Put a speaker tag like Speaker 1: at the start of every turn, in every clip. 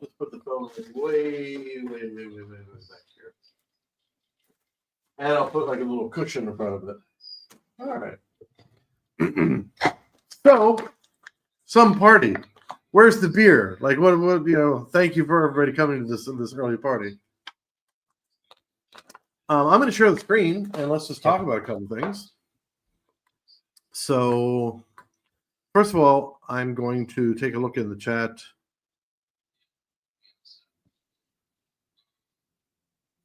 Speaker 1: Let's put the phone way back here. And I'll put like a little cushion in front of it. All right. So, some party. Where's the beer? Like, what? Thank you for everybody coming to this early party. I'm going to share the screen and let's just talk about a couple things. So, first of all, I'm going to take a look in the chat.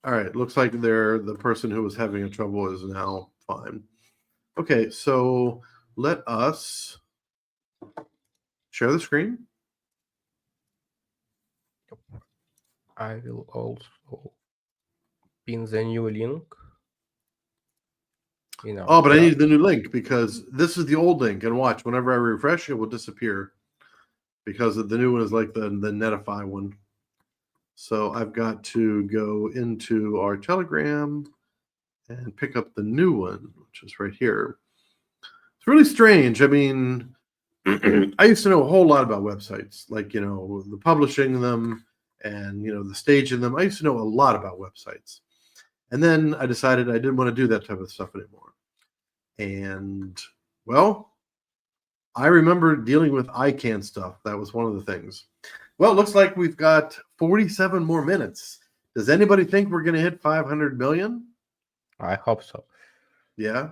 Speaker 1: All right, looks like the person who was having a trouble is now fine. Okay, so let us share the screen.
Speaker 2: I will also pin the new link.
Speaker 1: But I need the new link because this is the old link. And watch, whenever I refresh, it will disappear because the new one is like the Netify one. So I've got to go into our Telegram and pick up the new one, which is right here. It's really strange. I mean, I used to know a whole lot about websites, like, the publishing them and, the staging them. I used to know a lot about websites. And then I decided I didn't want to do that type of stuff anymore. And, well, I remember dealing with ICANN stuff. That was one of the things. Well, it looks like we've got 47 more minutes. Does anybody think we're going to hit 500 million?
Speaker 2: I hope so.
Speaker 1: Yeah?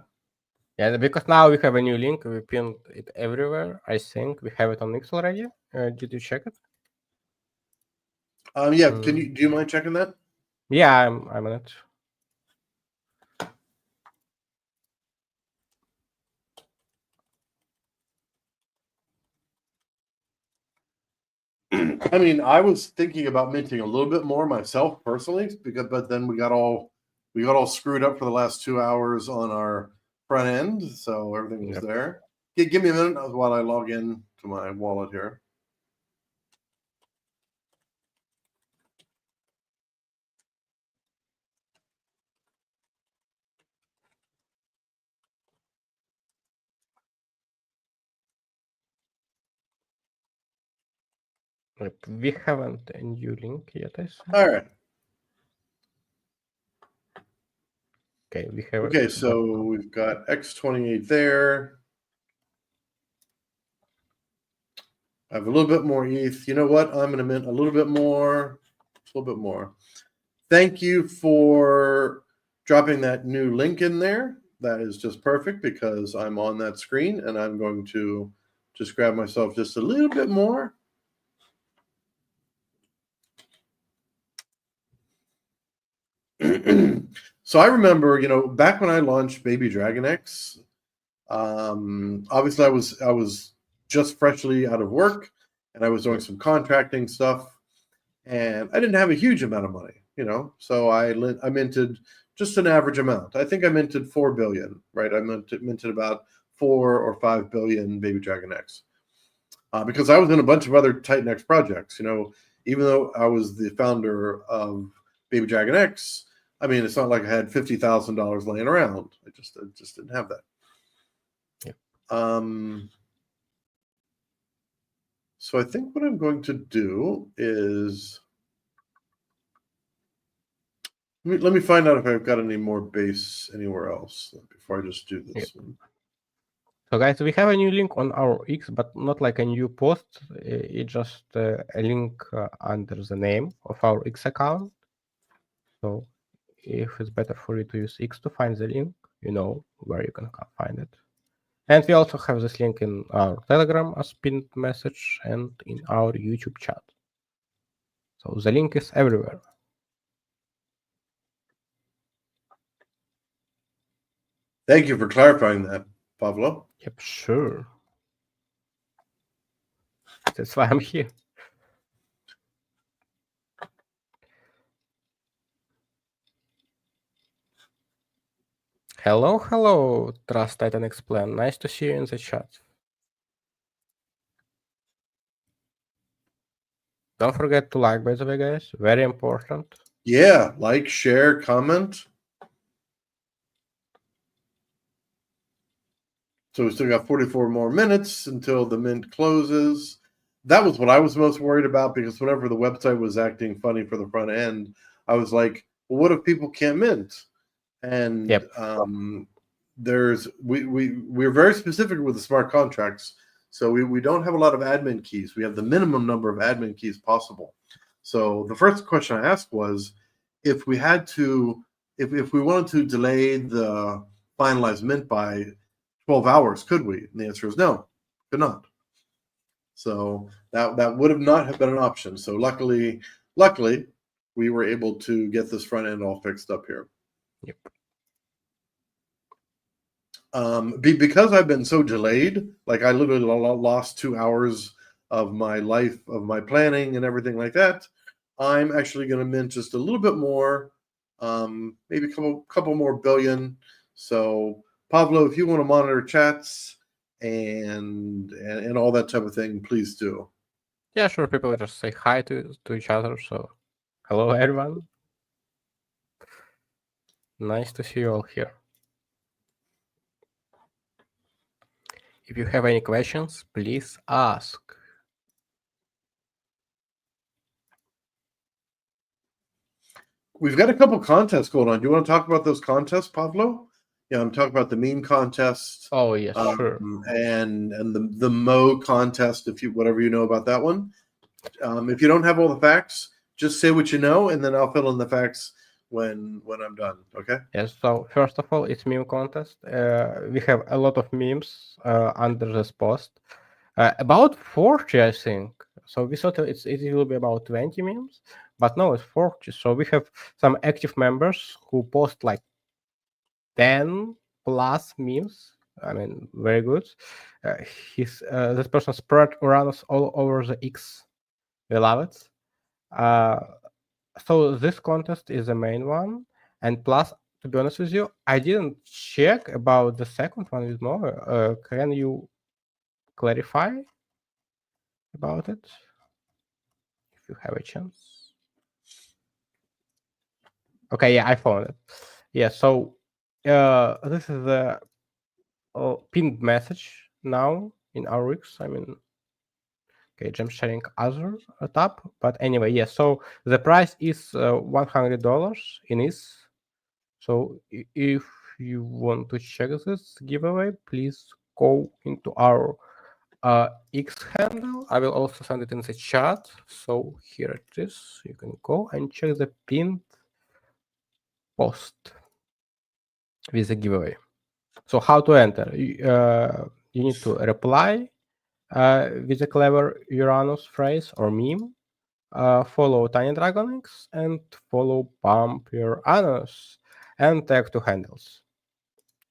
Speaker 2: Yeah, because now we have a new link. We pinned it everywhere. I think we have it on X already. Did you check it?
Speaker 1: Yeah. Do you mind checking that?
Speaker 2: Yeah, I'm on it.
Speaker 1: I mean, I was thinking about minting a little bit more myself personally, but then we got all screwed up for the last 2 hours on our front end, so everything was there. Give me a minute while I log in to my wallet here.
Speaker 2: We haven't a new link yet, I think.
Speaker 1: All right.
Speaker 2: Okay, we have.
Speaker 1: Okay, so we've got X28 there. I have a little bit more ETH. You know what? I'm going to mint a little bit more. Thank you for dropping that new link in there. That is just perfect because I'm on that screen and I'm going to just grab myself just a little bit more. So I remember, back when I launched Baby Dragon X, obviously I was just freshly out of work and I was doing some contracting stuff and I didn't have a huge amount of money, so I minted just an average amount. I think I minted 4 billion, right? I minted about 4 or 5 billion Baby Dragon X because I was in a bunch of other Titan X projects, even though I was the founder of Baby Dragon X. I mean, it's not like I had $50,000 laying around. I just didn't have that.
Speaker 2: Yeah.
Speaker 1: So I think what I'm going to do is let me find out if I've got any more base anywhere else before I just do this one.
Speaker 2: So guys, we have a new link on our X, but not like a new post. It's just a link under the name of our X account. So if it's better for you to use X to find the link, you know where you can find it. And we also have this link in our Telegram as pinned message and in our YouTube chat. So the link is everywhere.
Speaker 1: Thank you for clarifying that, Pavlo.
Speaker 2: Yep, sure. That's why I'm here. Hello, Trust Titan Explain. Nice to see you in the chat. Don't forget to like, by the way, guys. Very important.
Speaker 1: Yeah, like, share, comment. So we still got 44 more minutes until the mint closes. that was what I was most worried about, because whenever the website was acting funny for the front end, I was like, well, what if people can't mint? And
Speaker 2: Yep.
Speaker 1: we're very specific with the smart contracts. So we don't have a lot of admin keys. We have the minimum number of admin keys possible. So the first question I asked was, if we had to, if we wanted to delay the finalized mint by 12 hours, could we? And the answer is no, could not. So that would have not have been an option. So luckily, we were able to get this front end all fixed up here.
Speaker 2: Yep.
Speaker 1: Because I've been so delayed, like I literally lost 2 hours of my life, of my planning and everything like that. I'm actually going to mint just a little bit more, maybe a couple more billion. So Pablo, if you want to monitor chats and all that type of thing, please do.
Speaker 2: Yeah, sure. People just say hi to each other. So, hello everyone. Nice to see you all here. If you have any questions, please ask.
Speaker 1: We've got a couple contests going on. Do you want to talk about those contests, Pablo? Yeah, I'm talking about the meme contest.
Speaker 2: Oh yes, sure.
Speaker 1: And the Mo contest, if you whatever you know about that one. If you don't have all the facts, just say what you know, and then I'll fill in the facts when I'm done. Okay.
Speaker 2: Yes. So first of all, it's meme contest. We have a lot of memes under this post. About 40, I think. So we thought it will be about 20 memes, but no, it's 40. So we have some active members who post like 10 plus memes. I mean, very good. This person spread URANUS all over the X. We love it. So this contest is the main one, and plus, to be honest with you, I didn't check about the second one with more. Can you clarify about it if you have a chance? Okay, yeah, I found it. Yeah, so this is the pinned message now in our Wix. I mean, okay, I'm sharing other tab, but anyway, yeah. So the price is $100 in is. So if you want to check this giveaway, please go into our X handle. I will also send it in the chat. So here it is. You can go and check the pinned post with the giveaway. So how to enter? You need to reply with a clever Uranus phrase or meme. Follow Tiny Dragon X and follow Pump Your Anus and tag 2 handles.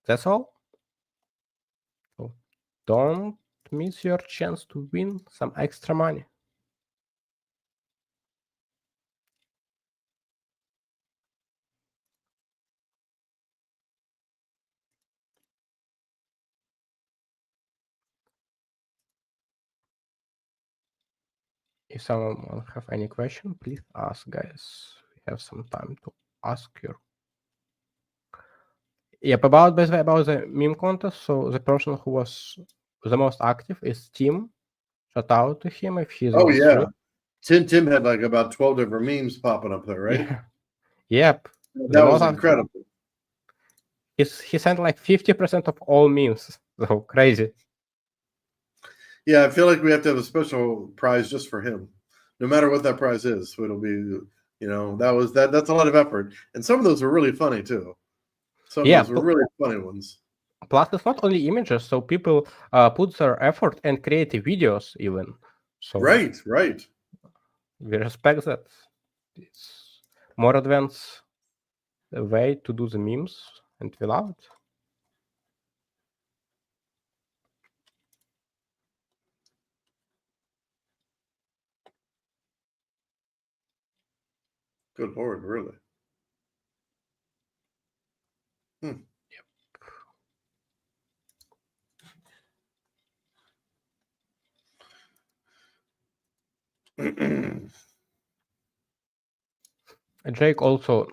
Speaker 2: That's all. So don't miss your chance to win some extra money. If someone have any question, please ask, guys. We have some time to ask you. Yep, about the meme contest. So the person who was the most active is Tim. Shout out to him if he's in the stream.
Speaker 1: Tim had like about 12 different memes popping up there, right?
Speaker 2: Yeah. Yep.
Speaker 1: That was incredible.
Speaker 2: He sent like 50% of all memes. So crazy.
Speaker 1: Yeah, I feel like we have to have a special prize just for him, no matter what that prize is. So it'll be, that's a lot of effort, and some of those are really funny too. Some of those are really funny ones.
Speaker 2: Plus, it's not only images, so people put their effort and create videos even. So
Speaker 1: right.
Speaker 2: We respect that. It's more advanced way to do the memes, and we love it.
Speaker 1: Good Lord, really?
Speaker 2: Yep. Jake also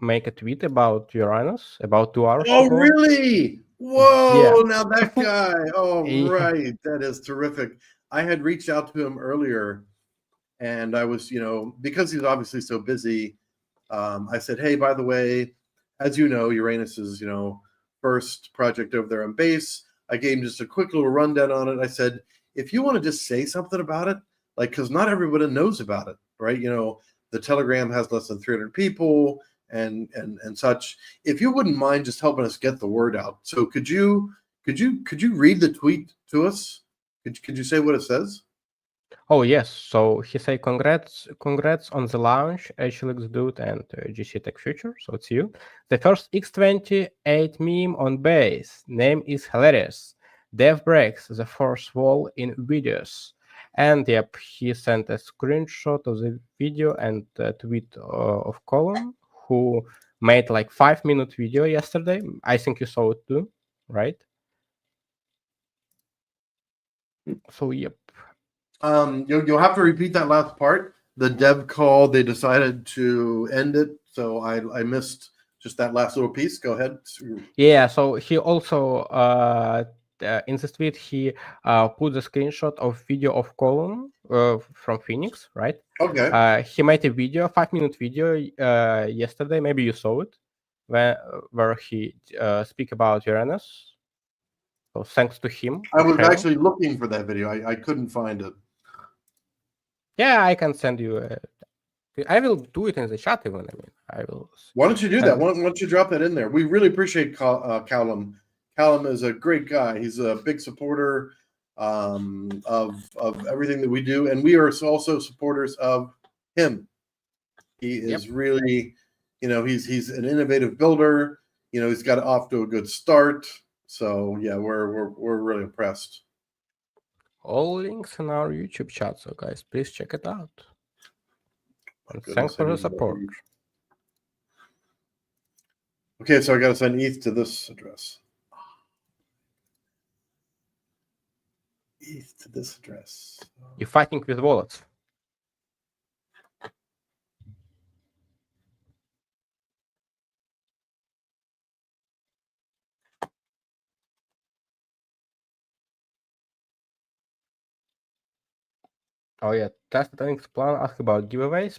Speaker 2: make a tweet about Uranus about 2 hours ago.
Speaker 1: Oh, really? Whoa! Yeah. Now that guy. Oh,
Speaker 2: Yeah.
Speaker 1: right. That is terrific. I had reached out to him earlier, and I was, because he's obviously so busy, I said, hey, by the way, as you know, Uranus is, first project over there on base. I gave him just a quick little rundown on it. I said, if you want to just say something about it, like, because not everybody knows about it, right? The Telegram has less than 300 people and such. If you wouldn't mind just helping us get the word out. So could you read the tweet to us? Could you say what it says?
Speaker 2: Oh yes, so he say congrats on the launch, HLX Dude and GC Tech Future. So it's you. The first X28 meme on base. Name is hilarious. Dev breaks the fourth wall in videos. And yep, he sent a screenshot of the video and a tweet of Colin, who made like 5-minute video yesterday. I think you saw it too, right? So yep.
Speaker 1: You'll have to repeat that last part. The dev call, they decided to end it, so I missed just that last little piece. Go ahead.
Speaker 2: Yeah, so he also in this tweet he put the screenshot of video of Colin from Phoenix, right?
Speaker 1: Okay.
Speaker 2: He made a video, 5-minute video yesterday. Maybe you saw it, where he speak about Uranus. So thanks to him.
Speaker 1: I was
Speaker 2: sharing.
Speaker 1: actually looking for that video. I couldn't find it.
Speaker 2: Yeah, I can send you. I will do it in the chat even. I mean, I will.
Speaker 1: Why don't you do that? Why don't you drop that in there? We really appreciate Callum. Callum is a great guy. He's a big supporter of everything that we do, and we are also supporters of him. He is really, he's an innovative builder. He's got off to a good start. So yeah, we're really impressed.
Speaker 2: All links in our YouTube chat, so guys, please check it out. And thanks for the support.
Speaker 1: Okay, so I got to send ETH to this address. ETH to this address.
Speaker 2: You're fighting with wallets. Oh yeah, test Titanic plan. Ask about giveaways.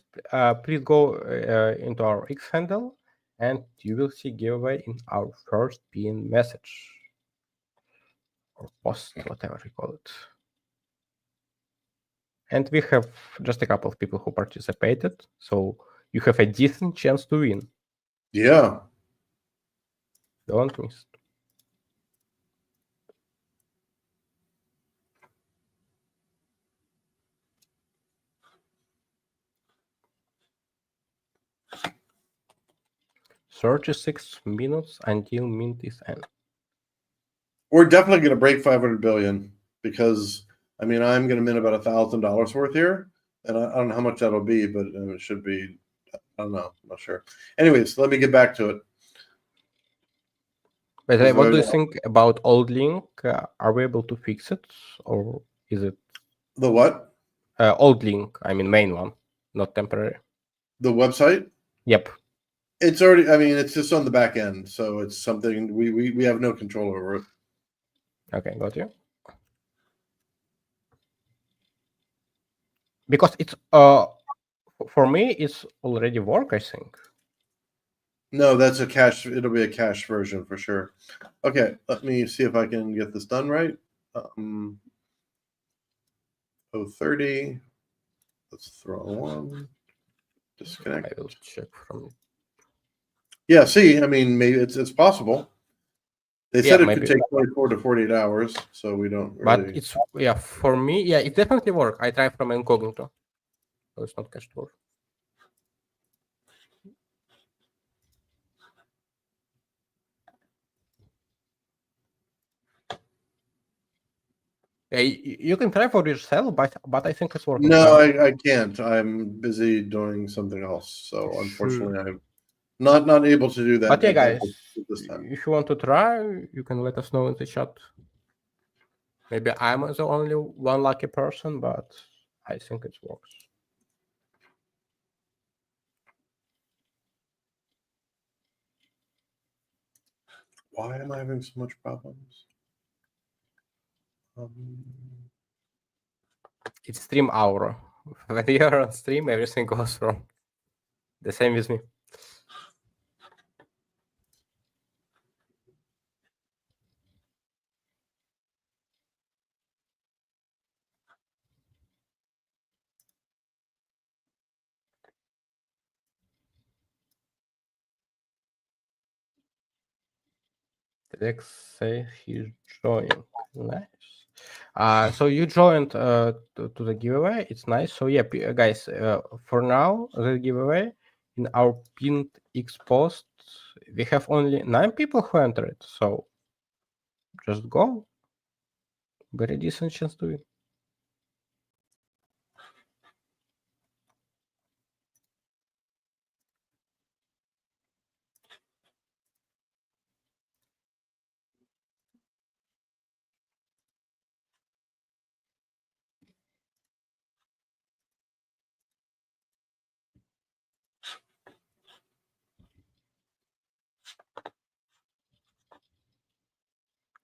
Speaker 2: Please go into our X handle, and you will see giveaway in our first pinned message or post, whatever you call it. And we have just a couple of people who participated, so you have a decent chance to win.
Speaker 1: Yeah.
Speaker 2: Don't miss it. "36 minutes until mint is end."
Speaker 1: We're definitely going to break 500 billion because, I'm going to mint about $1,000 worth here. And I don't know how much that'll be, but it should be, I don't know. I'm not sure. Anyways, let me get back to it.
Speaker 2: But what do you think about old link? Are we able to fix it, or is it
Speaker 1: the what?
Speaker 2: Old link? I mean, main one, not temporary.
Speaker 1: The website?
Speaker 2: Yep.
Speaker 1: It's already. It's just on the back end, so it's something we have no control over it.
Speaker 2: Okay, got you. Because it's for me, it's already work, I think.
Speaker 1: No, that's a cache. It'll be a cache version for sure. Okay, let me see if I can get this done right. 030. Let's throw one. Disconnect.
Speaker 2: I will check from.
Speaker 1: Yeah, see, maybe it's possible. They said it could take 24 to 48 hours, so we don't really...
Speaker 2: But it's, for me, it definitely works. I try from incognito, so it's not cached work. You can try for yourself, but I think it's working.
Speaker 1: No, I can't. I'm busy doing something else, so unfortunately I'm not able to do that.
Speaker 2: But yeah, guys, if you want to try, you can let us know in the chat. Maybe I'm the only one lucky person, but I think it works.
Speaker 1: Why am I having so much problems?
Speaker 2: it's stream hour. When you're on stream, everything goes wrong. The same with me. Let's say he joined. Nice. So you joined to the giveaway. It's nice. So yeah, guys. For now, the giveaway in our pinned X post, we have only 9 people who entered. So just go. Very decent chance to win.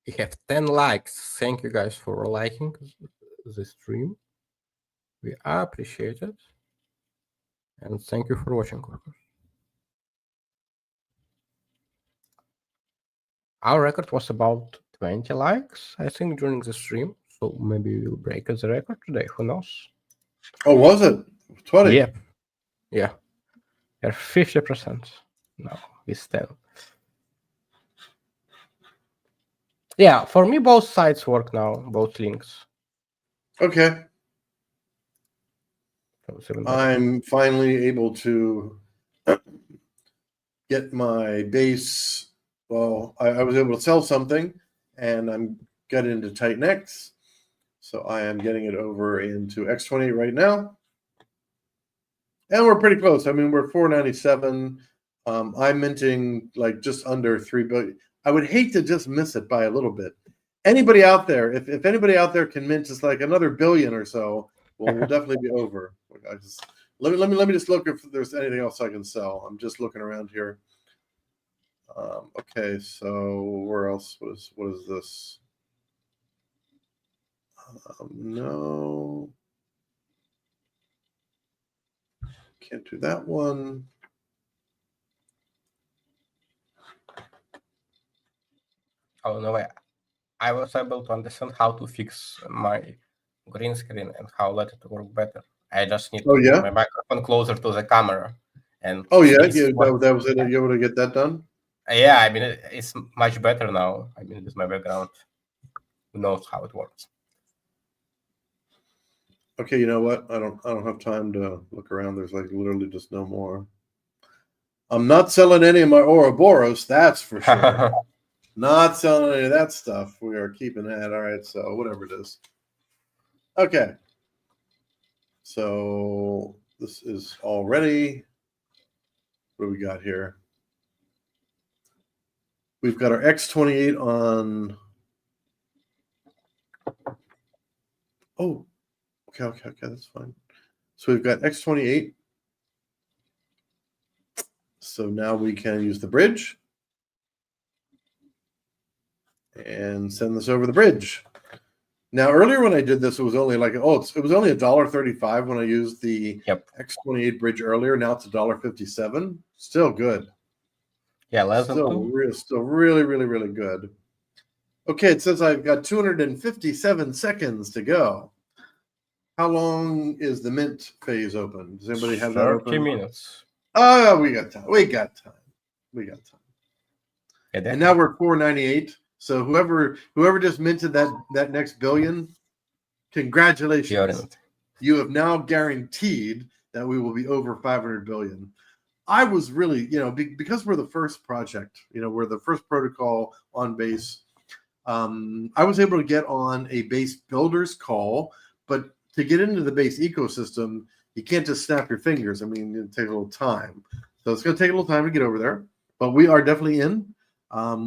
Speaker 2: We have 10 likes. Thank you guys for liking the stream. We appreciate it. And thank you for watching. Our record was about 20 likes, I think, during the stream. So maybe we'll break the record today. Who knows?
Speaker 1: Oh, was it 20?
Speaker 2: Yeah. Yeah. We're 50% now. With 10. Yeah, for me, both sides work now, both links.
Speaker 1: Okay.
Speaker 2: So
Speaker 1: I'm finally able to get my base. Well, I was able to sell something, and I'm getting into Titan X. So I am getting it over into X28 right now. And we're pretty close. I mean, we're 497. I'm minting like just under 3 billion. I would hate to just miss it by a little bit. Anybody out there, if anybody out there can mint just like another billion or so, well, we'll definitely be over. Let me just look if there's anything else I can sell. I'm just looking around here. Okay, so where else? What is this? No, can't do that one.
Speaker 2: Oh no way! I was able to understand how to fix my green screen and how let it work better. I just need to put my microphone closer to the camera. And
Speaker 1: that was it. You able to get that done?
Speaker 2: Yeah, I mean it's much better now. I mean, with my background, who knows how it works.
Speaker 1: Okay, you know what? I don't have time to look around. There's like literally just no more. I'm not selling any of my Ouroboros, that's for sure. Not selling any of that stuff. We are keeping that. All right, so whatever it is. Okay. So this is all ready. What do we got here? We've got our X28 on. Oh, okay, that's fine. So we've got X28. So now we can use the bridge and send this over the bridge. Now, earlier when I did this, it was only like, it was only $1.35 when I used the X28 bridge earlier. Now it's $1.57. Still good.
Speaker 2: Yeah, less
Speaker 1: than still really, really, really good. Okay, it says I've got 257 seconds to go. How long is the mint phase open? Does anybody have that open?
Speaker 2: 30 minutes.
Speaker 1: Oh, we got time. We got time. And now we're 498. So whoever just minted that next billion, congratulations. You have now guaranteed that we will be over 500 billion. I was really, because we're the first project, we're the first protocol on base. I was able to get on a base builder's call, but to get into the base ecosystem, you can't just snap your fingers. I mean, it takes a little time. So it's going to take a little time to get over there, but we are definitely in.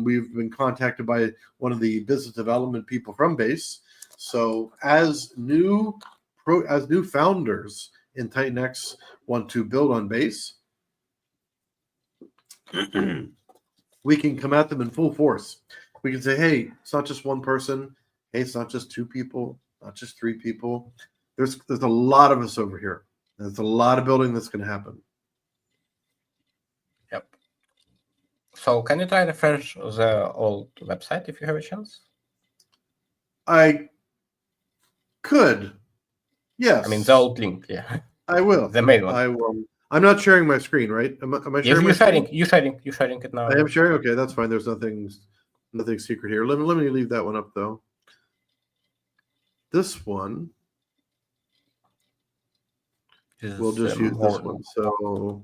Speaker 1: We've been contacted by one of the business development people from base. So as new founders in Titan X want to build on base, we can come at them in full force. We can say, hey, it's not just one person. Hey, it's not just 2 people, not just 3 people. there's a lot of us over here. There's a lot of building that's going to happen.
Speaker 2: Yep. So can you try to refresh the old website if you have a chance?
Speaker 1: I could. Yes.
Speaker 2: I mean, the old link, yeah.
Speaker 1: I will.
Speaker 2: The main one.
Speaker 1: I will. I'm not sharing my screen, right? Am I sharing my screen?
Speaker 2: You're sharing it now.
Speaker 1: I am sharing? Okay, that's fine. There's nothing secret here. Let me leave that one up, though. This one, we'll just use this one. So,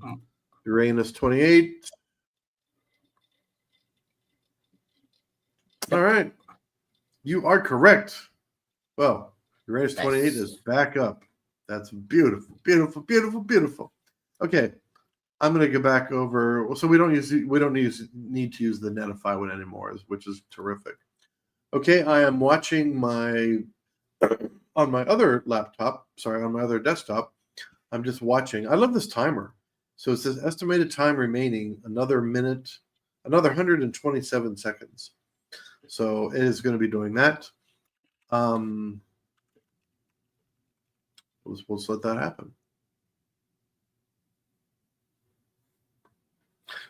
Speaker 1: Uranus 28. All right. You are correct. Well, Uranus 28 is back up. That's beautiful, beautiful, beautiful, beautiful. Okay, I'm going to go back over. So we don't need to use the Netify one anymore, which is terrific. Okay, I am watching on my other laptop. Sorry, on my other desktop. I'm just watching. I love this timer. So it says estimated time remaining another minute, another 127 seconds. So it is going to be doing that. We'll just let that happen.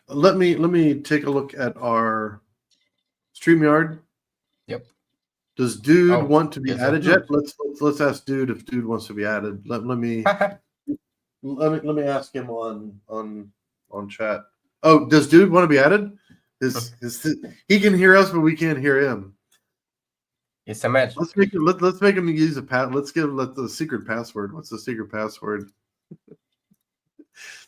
Speaker 1: Let me take a look at our StreamYard.
Speaker 2: Yep.
Speaker 1: Does Dude want to be added yet? Let's ask Dude if Dude wants to be added. Let me ask him on chat. Oh, does Dude want to be added? He can hear us, but we can't hear him.
Speaker 2: It's a match.
Speaker 1: Let's make him use Let's give the secret password. What's the secret password?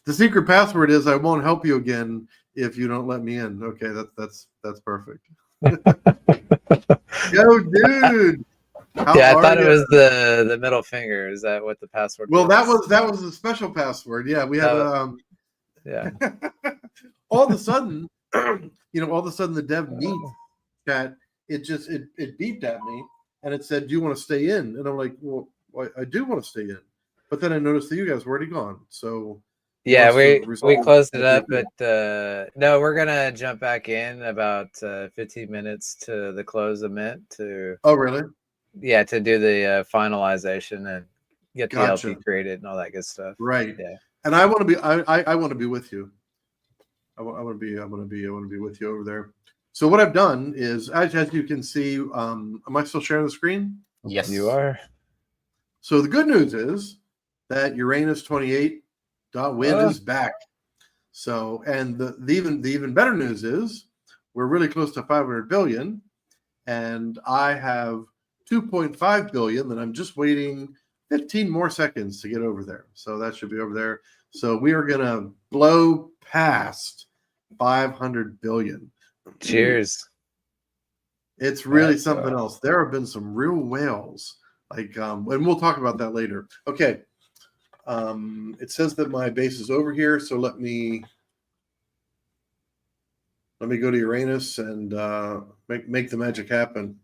Speaker 1: The secret password is I won't help you again if you don't let me in. Okay, that's perfect. Go, Dude.
Speaker 3: I thought it was the middle finger. Is that what the password was?
Speaker 1: Well, that was a special password. Yeah, we have
Speaker 3: yeah.
Speaker 1: all of a sudden, the dev meet chat, it beeped at me and it said, "Do you want to stay in?" And I'm like, "Well, I do want to stay in." But then I noticed that you guys were already gone. So
Speaker 3: yeah, we closed it up, but no, we're gonna jump back in about 15 minutes to the close of Mint to.
Speaker 1: Oh, really?
Speaker 3: Yeah, to do the finalization and get the LP created and all that good stuff.
Speaker 1: Right.
Speaker 3: Yeah.
Speaker 1: And I want to be. I want to be with you. I want to be with you over there. So what I've done is, as you can see, am I still sharing the screen?
Speaker 2: Yes,
Speaker 3: you are.
Speaker 1: So the good news is that Uranus 28.win is back. So, and the even better news is we're really close to 500 billion, and I have 2.5 billion that I'm just waiting 15 more seconds to get over there. So that should be over there. So we are going to blow past 500 billion.
Speaker 3: Cheers.
Speaker 1: It's really something else. There have been some real whales, and we'll talk about that later. Okay. It says that my base is over here, so let me go to Uranus and make the magic happen.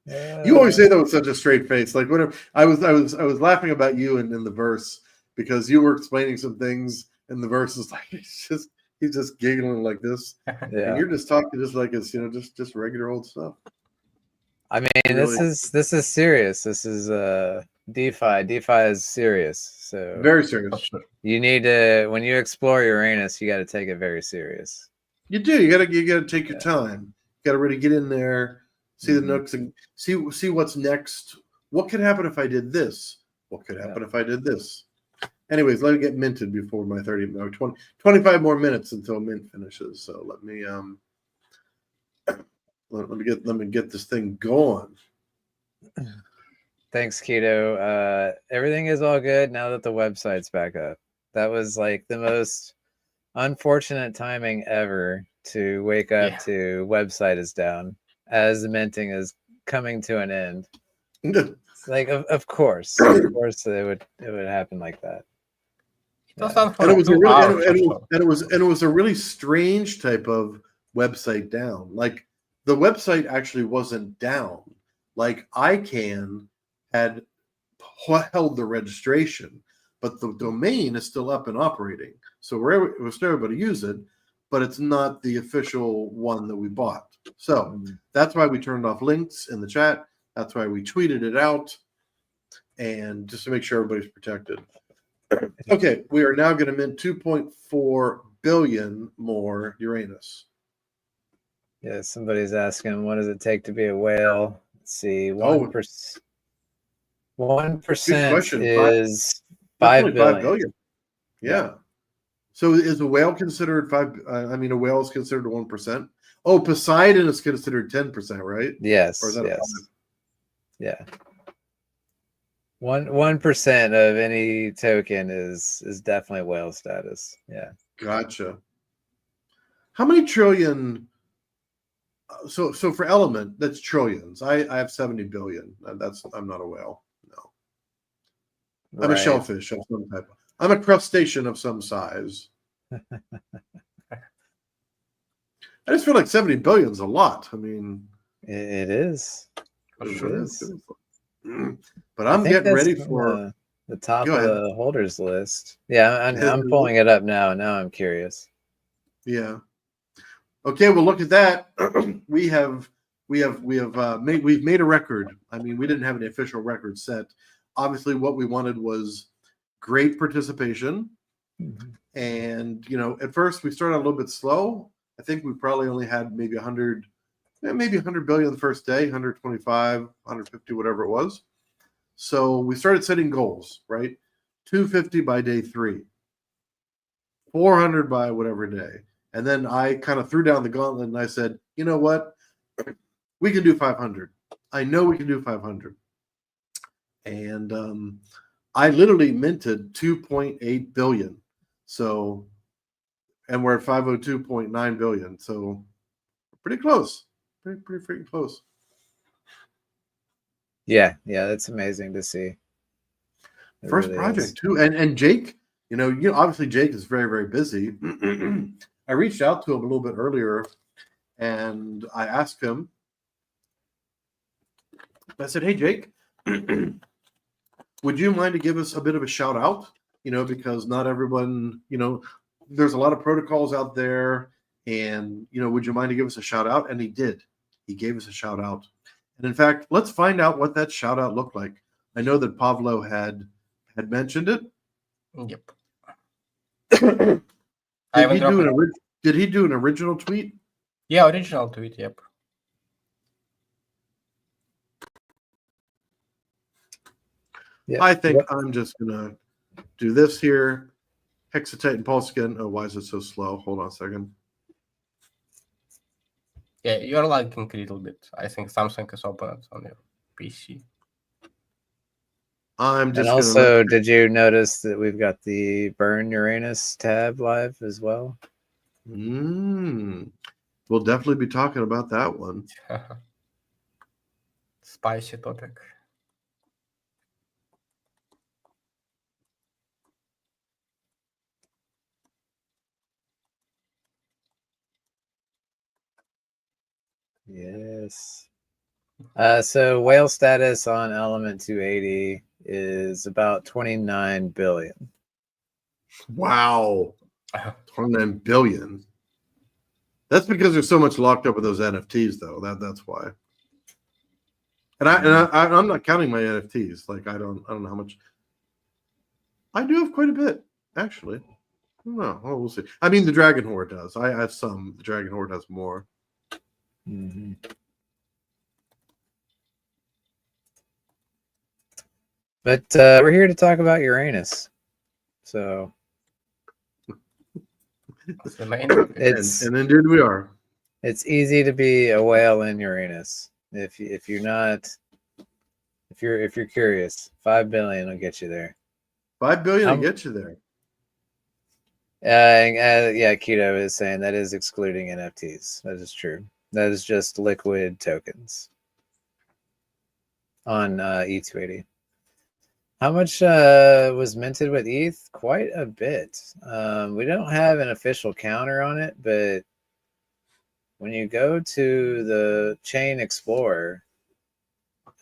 Speaker 1: You always say that with such a straight face. Like whenever I was laughing about you in the verse because you were explaining some things in the verse. Is like he's just giggling like this, and you're just talking just like it's just regular old stuff.
Speaker 3: I mean, this is serious. This is DeFi. DeFi is serious. So
Speaker 1: very serious.
Speaker 3: You need to, when you explore Uranus, you got to take it very serious.
Speaker 1: You do. You gotta take your time. You gotta really get in there, see the nooks, and see what's next. What could happen if I did this? What could happen if I did this? Anyways, let me get minted before my 25 more minutes until mint finishes. So let me get this thing going.
Speaker 3: Thanks, Keto. Everything is all good now that the website's back up. That was like the most unfortunate timing ever to wake up to website is down as the minting is coming to an end. Like of course it would happen like that.
Speaker 1: And it was a really strange type of website down. Like the website actually wasn't down. Like ICANN had held the registration, but the domain is still up and operating. So we're still able to use it. but it's not the official one that we bought. So that's why we turned off links in the chat. That's why we tweeted it out, and just to make sure everybody's protected. Okay, we are now going to mint 2.4 billion more Uranus.
Speaker 3: Yeah, somebody's asking, what does it take to be a whale? Let's see, 1%. 1%
Speaker 1: question.
Speaker 3: is
Speaker 1: That's
Speaker 3: 5
Speaker 1: only
Speaker 3: billion.
Speaker 1: 5 billion. Yeah.
Speaker 3: Yeah.
Speaker 1: So is a whale considered a whale is considered 1%. Oh, Poseidon is considered 10%, right?
Speaker 3: Yes.
Speaker 1: Or is that a 5?
Speaker 3: Yeah. 1% of any token is definitely whale status. Yeah.
Speaker 1: Gotcha. How many trillion? So for Element, that's trillions. I have 70 billion. I'm not a whale. No. I'm a shellfish of some type. I'm a crustacean of some size. I just feel like 70 billion is a lot. I mean,
Speaker 3: it is.
Speaker 1: It is. But I'm
Speaker 3: think
Speaker 1: getting
Speaker 3: that's
Speaker 1: ready for
Speaker 3: the top
Speaker 1: Go
Speaker 3: of
Speaker 1: ahead.
Speaker 3: the holders list. Yeah, I'm pulling it up now. Now I'm curious.
Speaker 1: Yeah. Okay, well, look at that. We've made a record. I mean, we didn't have an official record set. Obviously, what we wanted was great participation. And at first we started a little bit slow. I think we probably only had maybe 100 billion the first day, 125, 150, whatever it was. So we started setting goals, right? 250 by day 3, 400 by whatever day. And then I kind of threw down the gauntlet and I said, you know what? We can do 500. I know we can do 500. And I literally minted 2.8 billion. So, and we're at 502.9 billion. So pretty close. Pretty freaking close.
Speaker 3: Yeah, that's amazing to see. It
Speaker 1: First
Speaker 3: really
Speaker 1: project
Speaker 3: is.
Speaker 1: too. And Jake, obviously Jake is very, very busy. I reached out to him a little bit earlier and I asked him, I said, hey, Jake, would you mind to give us a bit of a shout out? Because not everyone, there's a lot of protocols out there. And, would you mind to give us a shout out? And he did. He gave us a shout out. And in fact, let's find out what that shout out looked like. I know that Pavlo had mentioned it.
Speaker 2: Yep.
Speaker 1: Did he do an original tweet?
Speaker 2: Yeah, original tweet, yep.
Speaker 3: Yeah.
Speaker 1: I think I'm just going to do this here. Hexatitan Pulskin. Oh, why is it so slow? Hold on a second.
Speaker 2: Yeah, you're lagging a little bit. I think something is open on your PC.
Speaker 1: I'm just
Speaker 3: and also, did you notice that we've got the Burn Uranus tab live as well?
Speaker 1: We'll definitely be talking about that one.
Speaker 2: Spicy topic.
Speaker 3: Yes. So whale status on Element 280 is about 29 billion.
Speaker 1: Wow. 29 billion. That's because there's so much locked up with those NFTs, though. That's why. And I'm not counting my NFTs. Like I don't know how much. I do have quite a bit, actually. No, oh, we'll see. I mean, the Dragon Horde does. I have some. The Dragon Horde has more.
Speaker 3: Mm-hmm. But we're here to talk about Uranus. So
Speaker 1: and indeed we are.
Speaker 3: It's easy to be a whale in Uranus. If you're curious, 5 billion will get you there.
Speaker 1: 5 billion will get you there.
Speaker 3: Yeah, Keto is saying that is excluding NFTs. That is true. That is just liquid tokens on E280. How much was minted with ETH? Quite a bit. We don't have an official counter on it, but when you go to the Chain Explorer,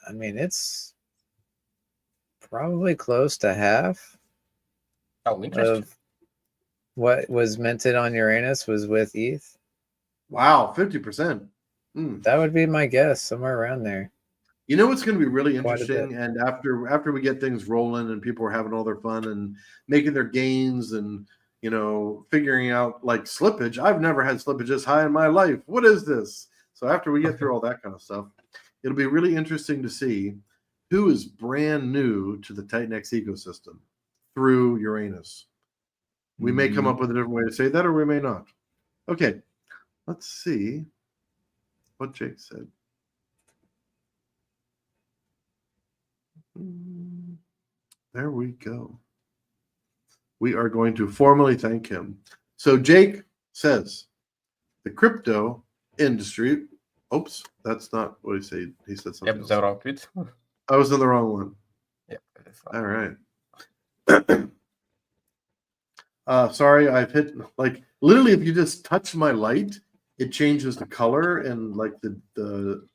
Speaker 3: I mean, it's probably close to half.
Speaker 2: Oh, interesting.
Speaker 3: what was minted on Uranus was with ETH.
Speaker 1: Wow, 50%. Mm.
Speaker 3: That would be my guess, somewhere around there.
Speaker 1: You know what's going to be really
Speaker 3: Quite a bit.
Speaker 1: interesting, and after we get things rolling and people are having all their fun and making their gains and figuring out like slippage. I've never had slippage this high in my life. What is this? So after we get through all that kind of stuff, it'll be really interesting to see who is brand new to the Titanx ecosystem through Uranus. We may come up with a different way to say that, or we may not. Okay, let's see what Jake said. There we go. We are going to formally thank him. So Jake says, the crypto industry. Oops, that's not what he said. He said something
Speaker 2: Yep,
Speaker 1: else.
Speaker 2: the wrong tweet.
Speaker 1: I was in the wrong one.
Speaker 2: Yeah.
Speaker 1: All right. Sorry, I've hit like literally if you just touch my light, it changes the color and like the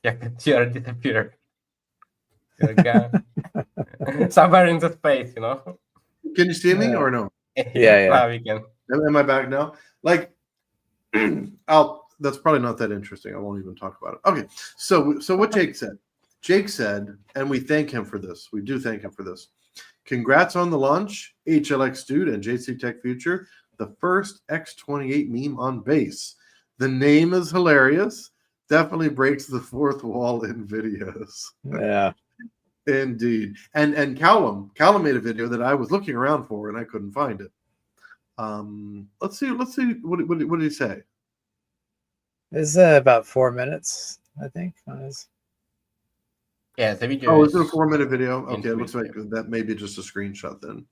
Speaker 2: Yeah, you disappeared. You're gone. Somewhere in the space,
Speaker 1: Can you see me or no?
Speaker 3: Yeah.
Speaker 2: Now we can.
Speaker 1: Am I back now? Like that's probably not that interesting. I won't even talk about it. Okay. So what Jake said. Jake said, and we thank him for this. We do thank him for this. Congrats on the launch, HLX Dude and JC Tech Future, the first X28 meme on base. The name is hilarious. Definitely breaks the fourth wall in videos.
Speaker 3: Yeah.
Speaker 1: Indeed. And Callum made a video that I was looking around for and I couldn't find it. Let's see. What did he say?
Speaker 3: It's about 4 minutes, I think.
Speaker 2: Yeah, the video.
Speaker 1: Oh, is it a 4-minute video? Okay, it looks like
Speaker 2: Video.
Speaker 1: that may be just a screenshot then.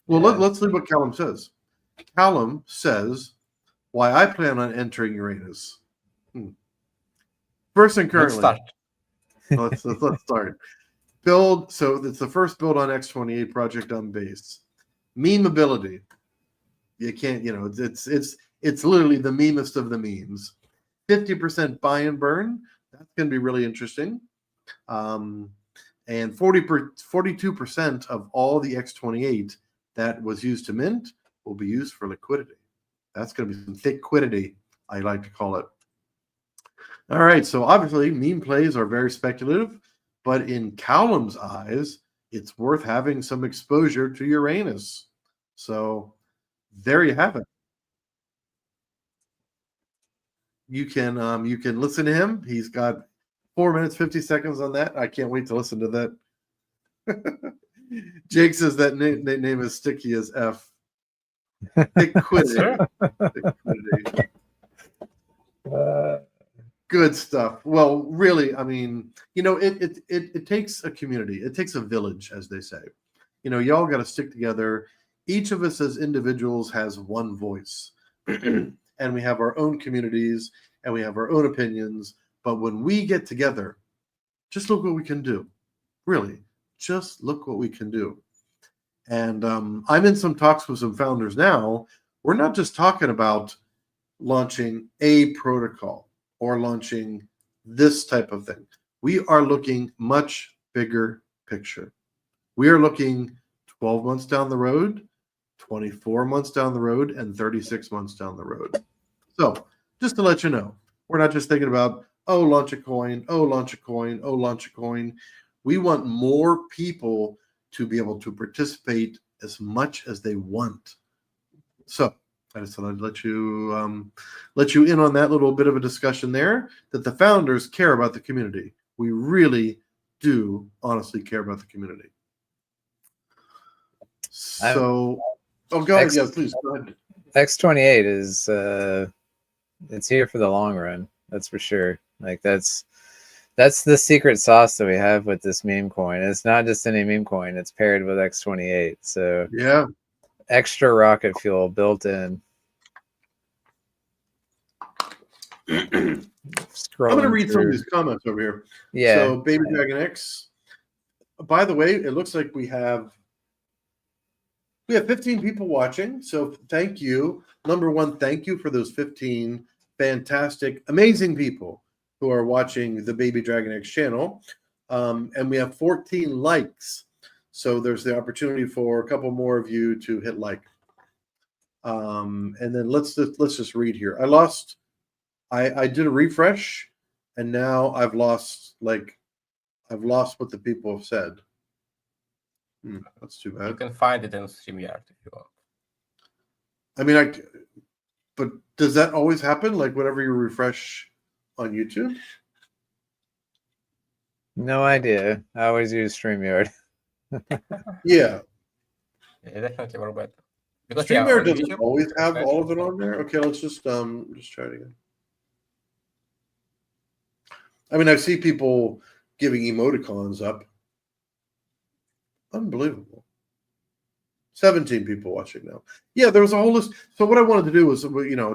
Speaker 1: Well,
Speaker 3: Yeah.
Speaker 1: let's see what Callum says. Callum says, why I plan on entering Uranus. First and
Speaker 2: Let's
Speaker 1: currently.
Speaker 2: start.
Speaker 1: Let's start. Build. So it's the first build on X28 project on base. Meme ability. You can't, it's literally the memest of the memes. 50% buy and burn. That's going to be really interesting. And 42% of all the X28 that was used to mint will be used for liquidity. That's going to be some thick quiddity, I like to call it. All right, so obviously meme plays are very speculative, but in Callum's eyes, it's worth having some exposure to Uranus. So there you have it. You can listen to him. He's got 4 minutes, 50 seconds on that. I can't wait to listen to that. Jake says that name is sticky as F. Thick quiddity. Good stuff. Well, really, I mean, it takes a community. It takes a village, as they say. Y'all got to stick together. Each of us as individuals has one voice. And we have our own communities and we have our own opinions. But when we get together, just look what we can do. Really, just look what we can do. And I'm in some talks with some founders now. We're not just talking about launching a protocol or launching this type of thing. We are looking much bigger picture. We are looking 12 months down the road, 24 months down the road, and 36 months down the road. So just to let you know, we're not just thinking about, oh, launch a coin, oh, launch a coin, oh, launch a coin. We want more people to be able to participate as much as they want. So I just thought I'd let you in on that little bit of a discussion there, that the founders care about the community. We really do honestly care about the community. So, go ahead. Yeah, please go ahead.
Speaker 3: X28 is it's here for the long run. That's for sure. Like that's the secret sauce that we have with this meme coin. It's not just any meme coin. It's paired with X28. So
Speaker 1: yeah,
Speaker 3: extra rocket fuel built in.
Speaker 1: I'm going to read some of these comments over here.
Speaker 3: Yeah.
Speaker 1: So, Baby Dragon X. By the way, it looks like we have 15 people watching. So, thank you. Number one, thank you for those 15 fantastic, amazing people who are watching the Baby Dragon X channel. And we have 14 likes. So there's the opportunity for a couple more of you to hit like. And then let's just read here. I did a refresh, and now I've lost what the people have said. That's too
Speaker 2: You
Speaker 1: bad.
Speaker 2: can find it in StreamYard if you want.
Speaker 1: I mean, but does that always happen? Like whenever you refresh on YouTube?
Speaker 3: No idea. I always use StreamYard.
Speaker 1: Yeah.
Speaker 2: Yeah, definitely more better. Because
Speaker 1: StreamYard
Speaker 2: on
Speaker 1: doesn't
Speaker 2: YouTube,
Speaker 1: always have
Speaker 2: refresh
Speaker 1: all of
Speaker 2: is
Speaker 1: it
Speaker 2: not-
Speaker 1: on there. Okay, let's just try it again. I mean, I see people giving emoticons up. Unbelievable. 17 people watching now. Yeah, there was a whole list. So what I wanted to do was,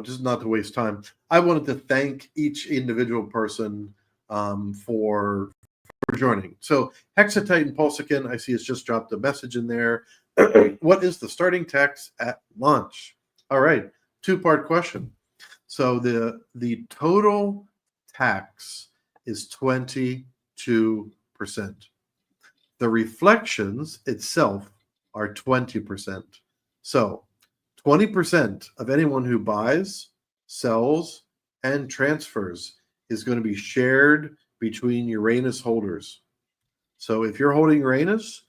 Speaker 1: just not to waste time, I wanted to thank each individual person for joining. So Hexatitan Pulsican, I see has just dropped a message in there. What is the starting tax at launch? All right, two-part question. So the total tax is 22%. The reflections itself are 20%. So 20% of anyone who buys, sells, and transfers is going to be shared between Uranus holders. So if you're holding Uranus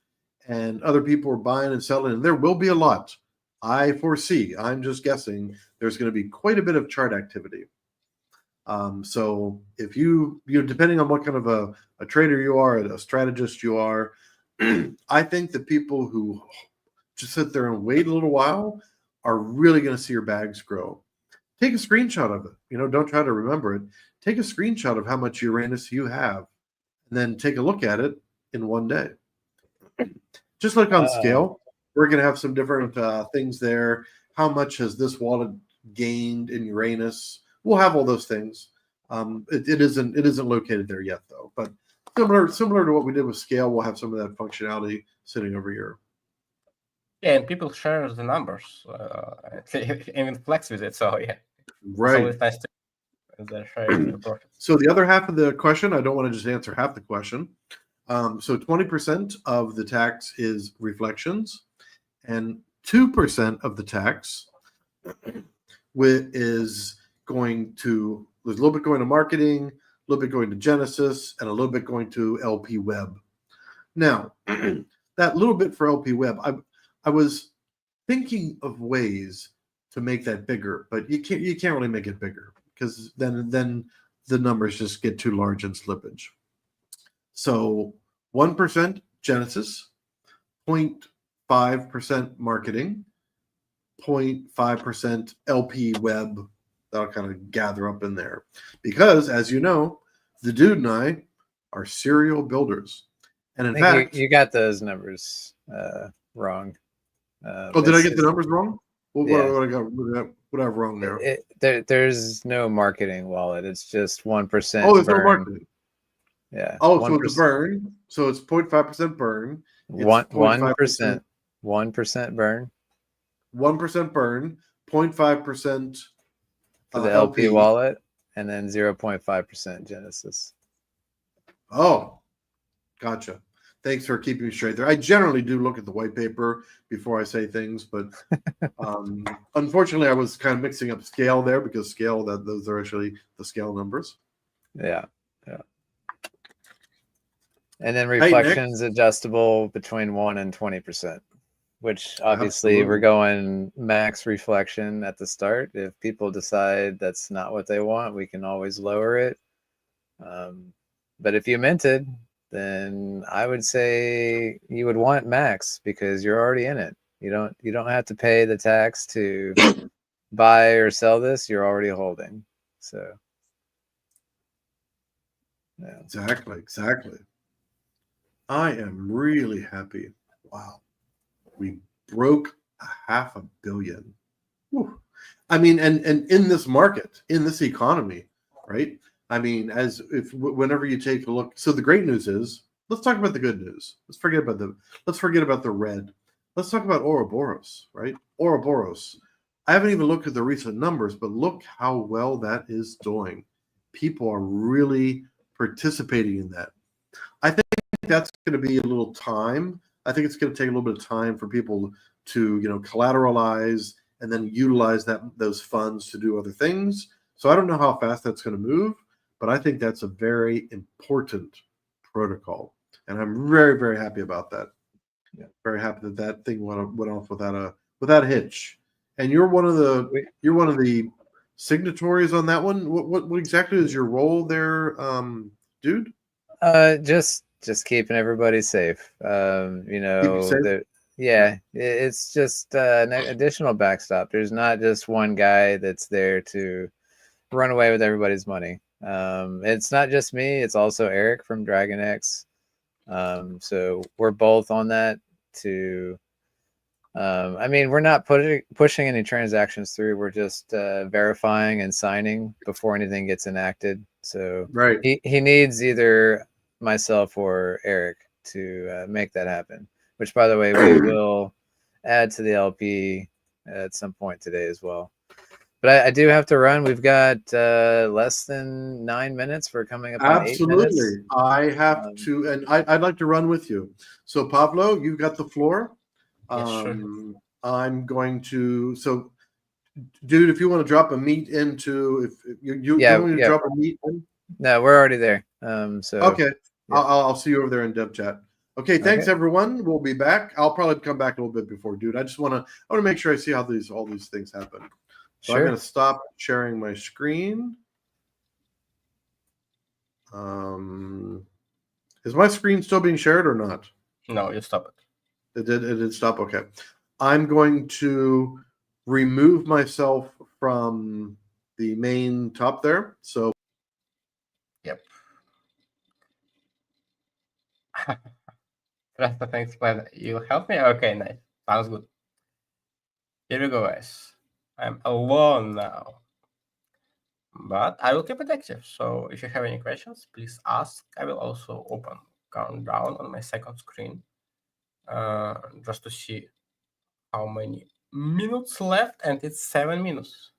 Speaker 1: and other people are buying and selling, and there will be a lot, I foresee, I'm just guessing, there's going to be quite a bit of chart activity. So if you depending on what kind of a trader you are, a strategist you are, I think the people who just sit there and wait a little while are really going to see your bags grow. Take a screenshot of it. Don't try to remember it. Take a screenshot of how much Uranus you have, and then take a look at it in one day. Just like on scale, we're going to have some different things there. How much has this wallet gained in Uranus? We'll have all those things. It isn't located there yet, though. But similar to what we did with scale, we'll have some of that functionality sitting over here.
Speaker 2: Yeah, and people share the numbers, even flex with it. So yeah,
Speaker 1: Right.
Speaker 2: It's always nice to they're sharing their profits.
Speaker 1: So the other half of the question, I don't want to just answer half the question. So 20% of the tax is reflections, and 2% of the tax is going to, there's a little bit going to marketing, a little bit going to Genesis, and a little bit going to LP Web. Now, that little bit for LP Web, I was thinking of ways to make that bigger, but you can't really make it bigger because then the numbers just get too large in slippage. So 1% Genesis, 0.5% marketing, 0.5% LP Web. That'll kind of gather up in there. Because, as you know, the dude and I are serial builders. And in fact...
Speaker 3: You got those numbers wrong.
Speaker 1: Did I get the numbers wrong? What I have wrong there?
Speaker 3: There's no marketing wallet. It's just 1%.
Speaker 1: Oh, there's
Speaker 3: burn.
Speaker 1: no marketing.
Speaker 3: Yeah.
Speaker 1: Oh, 1%. So it's a burn. So it's 0.5% burn.
Speaker 3: 1%. 1% burn.
Speaker 1: 1% burn. 0.5%
Speaker 3: for the LP wallet, and then 0.5% Genesis.
Speaker 1: Oh, gotcha. Thanks for keeping me straight there. I generally do look at the white paper before I say things, but unfortunately, I was kind of mixing up scale there because those are actually the scale numbers.
Speaker 3: Yeah. And then reflections adjustable between 1 and 20%, which obviously we're going max reflection at the start. If people decide that's not what they want, we can always lower it. But if you minted, then I would say you would want max because you're already in it. You don't have to pay the tax to buy or sell this. You're already holding. So yeah.
Speaker 1: Exactly. I am really happy. Wow. We broke $500 million. Whew. I mean, and in this market, in this economy, right? I mean, whenever you take a look, so the great news is, let's talk about the good news. Let's forget about the red. Let's talk about Ouroboros, right? Ouroboros. I haven't even looked at the recent numbers, but look how well that is doing. People are really participating in that. I think that's going to be a little time I think it's going to take a little bit of time for people to, collateralize and then utilize those funds to do other things. So I don't know how fast that's going to move, but I think that's a very important protocol, and I'm very, very happy about that.
Speaker 3: Yeah.
Speaker 1: Very happy that thing went off without a hitch. And you're one of the signatories on that one. What exactly is your role there, dude?
Speaker 3: Just keeping everybody safe.
Speaker 1: Safe?
Speaker 3: It's just an additional backstop. There's not just one guy that's there to run away with everybody's money. It's not just me, it's also Eric from Dragon X. So we're both on that to we're not pushing any transactions through. We're just verifying and signing before anything gets enacted. So
Speaker 1: Right.
Speaker 3: he needs either myself or Eric to make that happen, which, by the way, we will add to the LP at some point today as well. But I do have to run. We've got less than 9 minutes. We're coming up on 8 minutes.
Speaker 1: Absolutely. I have to, and I'd like to run with you. So Pablo, you've got the floor.
Speaker 2: Yes, sure.
Speaker 1: I'm going to, so dude, if you want to drop a meet into, if you want me to drop a meet in?
Speaker 3: No, we're already there.
Speaker 1: Okay. Yeah. I'll see you over there in dev chat. Okay, thanks everyone. We'll be back. I'll probably come back a little bit before, dude. I want to make sure I see how all these things happen. So I'm going to stop sharing my screen. Is my screen still being shared or not?
Speaker 2: No, you stop it.
Speaker 1: It did stop. Okay. I'm going to remove myself from the main top there. So
Speaker 2: yep. Just to explain, you help me? Okay, nice. Sounds good. Here we go, guys. I'm alone now. But I will keep it active. So if you have any questions, please ask. I will also open countdown on my second screen just to see how many minutes left, and it's 7 minutes.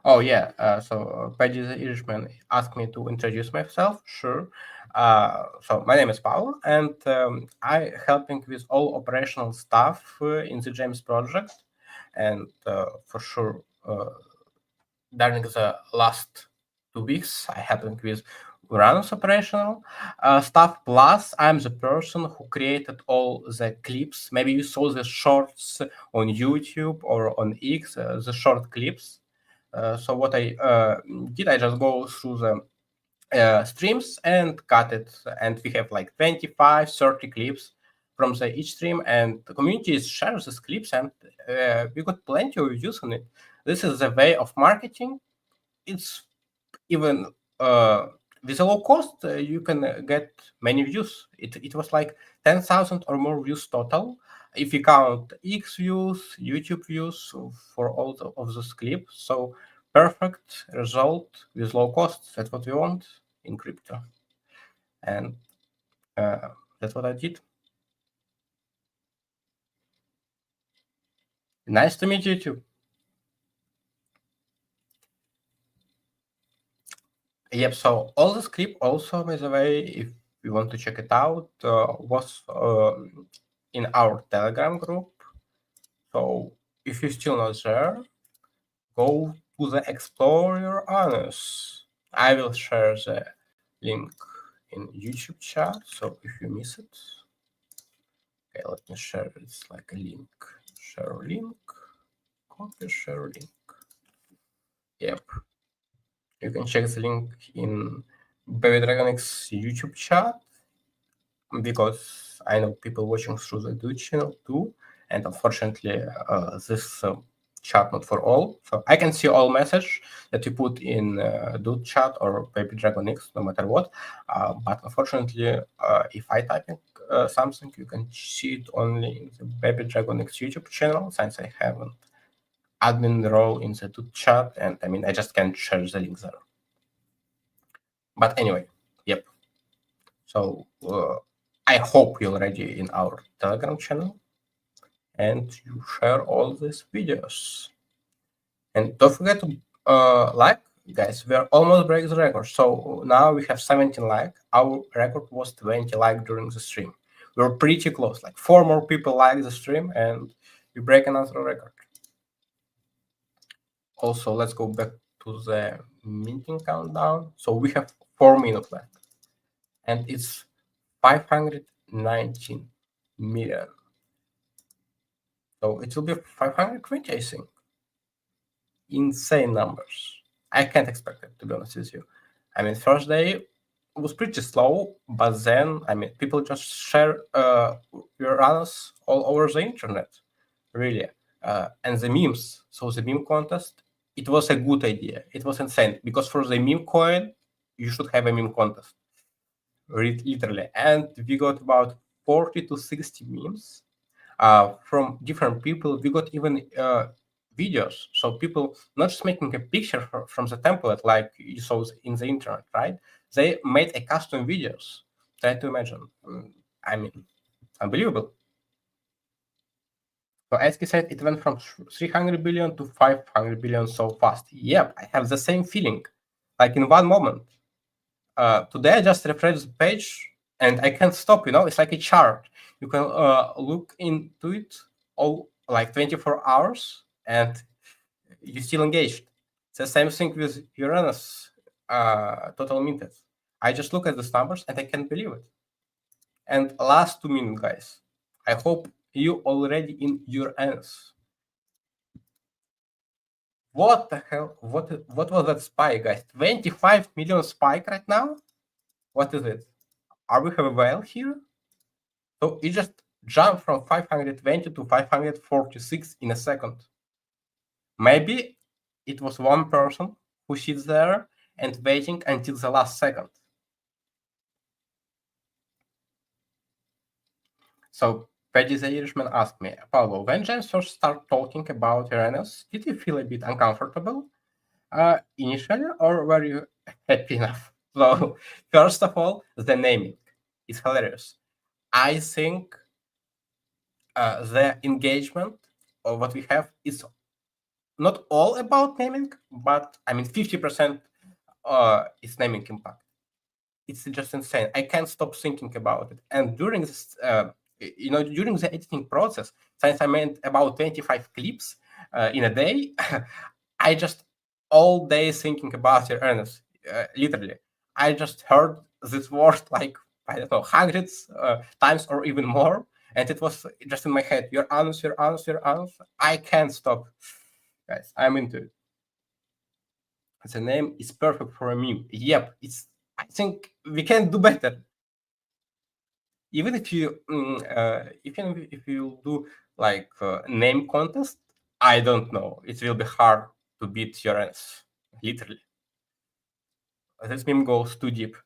Speaker 2: Oh yeah, so Paddy the Irishman asked me to introduce myself. Sure. So my name is Paul, and I helping with all operational stuff in the James project, and for sure during the last 2 weeks I helping with URANUS operational stuff. Plus, I'm the person who created all the clips. Maybe you saw the shorts on YouTube or on X, the short clips. So what I did, I just go through the streams and cut it. And we have like 25, 30 clips from each stream. And the community shares these clips, and we got plenty of views on it. This is the way of marketing. It's even with a low cost, you can get many views. It was like 10,000 or more views total. If you count X views, YouTube views for all of those clips. So perfect result with low cost. That's what we want in crypto. And that's what I did. Nice to meet you too. Yep, so all the script also, by the way, if you want to check it out, was in our Telegram group. So if you're still not there, go to the Explore URANUS. I will share the link in YouTube chat, so if you miss it, okay, let me share it. It's like a link. Share link, copy, share link. Yep. You can check the link in Baby Dragon X YouTube chat, because I know people watching through the Twitch channel too, and unfortunately this chat not for all. So I can see all message that you put in Dude chat or Baby Dragon X, no matter what. But unfortunately, if I type in something, you can see it only in the Baby Dragon X YouTube channel, since I haven't admin role in the Dude chat, and I mean I just can't share the link there. But anyway, yep. So I hope you're already in our Telegram channel and you share all these videos. And don't forget to like
Speaker 4: guys, we are almost break the record. So now we have 17 like. Our record was 20 like during the stream. We're pretty close. Like 4 more people like the stream, and we break another record. Also, let's go back to the meeting countdown. So we have 4 minutes left, and it's 519 million. So it will be 520, I think. Insane numbers. I can't expect it, to be honest with you. I mean, first day was pretty slow, but then, I mean, people just share URANUS all over the internet, really. And the memes, so the meme contest, it was a good idea. It was insane, because for the meme coin, you should have a meme contest, literally. And we got about 40 to 60 memes from different people. We got even videos. So people not just making a picture from the template like you saw in the internet, right? They made a custom videos. Try to imagine. I mean, unbelievable. So as he said, it went from 300 billion to 500 billion so fast. Yep, I have the same feeling. Like in one moment. Today I just refreshed the page and I can't stop, it's like a chart. You can look into it all like 24 hours and you're still engaged. It's the same thing with URANUS total minted. I just look at the numbers and I can't believe it. And last 2 minutes, guys. I hope you already in URANUS. What the hell? What was that spike, guys? 25 million spike right now? What is it? Are we have a whale here? So it just jumped from 520 to 546 in a second. Maybe it was one person who sits there and waiting until the last second. So Paddy the Irishman asked me, Pablo, when James first started talking about URANUS, did you feel a bit uncomfortable initially, or were you happy enough? So first of all, the naming is hilarious. I think the engagement of what we have is not all about naming, but I mean 50% is naming impact. It's just insane. I can't stop thinking about it. And during this, during the editing process, since I made about 25 clips in a day, I just all day thinking about URANUS. Literally, I just heard this word like I don't know hundreds times or even more, and it was just in my head. URANUS, URANUS, URANUS. I can't stop, guys. I'm into it. The name is perfect for a meme. Yep, I think we can do better. Even if you if you do like name contest, I don't know. It will be hard to beat URANUS, literally. This meme goes too deep.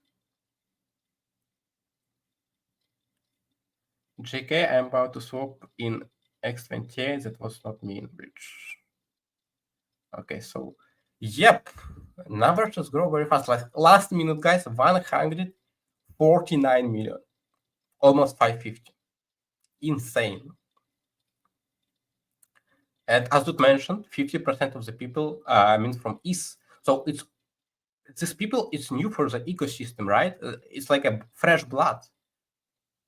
Speaker 4: JK, I'm about to swap in X28. That was not me in bridge. Okay, so yep, numbers just grow very fast. Like last minute, guys, 149 million, almost 550. Insane. And as Dut mentioned, 50% of the people from East. So these people, it's new for the ecosystem, right? It's like a fresh blood.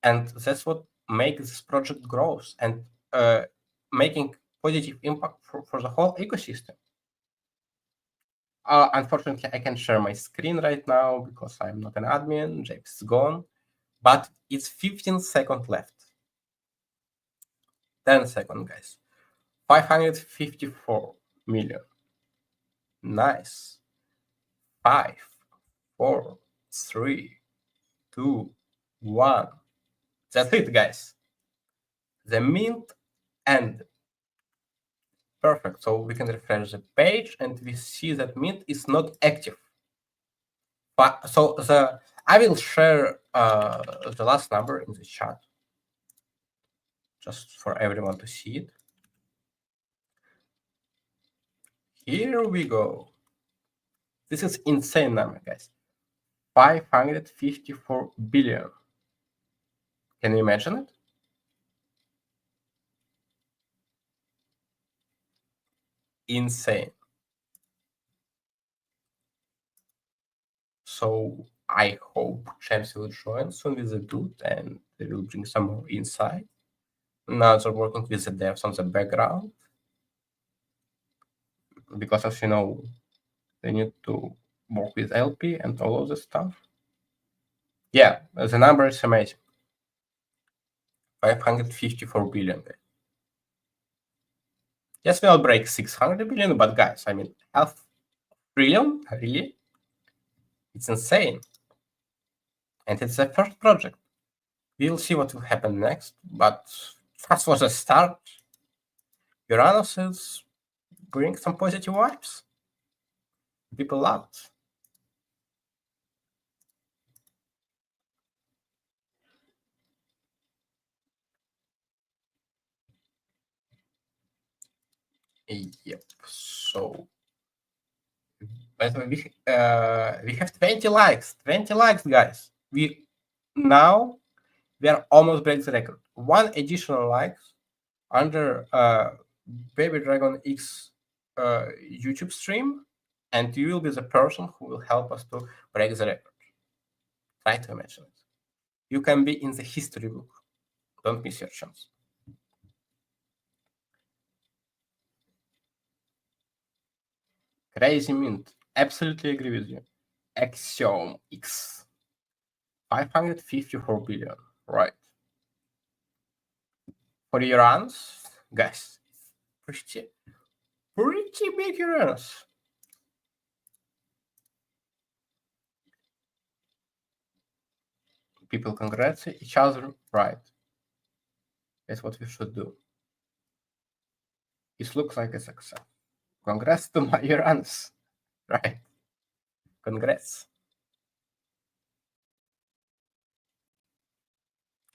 Speaker 4: And that's what makes this project grow and making positive impact for the whole ecosystem. Unfortunately, I can't share my screen right now because I'm not an admin. James is gone. But it's 15 seconds left. 10 seconds, guys. 554 million. Nice. 5, 4, 3, 2, 1. That's it, guys. The mint ended. Perfect. So we can refresh the page and we see that mint is not active. But so I will share the last number in the chat just for everyone to see it. Here we go. This is insane number, guys. 554 billion. Can you imagine it? Insane. So I hope James will join soon with the dude and they will bring some more insight. Now they're working with the devs on the background because, as you know, they need to work with LP and all of this stuff. Yeah, the number is amazing. 554 billion. Yes, we'll break 600 billion, but guys, I mean, half trillion? Really? It's insane. And it's the first project. We'll see what will happen next, but that was a start. URANUS is bringing some positive vibes. People love it. Yep. So, by the way, we have 20 likes. 20 likes, guys. We are almost breaking the record. One additional likes under Baby Dragon X YouTube stream, and you will be the person who will help us to break the record. Try to imagine it. You can be in the history book. Don't miss your chance. Crazy Mint. Absolutely agree with you. Axiom X. 554 billion. Right. For URANUS, guys, pretty big URANUS. People congratulate each other. Right. That's what we should do. It looks like a success. Congrats to my URANUS. Right. Congrats.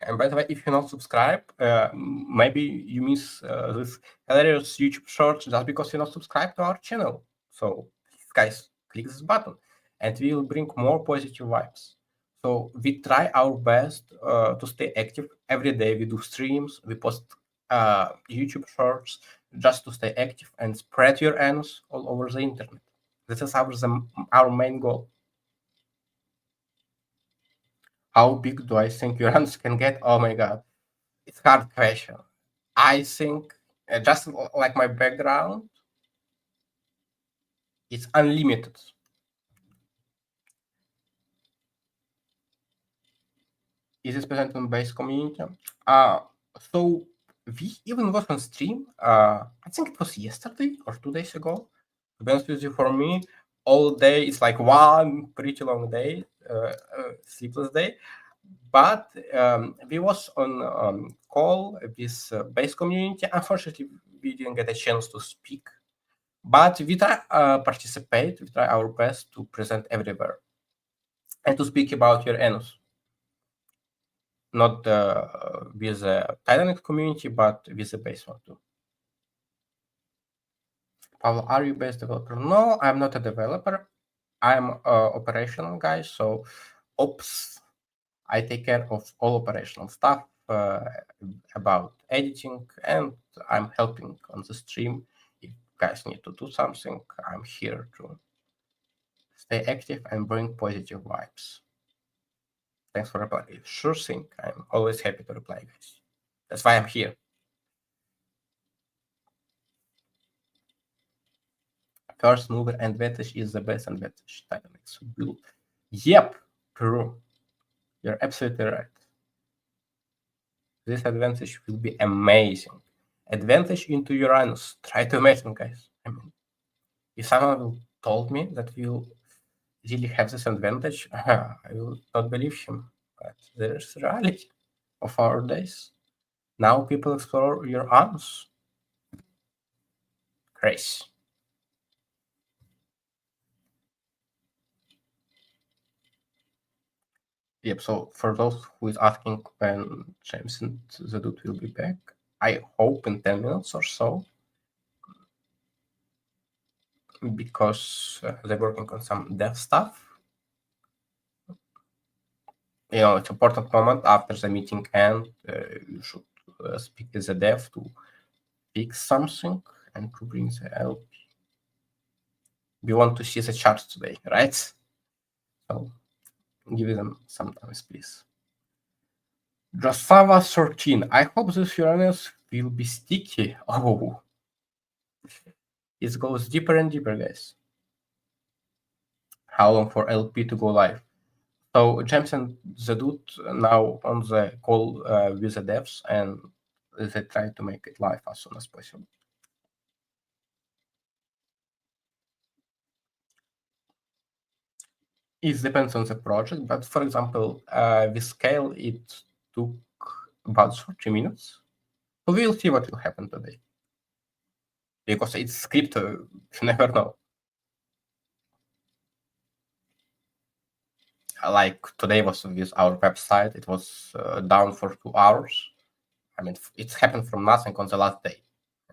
Speaker 4: And by the way, if you're not subscribed, maybe you miss this hilarious YouTube short just because you're not subscribed to our channel. So, guys, click this button and we will bring more positive vibes. So we try our best to stay active every day. We do streams, we post YouTube shorts just to stay active and spread URANUS all over the internet. This is our main goal. How big do I think URANUS can get? Oh my god, it's a hard question. I think, just like my background, it's unlimited. Is this present on base community? So we even was on stream. I think it was yesterday or 2 days ago. To be honest with you, for me, all day it's like one pretty long day, sleepless day. But we was on call with base community. Unfortunately, we didn't get a chance to speak. But we try participate. We try our best to present everywhere and to speak about URANUS. Not with the Titanet community, but with the base one too. Pavel, are you base developer? No, I'm not a developer. I'm operational guy. So, ops, I take care of all operational stuff about editing, and I'm helping on the stream. If guys need to do something, I'm here to stay active and bring positive vibes. Thanks for replying. Sure thing. I'm always happy to reply, guys. That's why I'm here. First mover advantage is the best advantage. Dynamics build. Yep, true. You're absolutely right. This advantage will be amazing. Advantage into URANUS. Try to imagine, guys. I mean, if someone told me that we'll really have this advantage, I will not believe him. But there's the reality of our days. Now people explore URANUS. Crazy. Yep, so for those who is asking when James and the dude will be back, I hope in 10 minutes or so, because they're working on some dev stuff. You know, it's an important moment after the meeting end. You should speak with the dev to fix something and to bring the help. We want to see the charts today, right? So So give them some time, please. Drosava 13. I hope this Uranus will be sticky. Oh, it goes deeper and deeper, guys. How long for LP to go live? So James and the dude now on the call with the devs, and they try to make it live as soon as possible. It depends on the project, but for example, with Scale, it took about 40 minutes. So we'll see what will happen today. Because it's script, you never know. Like today was with our website, it was down for 2 hours. I mean, it happened from nothing on the last day.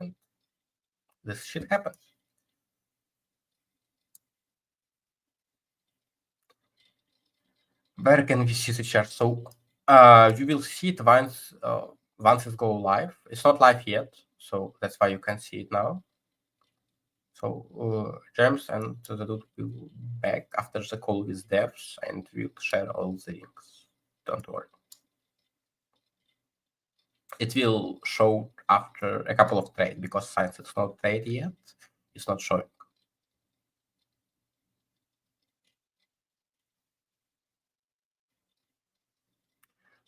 Speaker 4: And this shit happens. Where can we see the chart? So you will see it once it go live. It's not live yet, so that's why you can see it now. So James and the dude will be back after the call with devs, and we'll share all the links. Don't worry. It will show after a couple of trades, because since it's not trade yet, it's not showing.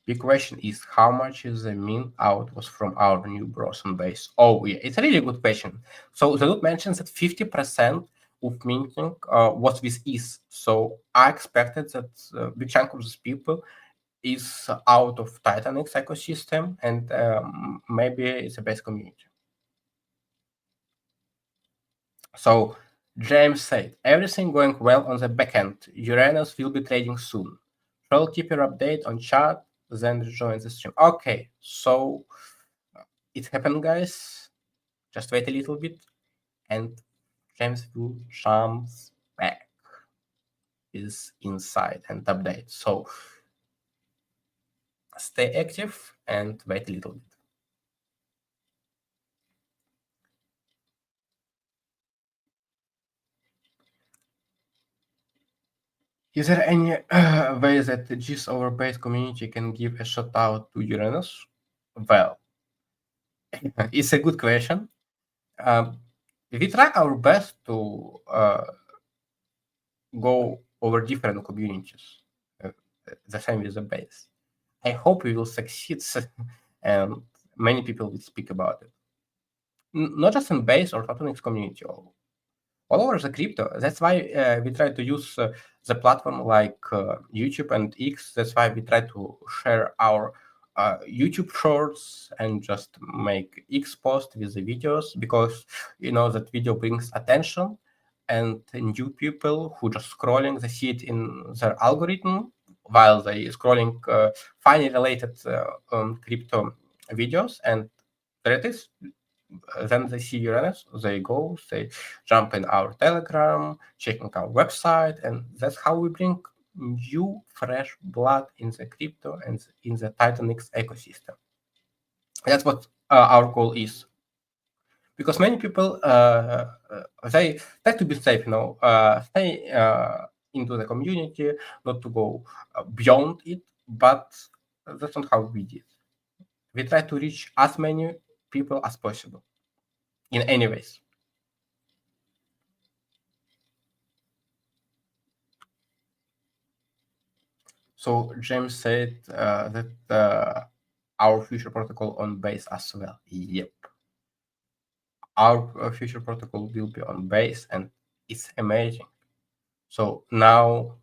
Speaker 4: Big question is how much is the mint out was from our new Broson base? Oh yeah, it's a really good question. So the dude mentions that 50% of minting was with ETH. So I expected that a big chunk of these people is out of Titanix ecosystem, and maybe it's a base community. So James said, everything going well on the backend. Uranus will be trading soon. Shall keep your update on chat, then join the stream. Okay, so it happened, guys. Just wait a little bit, and James will jump back. Is inside and update. So stay active and wait a little bit. Is there any way that the GIS over base community can give a shout out to Uranus? Well, it's a good question. We try our best to go over different communities, the same with the base. I hope we will succeed, and many people will speak about it. Not just in base or Photonix community, all over the crypto. That's why we try to use the platform like YouTube and X. That's why we try to share our YouTube shorts and just make X post with the videos, because you know that video brings attention, and new people who just scrolling, they see it in their algorithm while they scrolling funny related crypto videos, and there it is. Then they see Uranus, they go, they jump in our Telegram, checking our website, and that's how we bring new, fresh blood in the crypto and in the Titanix ecosystem. That's what our goal is. Because many people, they like to be safe, stay into the community, not to go beyond it, but that's not how we did. We try to reach as many people as possible in any ways. So James said that our future protocol on base as well. Yep. Our future protocol will be on base, and it's amazing. So now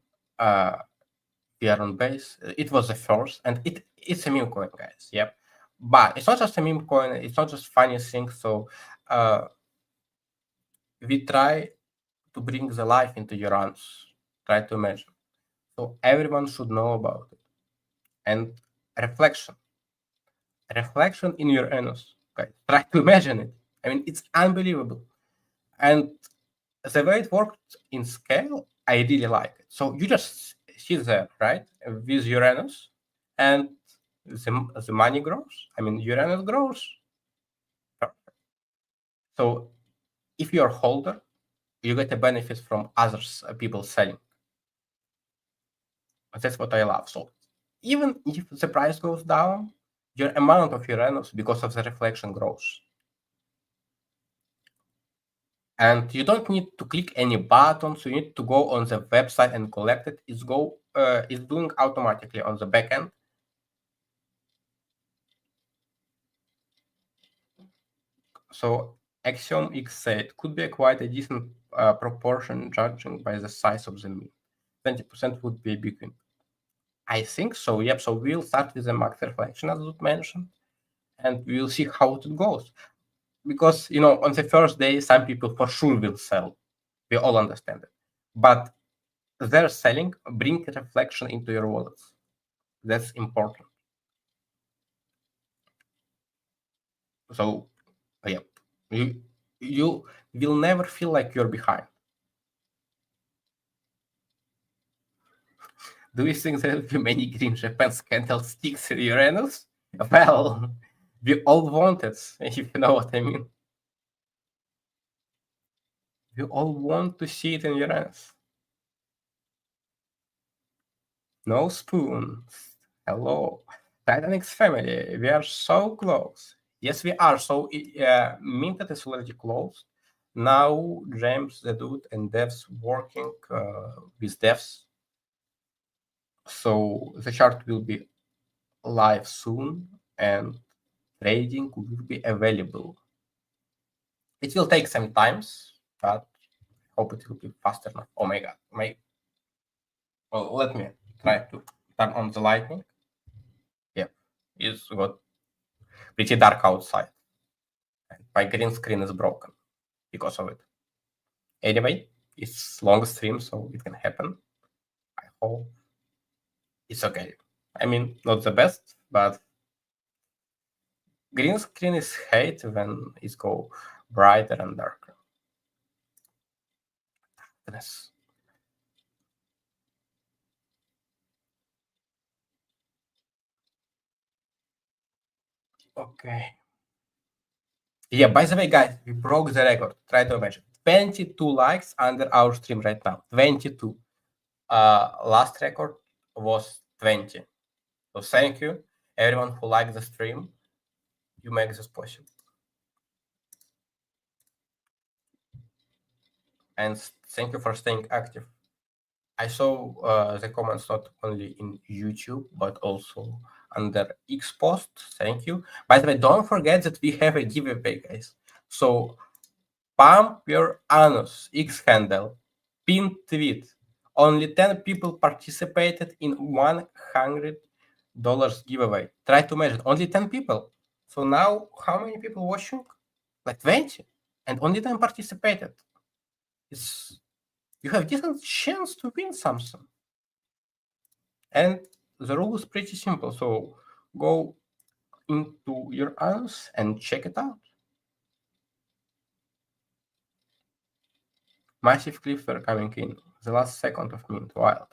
Speaker 4: we are on base. It was the first, and it's a meme coin, guys. Yep. But it's not just a meme coin. It's not just funny thing. So we try to bring the life into Uranus. Try to imagine. So everyone should know about it. And reflection in Uranus. Okay, try to imagine it. I mean, it's unbelievable. And the way it worked in Scale, I really like it. So you just see there, right, with Uranus, and the money grows. I mean, Uranus grows. So if you're a holder, you get a benefit from others, people selling. That's what I love. So even if the price goes down, your amount of URANUS because of the reflection grows. And you don't need to click any buttons. You need to go on the website and collect it. It's doing automatically on the backend. So Axiom X said could be quite a decent proportion judging by the size of the mean. 20% would be a big win. I think so. Yep. So we'll start with the max reflection, as you mentioned, and we'll see how it goes. Because on the first day, some people for sure will sell. We all understand it, but their selling bring reflection into your wallets. That's important. So, yeah, you will never feel like you're behind. Do you think there will be many green Japan's candlesticks in Uranus? Well, we all want it, if you know what I mean. We all want to see it in Uranus. No spoons. Hello. Titanic's family. We are so close. Yes, we are. So Minted is already closed. Now James, the dude, and devs working with devs. So the chart will be live soon and trading will be available. It will take some times, but I hope it will be faster now. Oh my god. Well, let me try to turn on the lightning. Yeah, it's got pretty dark outside. And my green screen is broken because of it. Anyway, it's long stream, so it can happen. I hope it's okay. I mean, not the best, but green screen is hate when it go brighter and darker. Goodness. Okay. Yeah, by the way, guys, we broke the record. Try to imagine. 22 likes under our stream right now. 22. Last record was 20. So thank you, everyone who liked the stream. You make this possible. And thank you for staying active. I saw the comments not only in YouTube, but also under X post. Thank you. By the way, don't forget that we have a giveaway, guys. So pump your anus X handle, pinned tweet. Only 10 people participated in $100 giveaway. Try to measure. Only 10 people. So now, how many people watching? Like 20, and only 10 participated. You have decent chance to win something. And the rule is pretty simple. So go into your ANS and check it out. Massive cliffs were coming in the last second of mint wild.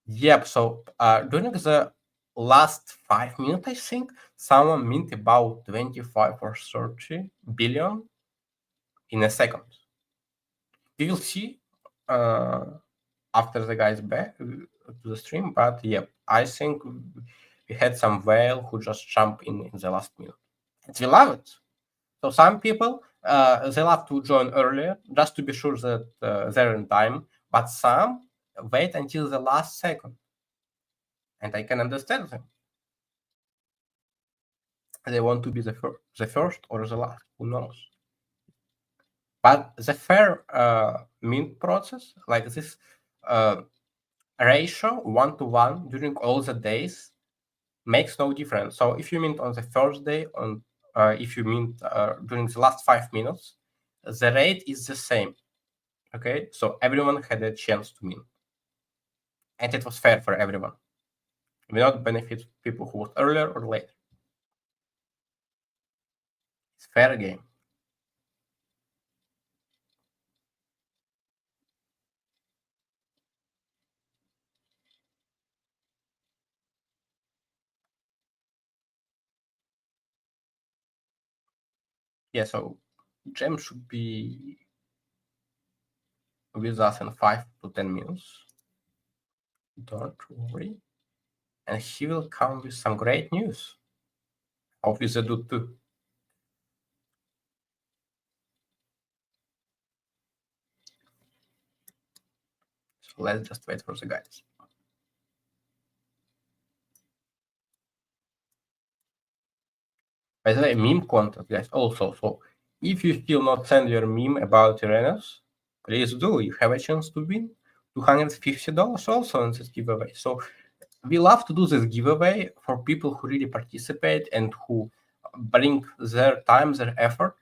Speaker 4: Yep. So during the last 5 minutes, I think someone mint about 25 or 30 billion in a second. We will see after the guys back to the stream, but yeah, I think we had some whale who just jumped in the last minute. And we love it. So some people they love to join earlier just to be sure that they're in time, but some wait until the last second, and I can understand them. They want to be the first or the last, who knows? But the fair mint process, like this ratio 1-to-1 during all the days, makes no difference. So if you mint on the first day, if you mint during the last 5 minutes, the rate is the same. Okay, so everyone had a chance to mint, and it was fair for everyone. We not benefit people who was earlier or later. It's fair game. Yeah, so Gem should be with us in 5 to 10 minutes. Don't worry. And he will come with some great news. Hope you do too. So let's just wait for the guys. By the way, meme content, guys, also. So if you still not send your meme about URANUS, please do. You have a chance to win $250 also in this giveaway. So we love to do this giveaway for people who really participate and who bring their time, their effort.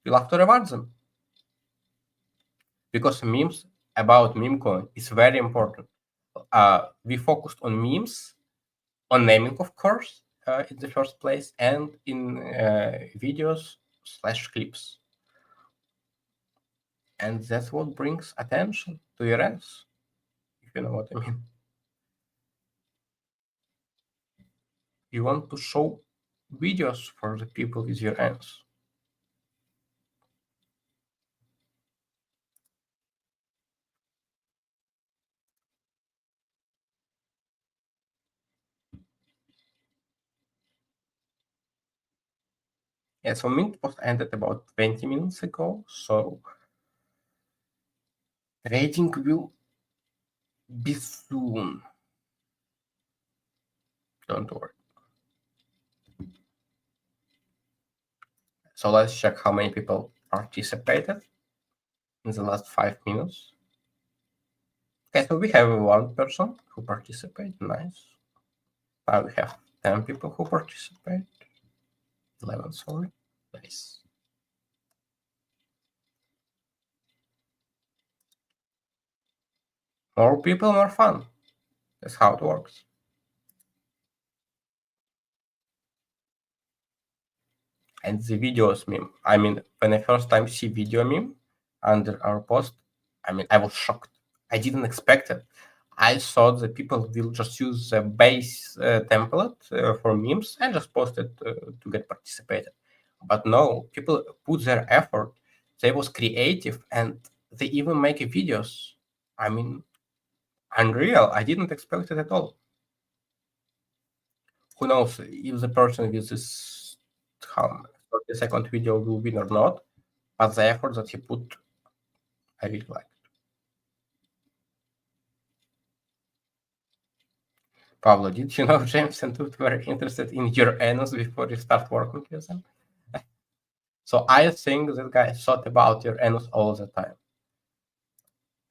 Speaker 4: We love to reward them. Because memes about meme coin is very important. We focused on memes, on naming, of course, in the first place, and in videos / clips. And that's what brings attention to URANUS, if you know what I mean. You want to show videos for the people with URANUS. Yeah, so mint post ended about 20 minutes ago, so trading will be soon. Don't worry. So let's check how many people participated in the last 5 minutes. Okay, so we have 1 person who participated. Nice. Now we have 10 people who participate. 11, sorry. Nice. More people, more fun. That's how it works. And the videos meme. I mean, when I first time see video meme under our post, I mean, I was shocked. I didn't expect it. I thought that people will just use the base template for memes and just post it to get participated. But no, people put their effort. They was creative and they even make videos. I mean, unreal. I didn't expect it at all. Who knows if the person with this 30-second video will win or not, but the effort that he put, I really like. Pablo, did you know James and Tut were interested in URANUS before you start working with them? So I think that guy thought about URANUS all the time.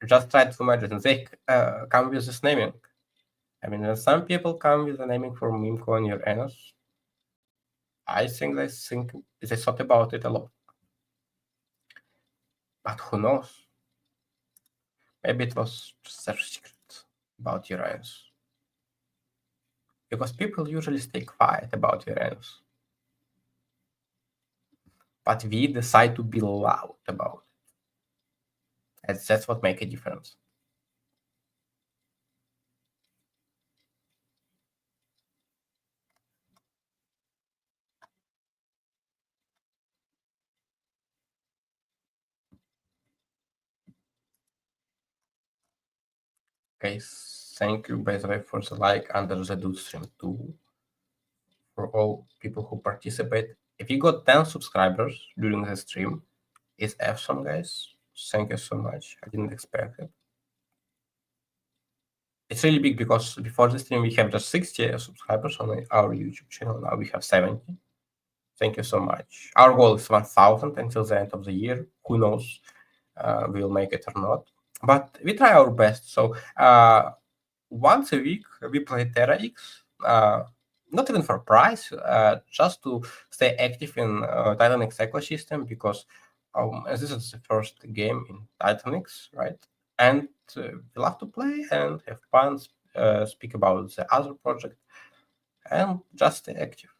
Speaker 4: Just try to imagine they come with this naming. I mean, when some people come with the naming for meme coin URANUS, I think they thought about it a lot. But who knows? Maybe it was just their secret about URANUS. Because people usually stay quiet about URANUS. But we decide to be loud about it. That's what makes a difference. Okay, thank you, by the way, for the like under the do stream too. For all people who participate. If you got 10 subscribers during the stream, it's awesome, guys. Thank you so much. I didn't expect it. It's really big because before the stream we have just 60 subscribers on our YouTube channel. Now we have 70. Thank you so much. Our goal is 1,000 until the end of the year. Who knows we'll make it or not. But we try our best. So once a week we play TerraX. Not even for prize, just to stay active in Titanic's ecosystem, because this is the first game in Titanic's, right? And we love to play and have fun, speak about the other project, and just stay active.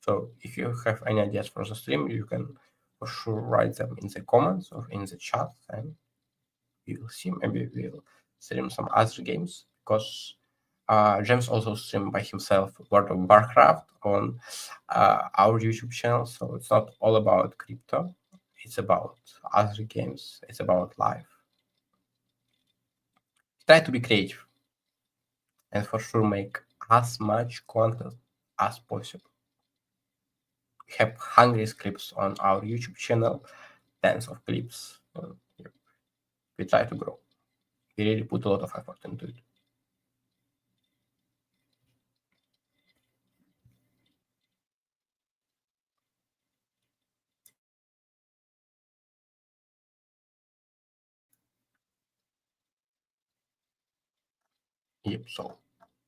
Speaker 4: So if you have any ideas for the stream, you can for sure write them in the comments or in the chat, and we will see. Maybe we'll stream some other games, because James also streamed by himself World of Warcraft on our YouTube channel. So it's not all about crypto. It's about other games. It's about life. try to be creative and for sure make as much content as possible. We have hundreds clips on our YouTube channel, tens of clips. We try to grow. We really put a lot of effort into it. Yep, so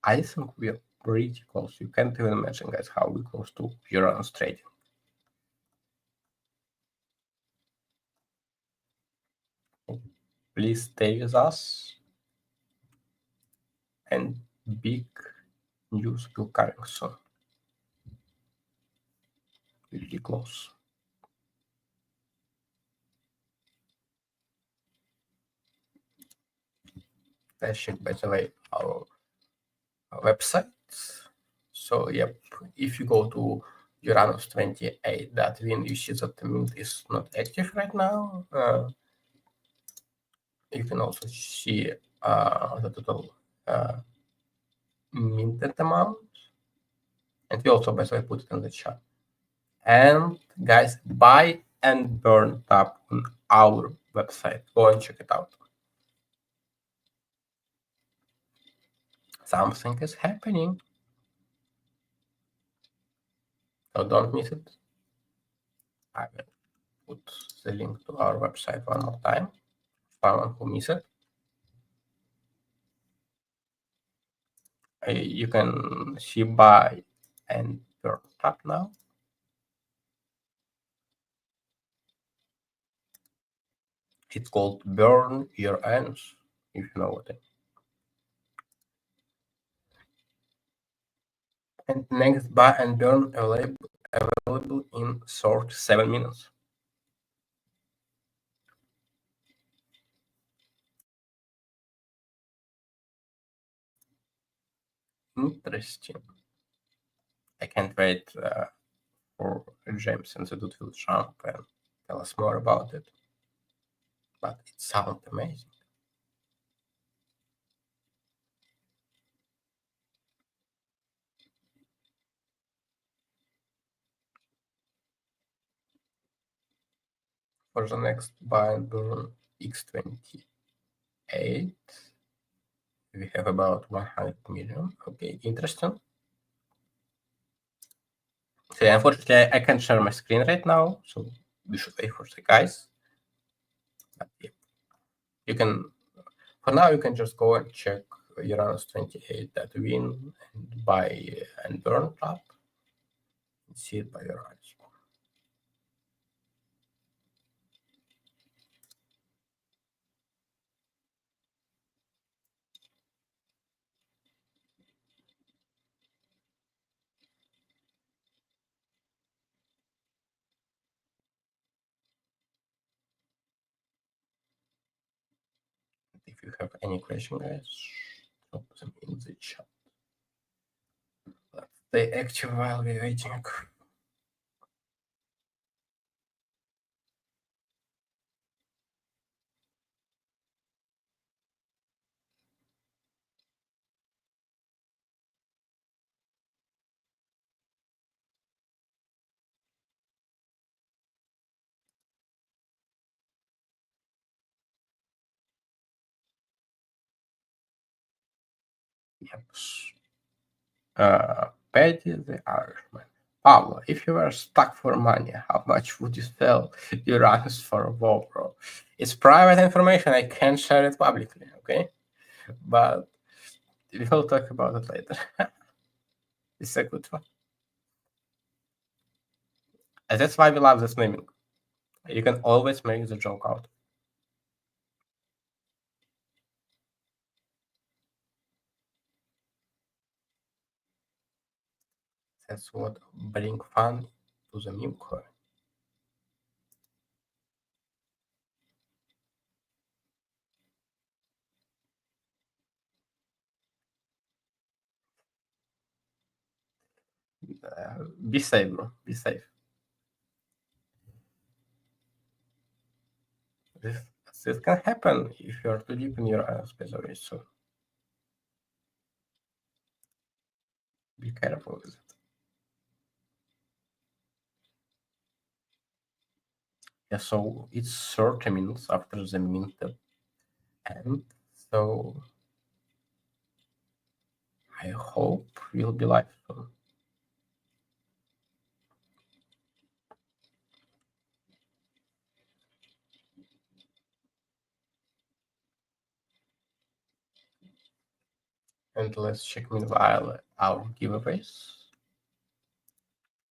Speaker 4: I think we are pretty close. You can't even imagine, guys, how we're close to URANUS trading. Please stay with us. And big news will coming soon. Really close. Let's check, by the way, our website. So, yep, if you go to URANUS28.win, you see that the mint is not active right now. You can also see the total minted amount. And we also, by the way, put it in the chat. And guys, buy and burn tab on our website. Go and check it out. Something is happening. So don't miss it. I will put the link to our website one more time. Someone who missed it. You can see buy and burn tab now. It's called Burn URANUS, if you know what it is. And next buy and burn available in 37 minutes. Interesting. I can't wait for James and the dude will jump and tell us more about it. But it sounds amazing. For the next buy and burn X28, we have about 100 million. Okay, interesting. So unfortunately, I can't share my screen right now, so we should wait for the guys. But yeah, you can, for now, you can just go and check URANUS28.win and buy and burn tab and see it by your eyes. If you have any question, guys, drop them in the chat. Let's stay active while we're waiting. Yep. Patty the Irishman. Pablo, if you were stuck for money, how much would you sell URANUS for? Whoa, bro. It's private information. I can't share it publicly, okay? But we will talk about it later. It's a good one. And that's why we love this naming. You can always make the joke out. That's what bring fun to the meme coin. Be safe, bro. Be safe. This this can happen if you're too deep in Uranus, by the way, so be careful with it. Yeah, so it's 30 minutes after the mint end, so I hope we'll be live soon. And let's check meanwhile our giveaways.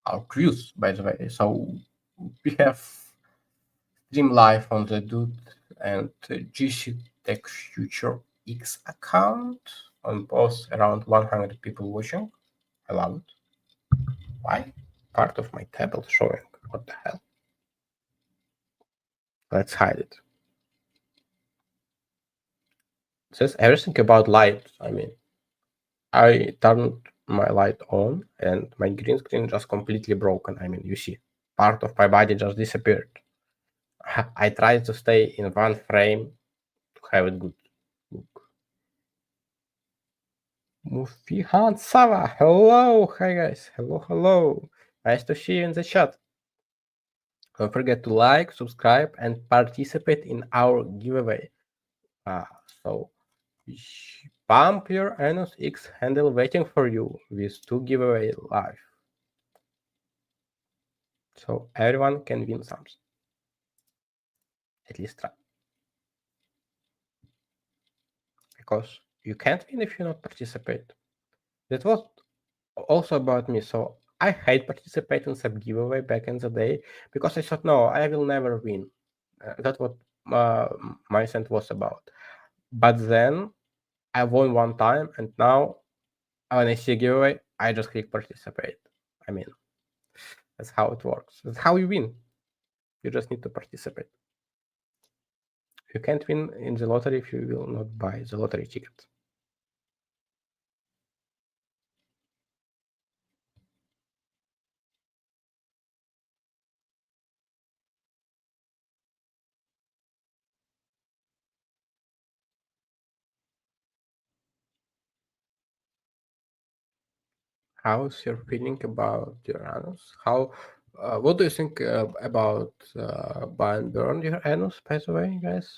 Speaker 4: Our crews, by the way. So we have Stream Live on the Dude and GC Tech Future X account. On both around 100 people watching. I love it. Why? Part of my tablet showing. What the hell? Let's hide it. It says everything about light. I mean, I turned my light on and my green screen just completely broken. I mean, you see, part of my body just disappeared. I tried to stay in one frame to have it good look. Mufihan Sava, hello, hi guys, hello. Nice to see you in the chat. Don't forget to like, subscribe, and participate in our giveaway. So pump your Anus X handle waiting for you with 2 giveaway live. So everyone can win something. At least try. Because you can't win if you not participate. That was also about me. So I hate participating in some giveaway back in the day because I thought, no, I will never win. That's what my sent was about. But then I won one time, and now when I see a giveaway, I just click participate. I mean, that's how it works. That's how you win. You just need to participate. You can't win in the lottery if you will not buy the lottery ticket. How's your feeling about Uranus? What do you think about buy and burn Uranus, by the way, guys?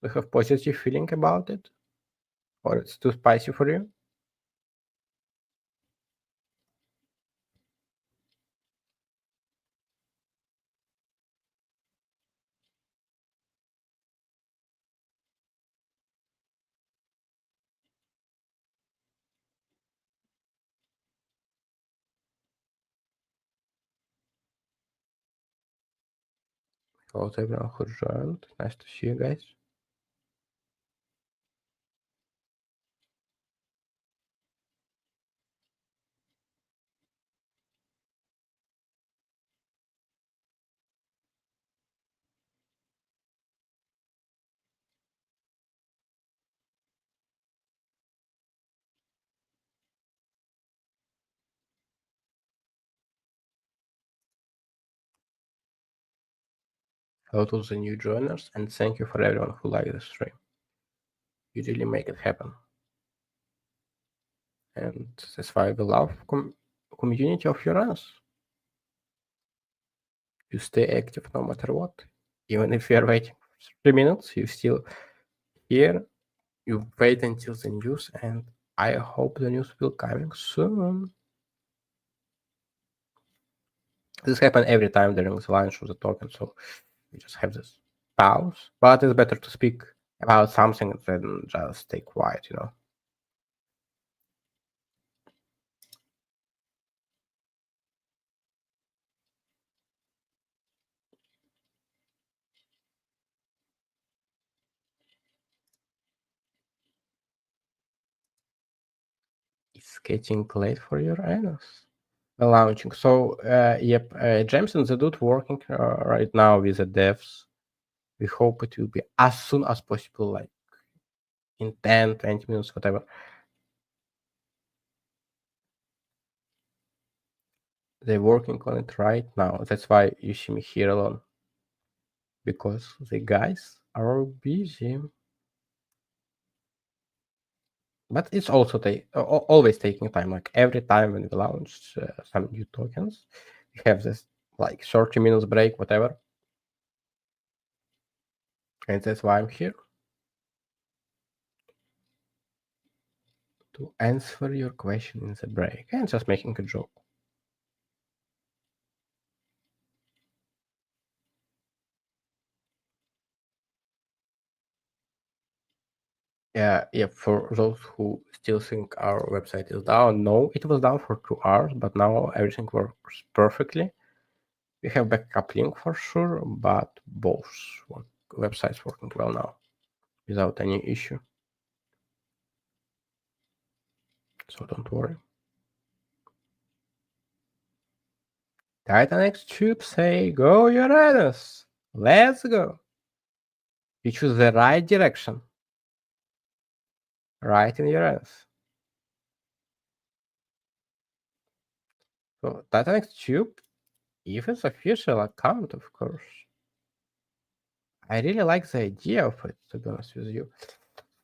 Speaker 4: Do you have positive feeling about it? Or it's too spicy for you? Hello to everyone who joined. Nice to see you guys. Hello to the new joiners, and thank you for everyone who liked the stream. You really make it happen. And that's why we love community of Uranus. You stay active no matter what. Even if you are waiting for 3 minutes, you still here. You wait until the news, and I hope the news will coming soon. This happens every time during the launch of the token, so we just have this pause. But it's better to speak about something than just stay quiet, you know. It's getting late for Uranus. Launching. So, yep, James and the dude working right now with the devs. We hope it will be as soon as possible, like in 10, 20 minutes, whatever. They're working on it right now. That's why you see me here alone. Because the guys
Speaker 2: are busy. But it's also always taking time. Like every time when we launch some new tokens, we have this like 30 minutes break, whatever. And that's why I'm here. To answer your question in the break and just making a joke. Yeah, for those who still think our website is down, no, it was down for 2 hours, but now everything works perfectly. We have backup link for sure, but both websites working well now without any issue. So don't worry. Titan X Tube say, go Uranus! Let's go! You choose the right direction. Right in Uranus. So Titan X Tube, if it's official account, of course. I really like the idea of it, to be honest with you.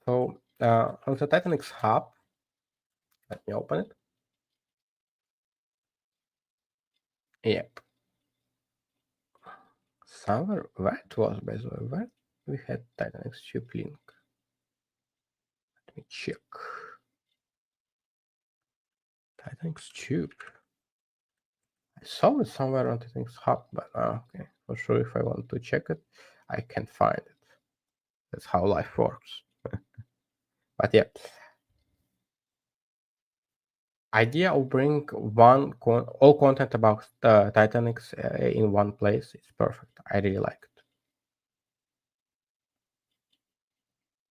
Speaker 2: So on the Titan X Hub, let me open it. Yep. Somewhere, where it was, by the way, where we had Titan X Tube link. Let me check. Titan X Tube. I saw it somewhere on Titan X Hub, but okay. For sure, if I want to check it, I can't find it. That's how life works. But yeah. Idea of bring all content about Titan X in one place is perfect. I really like it.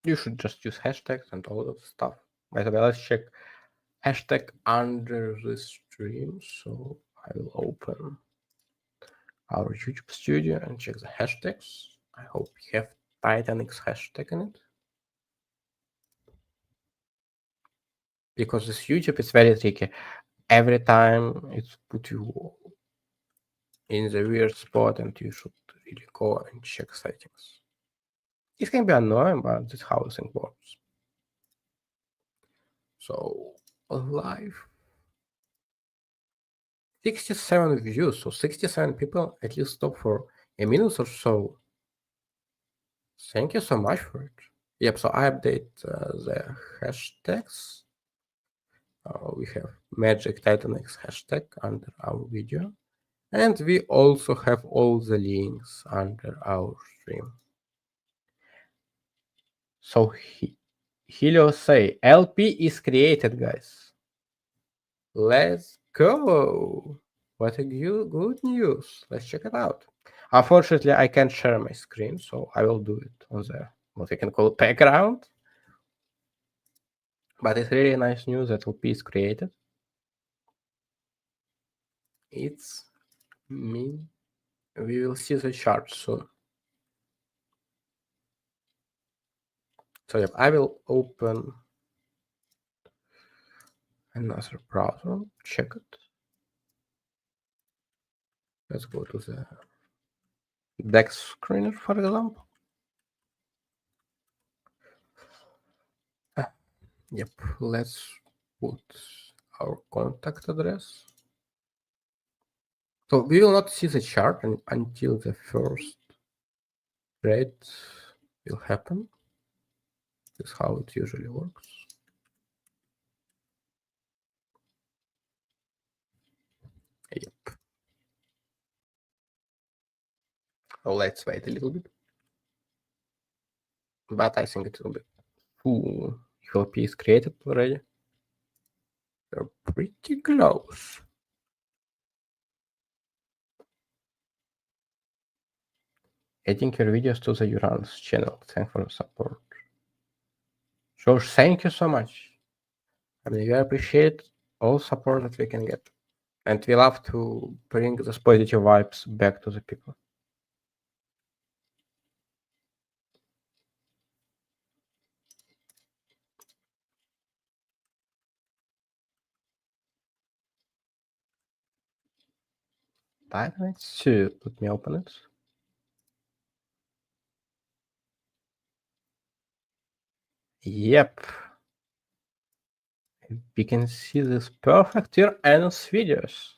Speaker 2: You should just use hashtags and all that stuff. By the way, let's check hashtag under the stream. So I will open our YouTube studio and check the hashtags. I hope we have Titan X hashtag in it. Because this YouTube is very tricky. Every time it's put you in the weird spot and you should really go and check settings. It can be annoying, but that's how the thing works. So live 67 views, so 67 people at least stop for a minute or so. Thank you so much for it. Yep, so I update the hashtags. We have Magic Titan X hashtag under our video. And we also have all the links under our stream. So Helio say LP is created, guys. Let's go. What a good news. Let's check it out. Unfortunately, I can't share my screen, so I will do it on the what we can call background. But it's really nice news that LP is created. It's mean we will see the chart soon. So yep, I will open another browser, check it. Let's go to the Dex screener, for example. Yep, let's put our contact address. So we will not see the chart until the first trade will happen. This is how it usually works. Yep. So let's wait a little bit. But I think it will be full. LP is created already. We're pretty close. Adding your videos to the URANUS channel. Thanks for the support. George, thank you so much. I mean, we appreciate all support that we can get. And we love to bring those positive vibes back to the people. Titan X2, let me open it. Yep. We can see this perfect URANUS videos.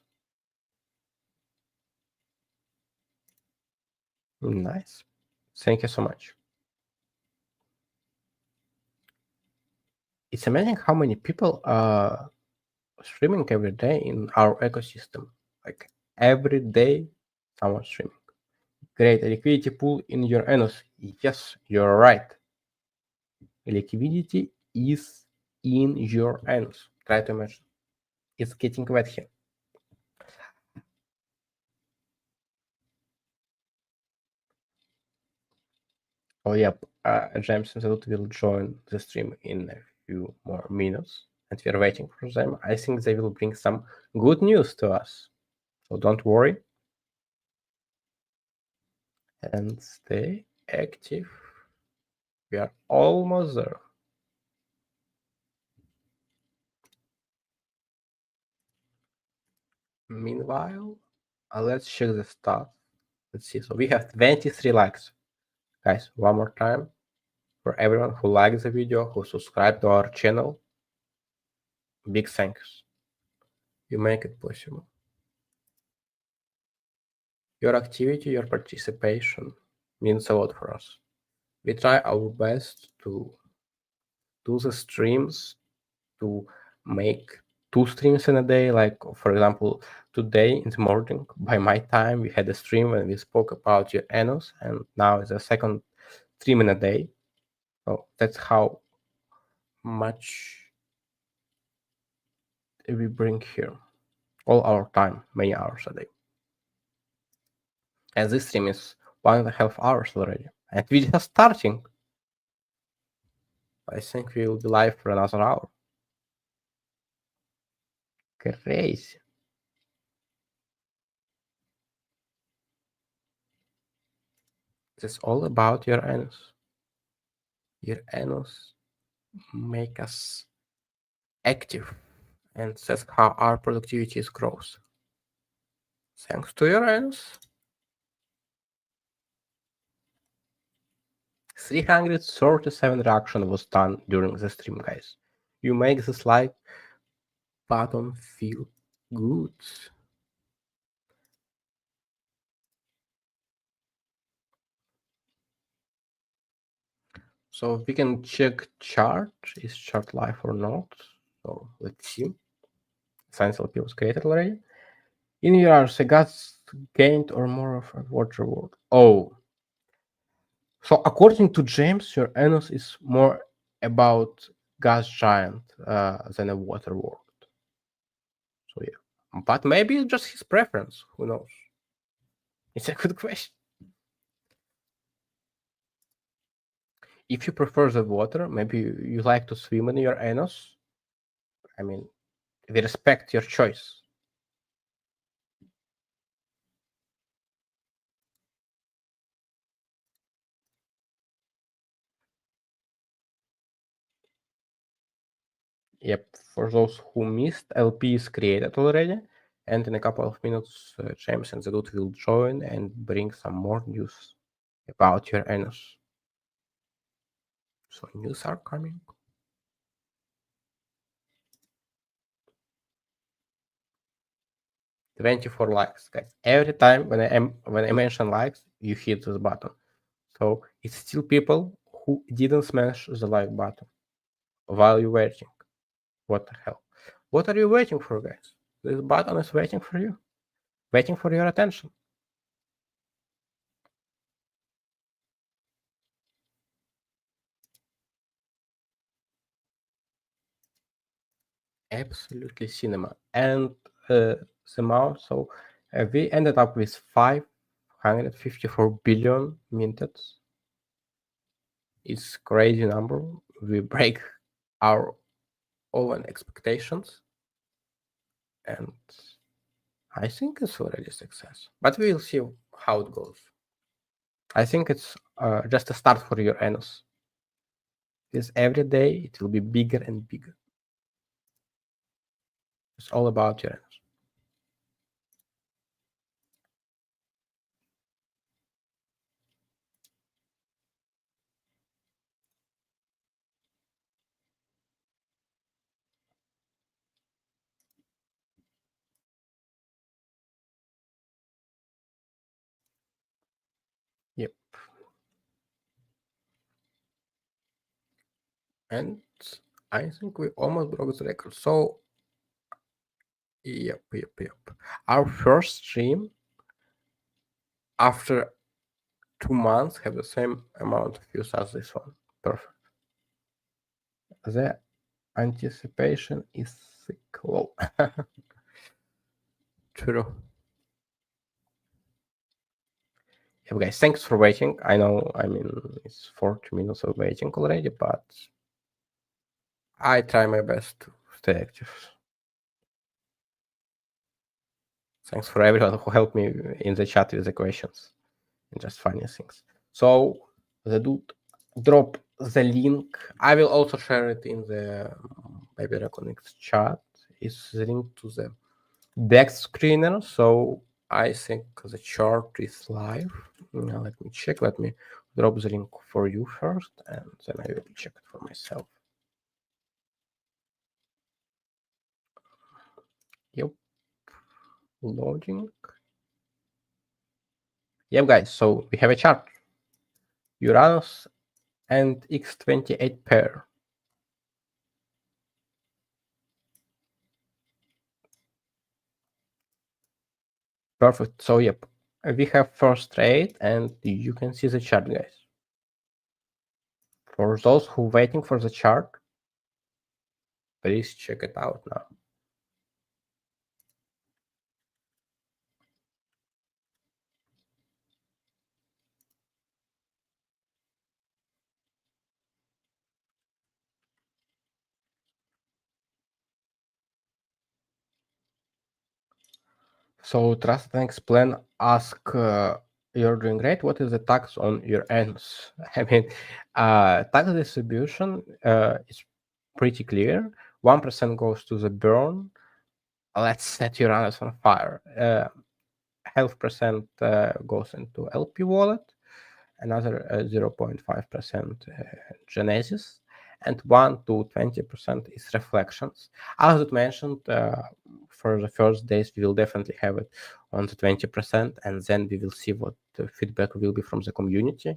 Speaker 2: Nice. Thank you so much. It's amazing how many people are streaming every day in our ecosystem. Like every day, someone streaming. Create a liquidity pool in URANUS. Yes, you're right. Liquidity is in URANUS. Try to imagine. It's getting wet here. Oh, yep. James and Zlut will join the stream in a few more minutes, and we're waiting for them. I think they will bring some good news to us. So don't worry. And stay active. We are almost there. Meanwhile, let's check the stats. Let's see. So we have 23 likes. Guys, one more time. For everyone who liked the video, who subscribed to our channel, big thanks. You make it possible. Your activity, your participation means a lot for us. We try our best to do the streams, to make 2 streams in a day. Like, for example, today in the morning, by my time, we had a stream when we spoke about URANUS, and now it's a second stream in a day. So that's how much we bring here. All our time, many hours a day. And this stream is 1.5 hours already. And we just starting. I think we will be live for another hour. Crazy. It's all about URANUS. URANUS make us active, and that's how our productivity grows. Thanks to URANUS. 337 reaction was done during the stream, guys. You make this like button feel good. So we can check chart. Is chart live or not? So let's see. Science LP was created already. In years, I got gained or more of a water reward. Oh. So according to James, URANUS is more about gas giant than a water world. So yeah. But maybe it's just his preference. Who knows? It's a good question. If you prefer the water, maybe you like to swim in URANUS. I mean, we respect your choice. Yep, for those who missed, LP is created already, and in a couple of minutes, James and Zedut will join and bring some more news about URANUS. So news are coming. $24 likes, guys. Every time when I mention likes, you hit this button. So it's still people who didn't smash the like button while you're waiting. What the hell? What are you waiting for, guys? This button is waiting for you, waiting for your attention. Absolutely cinema. And the amount, so we ended up with 554 billion minted. It's crazy number. We break our own expectations, and I think it's already a success. But we will see how it goes. I think it's just a start for URANUS. Because every day it will be bigger and bigger. It's all about URANUS. Yep. And I think we almost broke the record. So, yep. Our first stream after 2 months have the same amount of views as this one. Perfect. The anticipation is sick low. True. Yeah, guys, thanks for waiting. I know, I mean, it's 40 minutes of waiting already, but I try my best to stay active. Thanks for everyone who helped me in the chat with the questions and just funny things. So the dude drop the link. I will also share it in the Baby Reconnect chat. It's the link to the deck screener. So I think the chart is live. Now let me check. Let me drop the link for you first, and then I will check it for myself. Yep. Loading. Yep, guys. So we have a chart. Uranus and X28 pair. Perfect. So yep, we have first trade, and you can see the chart, guys. For those who waiting for the chart, please check it out now. So Trust and Explain ask, you're doing great. What is the tax on your ends? I mean, tax distribution is pretty clear. 1% goes to the burn. Let's set Uranus on fire. 0.5% goes into LP wallet. Another 0.5% Genesis, and 1 to 20% is reflections. As it mentioned, for the first days, we will definitely have it on the 20%, and then we will see what the feedback will be from the community,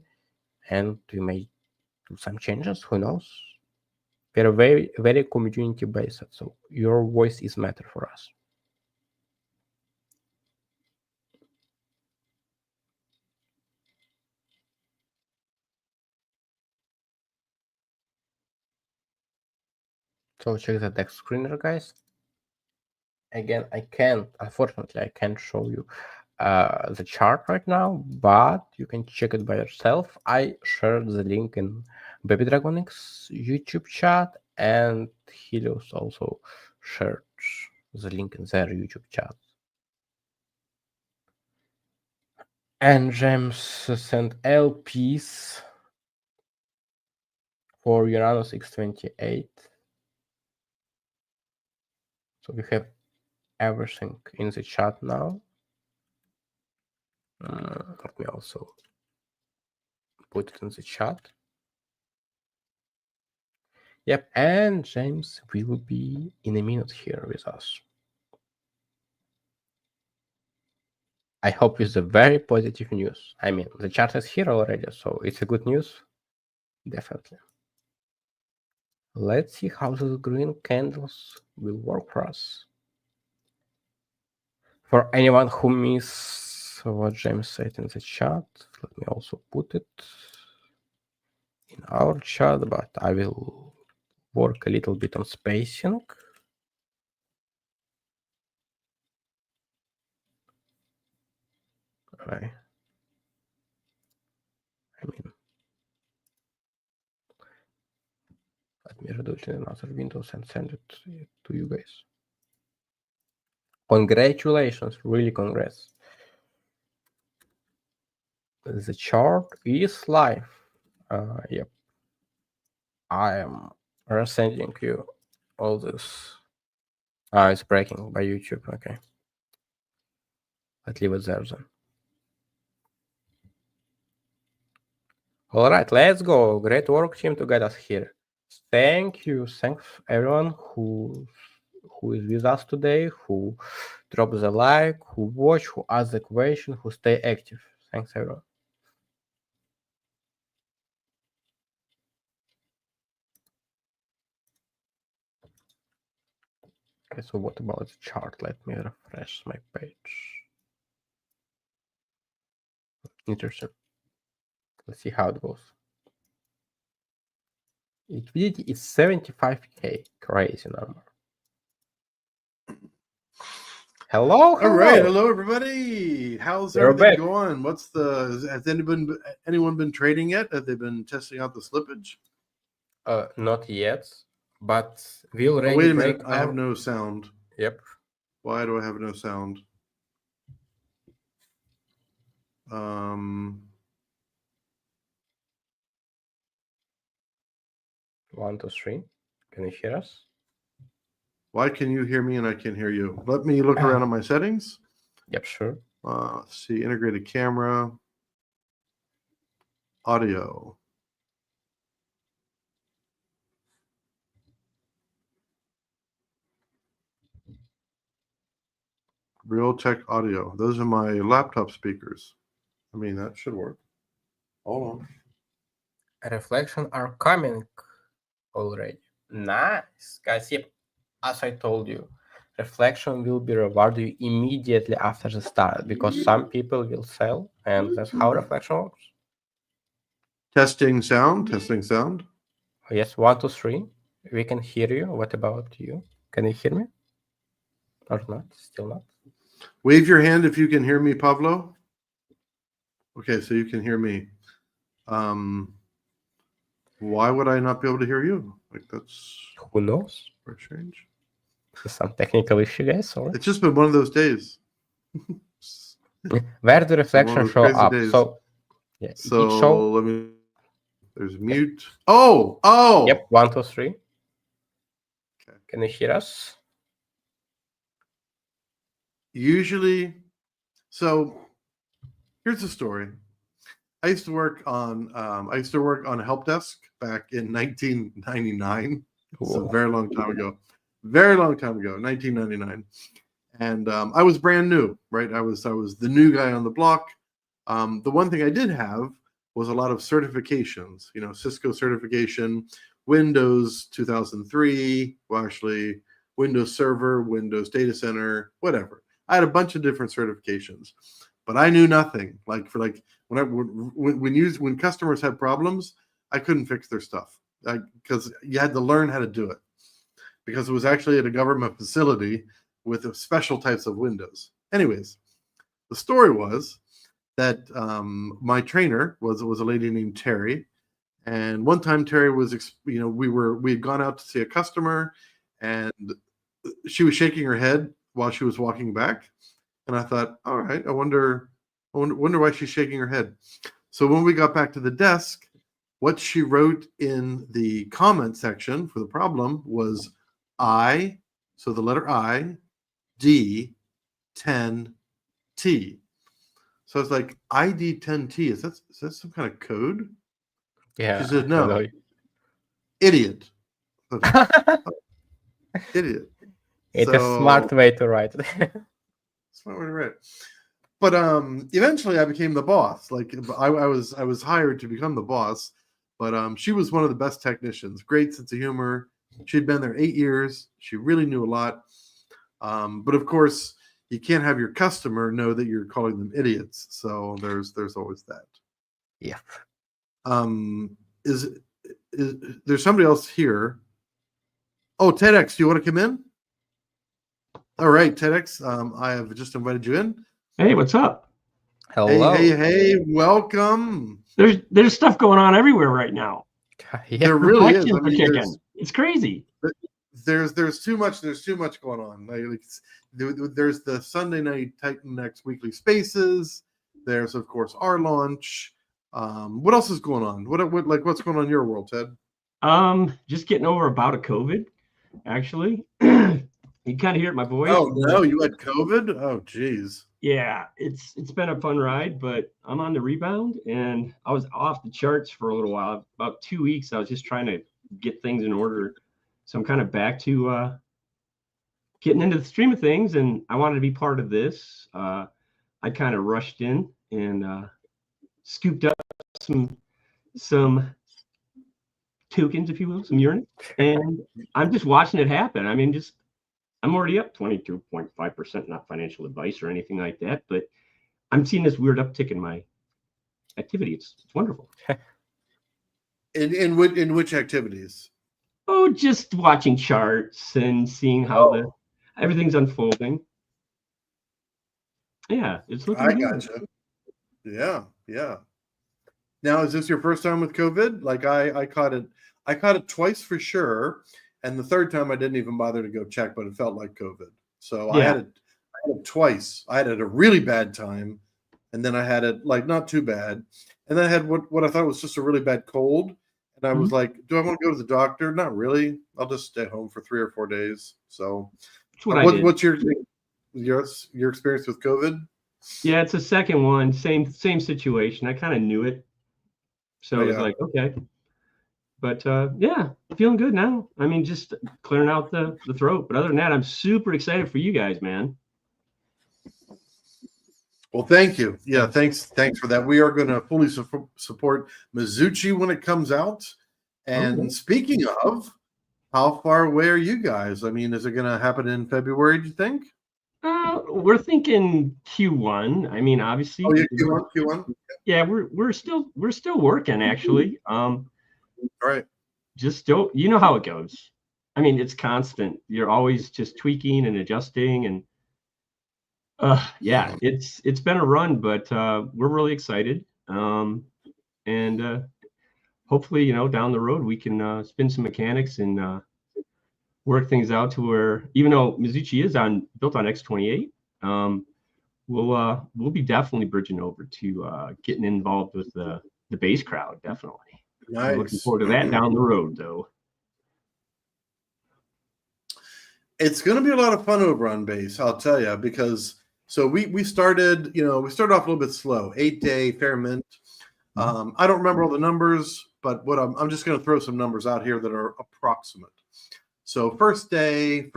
Speaker 2: and we may do some changes, who knows? We are very, very community-based, so your voice is matter for us. So check the deck screener, guys. Again, unfortunately, I can't show you the chart right now, but you can check it by yourself. I shared the link in Baby Dragonix YouTube chat, and Helios also shared the link in their YouTube chat. And James sent LPs for Uranus X28. So we have everything in the chat now. Let me also put it in the chat. Yep, and James will be in a minute here with us. I hope with the very positive news. I mean, the chart is here already, so it's a good news. Definitely. Let's see how the green candles will work for us. For anyone who missed what James said in the chat, let me also put it in our chat, but I will work a little bit on spacing. I mean, let me redo it in another Windows and send it to you guys. Congratulations, really congrats. The chart is live. Yep. I am sending you all this. It's breaking by YouTube. Okay. Let's leave it there then. All right, let's go. Great work, team, to get us here. Thank you. Thanks everyone who is with us today, who dropped the like, who watch, who asked the question, who stay active. Thanks everyone. Okay, so what about the chart? Let me refresh my page. Interesting. Let's see how it goes. Liquidity is 75k. Crazy number. Hello.
Speaker 1: All right, hello everybody. How's
Speaker 2: You're
Speaker 1: everything
Speaker 2: back.
Speaker 1: going? Has anyone been trading yet? Have they been testing out the slippage?
Speaker 2: Not yet, but we already
Speaker 1: Oh, wait a
Speaker 2: break
Speaker 1: minute, I have
Speaker 2: out-
Speaker 1: no sound.
Speaker 2: Yep.
Speaker 1: Why do I have no sound?
Speaker 2: 1, 2, 3. Can you hear us?
Speaker 1: Why can you hear me and I can't hear you? Let me look around on my settings.
Speaker 2: Yep, sure.
Speaker 1: Let's see, integrated camera, audio. Realtek audio. Those are my laptop speakers. I mean, that should work. Hold on.
Speaker 2: Reflection are coming already. Nice, guys. Yep, as I told you, reflection will be rewarded you immediately after the start because some people will sell, and that's how reflection works.
Speaker 1: Testing sound, testing sound.
Speaker 2: Yes, 1, 2, 3. We can hear you. What about you? Can you hear me? Or not? Still not?
Speaker 1: Wave your hand if you can hear me, Pavlo. Okay, so you can hear me. Why would I not be able to hear you? Like, that's
Speaker 2: Who knows?
Speaker 1: very strange.
Speaker 2: Some technical issue, guys. Or
Speaker 1: It's just been one of those days.
Speaker 2: where the reflection
Speaker 1: those
Speaker 2: show
Speaker 1: crazy
Speaker 2: up?
Speaker 1: days.
Speaker 2: So yeah, it
Speaker 1: So
Speaker 2: show.
Speaker 1: let me. There's mute. Oh.
Speaker 2: Yep, 1, 2, 3.
Speaker 1: Okay.
Speaker 2: Can you hear us?
Speaker 1: Usually, so here's the story. I used to work on a help desk back in 1999. It's a
Speaker 2: Whoa.
Speaker 1: very long time ago. Very long time ago, 1999. And I was brand new, right? I was the new guy on the block. The one thing I did have was a lot of certifications. You know, Cisco certification, Windows 2003. Well, actually, Windows Server, Windows Data Center, whatever. I had a bunch of different certifications, but I knew nothing. Like when customers had problems, I couldn't fix their stuff because you had to learn how to do it because it was actually at a government facility with special types of windows. Anyways, the story was that my trainer was a lady named Terry, and one time Terry was, we had gone out to see a customer, and she was shaking her head while she was walking back, and I thought, all right, I wonder why she's shaking her head. So when we got back to the desk, what she wrote in the comment section for the problem was I, so the letter I, D, 10, T. So I was like, ID 10T, is that some kind of code?
Speaker 2: Yeah.
Speaker 1: She said,
Speaker 2: I
Speaker 1: no.
Speaker 2: know.
Speaker 1: Idiot. Idiot.
Speaker 2: It's a smart way to write it.
Speaker 1: Smart way to write. But eventually I became the boss. Like I was hired to become the boss, but she was one of the best technicians. Great sense of humor. She'd been there 8 years. She really knew a lot. But of course, you can't have your customer know that you're calling them idiots. So there's always that.
Speaker 2: Yeah.
Speaker 1: Is there's somebody else here? Oh, TEDx, do you want to come in? All right, TEDx. I have just invited you in.
Speaker 5: Hey, what's up?
Speaker 2: Hello.
Speaker 1: Hey, welcome.
Speaker 5: There's stuff going on everywhere right now.
Speaker 2: Yeah.
Speaker 1: There really is.
Speaker 5: Reflections
Speaker 1: I
Speaker 5: are
Speaker 1: mean,
Speaker 5: kicking. It's crazy.
Speaker 1: there's too much going on. Like there's the Sunday night Titan X weekly spaces. There's of course our launch. What else is going on? What's going on in your world, Ted?
Speaker 5: Just getting over a bout of COVID, actually. You kind of hear it in my voice.
Speaker 1: Oh no, you had COVID? Oh geez.
Speaker 5: Yeah, it's been a fun ride, but I'm on the rebound, and I was off the charts for a little while. About 2 weeks, I was just trying to get things in order. So I'm kind of back to getting into the stream of things, and I wanted to be part of this. I kind of rushed in and scooped up some tokens, if you will, some URANUS, and I'm just watching it happen. I mean, just I'm already up 22.5%, not financial advice or anything like that, but I'm seeing this weird uptick in my activity. It's wonderful.
Speaker 1: In which activities?
Speaker 5: Oh, just watching charts and seeing how everything's unfolding. Yeah, it's looking
Speaker 1: I
Speaker 5: good.
Speaker 1: gotcha. Yeah, yeah. Now, is this your first time with COVID? Like I caught it twice for sure, and the third time I didn't even bother to go check, but it felt like COVID. So I had it twice. I had it a really bad time, and then I had it like not too bad, and then I had what I thought was just a really bad cold, and I was like, do I want to go to the doctor? Not really. I'll just stay home for 3 or 4 days. So,
Speaker 5: That's what I did.
Speaker 1: what's your experience with COVID?
Speaker 5: Yeah, it's a second one. Same situation. I kind of knew it. So it was like, okay. But yeah, feeling good now. I mean, just clearing out the throat. But other than that, I'm super excited for you guys, man.
Speaker 1: Well, thank you. Yeah, thanks for that. We are going to fully support Mizuchi when it comes out. And speaking of, how far away are you guys? I mean, is it going to happen in February, do you think?
Speaker 5: We're thinking Q1. I mean, obviously.
Speaker 1: Oh, yeah, Q1.
Speaker 5: Yeah, we're still working actually.
Speaker 1: All right.
Speaker 5: Just don't. You know how it goes. I mean, it's constant. You're always just tweaking and adjusting, and yeah, it's been a run, but we're really excited. And hopefully, down the road we can spin some mechanics and work things out to where, even though Mizuchi is built on X28, we'll be definitely bridging over to getting involved with the base crowd. Definitely.
Speaker 1: Nice.
Speaker 5: I'm looking forward to that down the road, though.
Speaker 1: It's going to be a lot of fun over on base, I'll tell you, because we started off a little bit slow, 8-day fair mint. I don't remember all the numbers, but I'm just going to throw some numbers out here that are approximate. So first day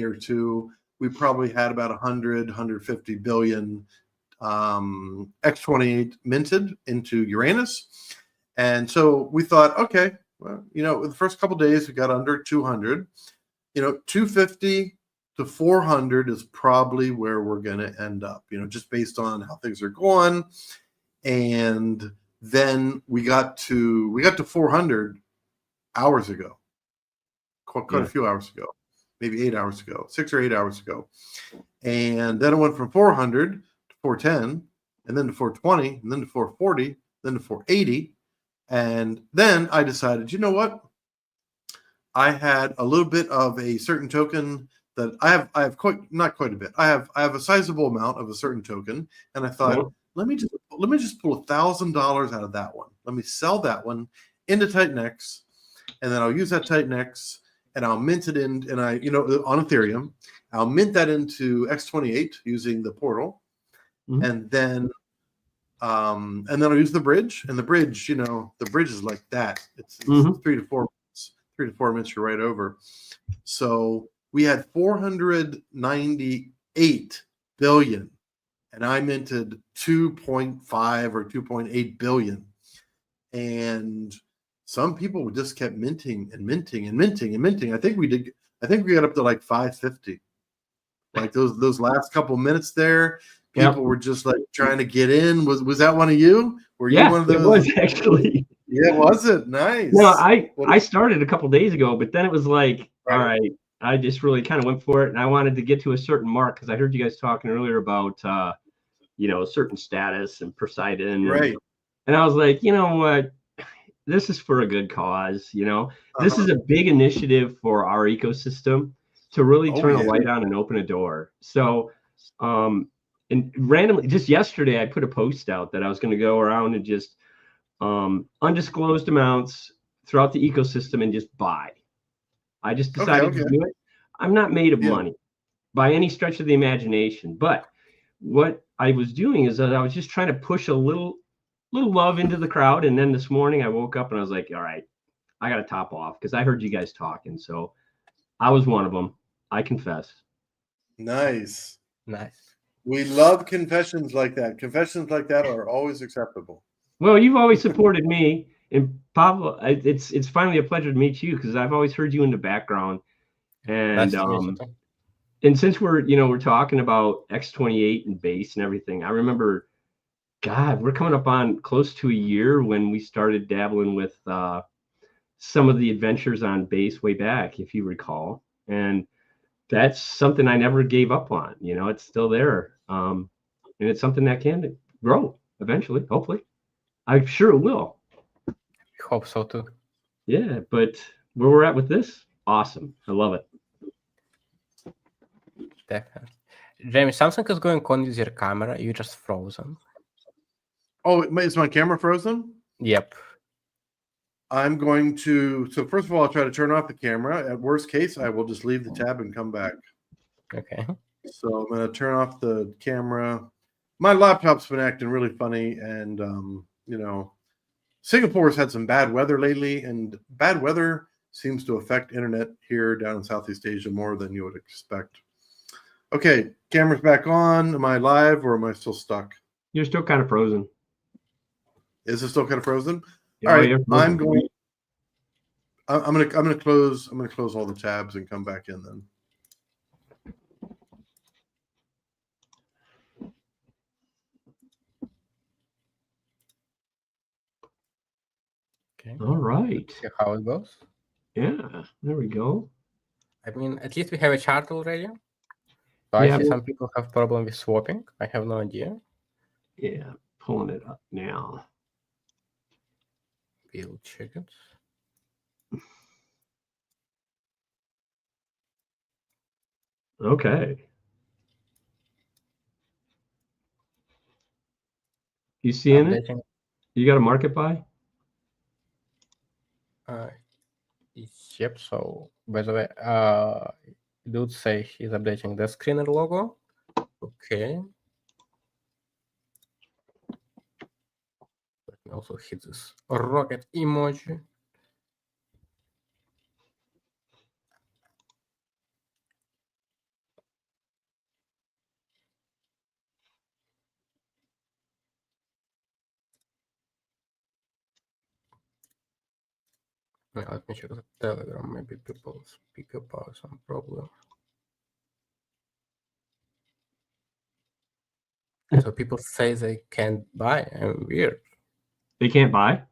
Speaker 1: or two, we probably had about 150 billion X28 minted into Uranus. And so we thought, okay, well, the first couple of days we got under 200. 250 to 400 is probably where we're going to end up, just based on how things are going. And then we got to 400 hours ago, quite a few hours ago, maybe 8 hours ago, 6 or 8 hours ago. And then it went from 400 to 410, and then to 420, and then to 440, then to 480. And then I decided, you know what? I had a little bit of a certain token that I have not quite a bit. I have a sizable amount of a certain token, and I thought, let me just pull $1,000 out of that one. Let me sell that one into Titan X, and then I'll use that Titan X, and I'll mint it in, and on Ethereum, I'll mint that into X28 using the portal, and then I'll use the bridge, and the bridge, the bridge is like that. It's 3 to 4 minutes, you're right over. So we had 498 billion, and I minted 2.5 or 2.8 billion. And some people just kept minting and minting and minting and minting. I think we got up to like 550. Like those last couple minutes there, people were just like trying to get in. Was that one of you? Were you one of those?
Speaker 5: It was actually.
Speaker 1: Yeah, was it? Nice.
Speaker 5: No, I started a couple days ago, but then it was like, all right, I just really kind of went for it, and I wanted to get to a certain mark because I heard you guys talking earlier about a certain status and Poseidon,
Speaker 1: right?
Speaker 5: And I was like, you know what, this is for a good cause. This is a big initiative for our ecosystem to really turn a light on and open a door. So, and randomly, just yesterday, I put a post out that I was going to go around and just undisclosed amounts throughout the ecosystem and just buy. I just decided to do it. I'm not made of money by any stretch of the imagination, but what I was doing is that I was just trying to push a little love into the crowd. And then this morning I woke up and I was like, all right, I got to top off because I heard you guys talking. So I was one of them. I confess.
Speaker 1: Nice.
Speaker 2: Nice.
Speaker 1: We love confessions like that. Confessions like that are always acceptable.
Speaker 5: Well, you've always supported me, and Pablo, it's finally a pleasure to meet you because I've always heard you in the background, and And since we're talking about X28 and base and everything, I remember, God, we're coming up on close to a year when we started dabbling with some of the adventures on base way back, if you recall. And that's something I never gave up on. It's still there. And it's something that can grow eventually, hopefully. I'm sure it will.
Speaker 2: Hope so too.
Speaker 5: Yeah, but where we're at with this, awesome. I love it.
Speaker 2: Definitely. Jamie, something is going on with your camera. You just frozen.
Speaker 1: Oh, is my camera frozen?
Speaker 2: Yep.
Speaker 1: I'm going to. So first of all, I'll try to turn off the camera. At worst case, I will just leave the tab and come back.
Speaker 2: Okay.
Speaker 1: So I'm going to turn off the camera. My laptop's been acting really funny, and Singapore's had some bad weather lately, and bad weather seems to affect internet here down in Southeast Asia more than you would expect. Okay, camera's back on. Am I live or am I still stuck?
Speaker 5: You're still kind of frozen.
Speaker 1: Is it still kind of frozen?
Speaker 5: Yeah,
Speaker 1: All right,
Speaker 5: you're frozen.
Speaker 1: I'm gonna close all the tabs and come back in then.
Speaker 2: Okay.
Speaker 5: All right.
Speaker 2: See how it goes.
Speaker 5: Yeah, there we go.
Speaker 2: I mean, at least we have a chart already. So I
Speaker 5: Yeah,
Speaker 2: see
Speaker 5: well-
Speaker 2: some people have problem with swapping. I have no idea.
Speaker 5: Yeah, pulling it up now.
Speaker 2: We'll check it.
Speaker 5: Okay. You seeing it?
Speaker 2: Updating.
Speaker 5: You got a market buy?
Speaker 2: Yep. So by the way, dude say he's updating the screener logo. Okay. Let me also hit this rocket emoji. Yeah, let me check the Telegram. Maybe people speak about some problem. So people say they can't buy. I'm weird.
Speaker 5: They can't buy?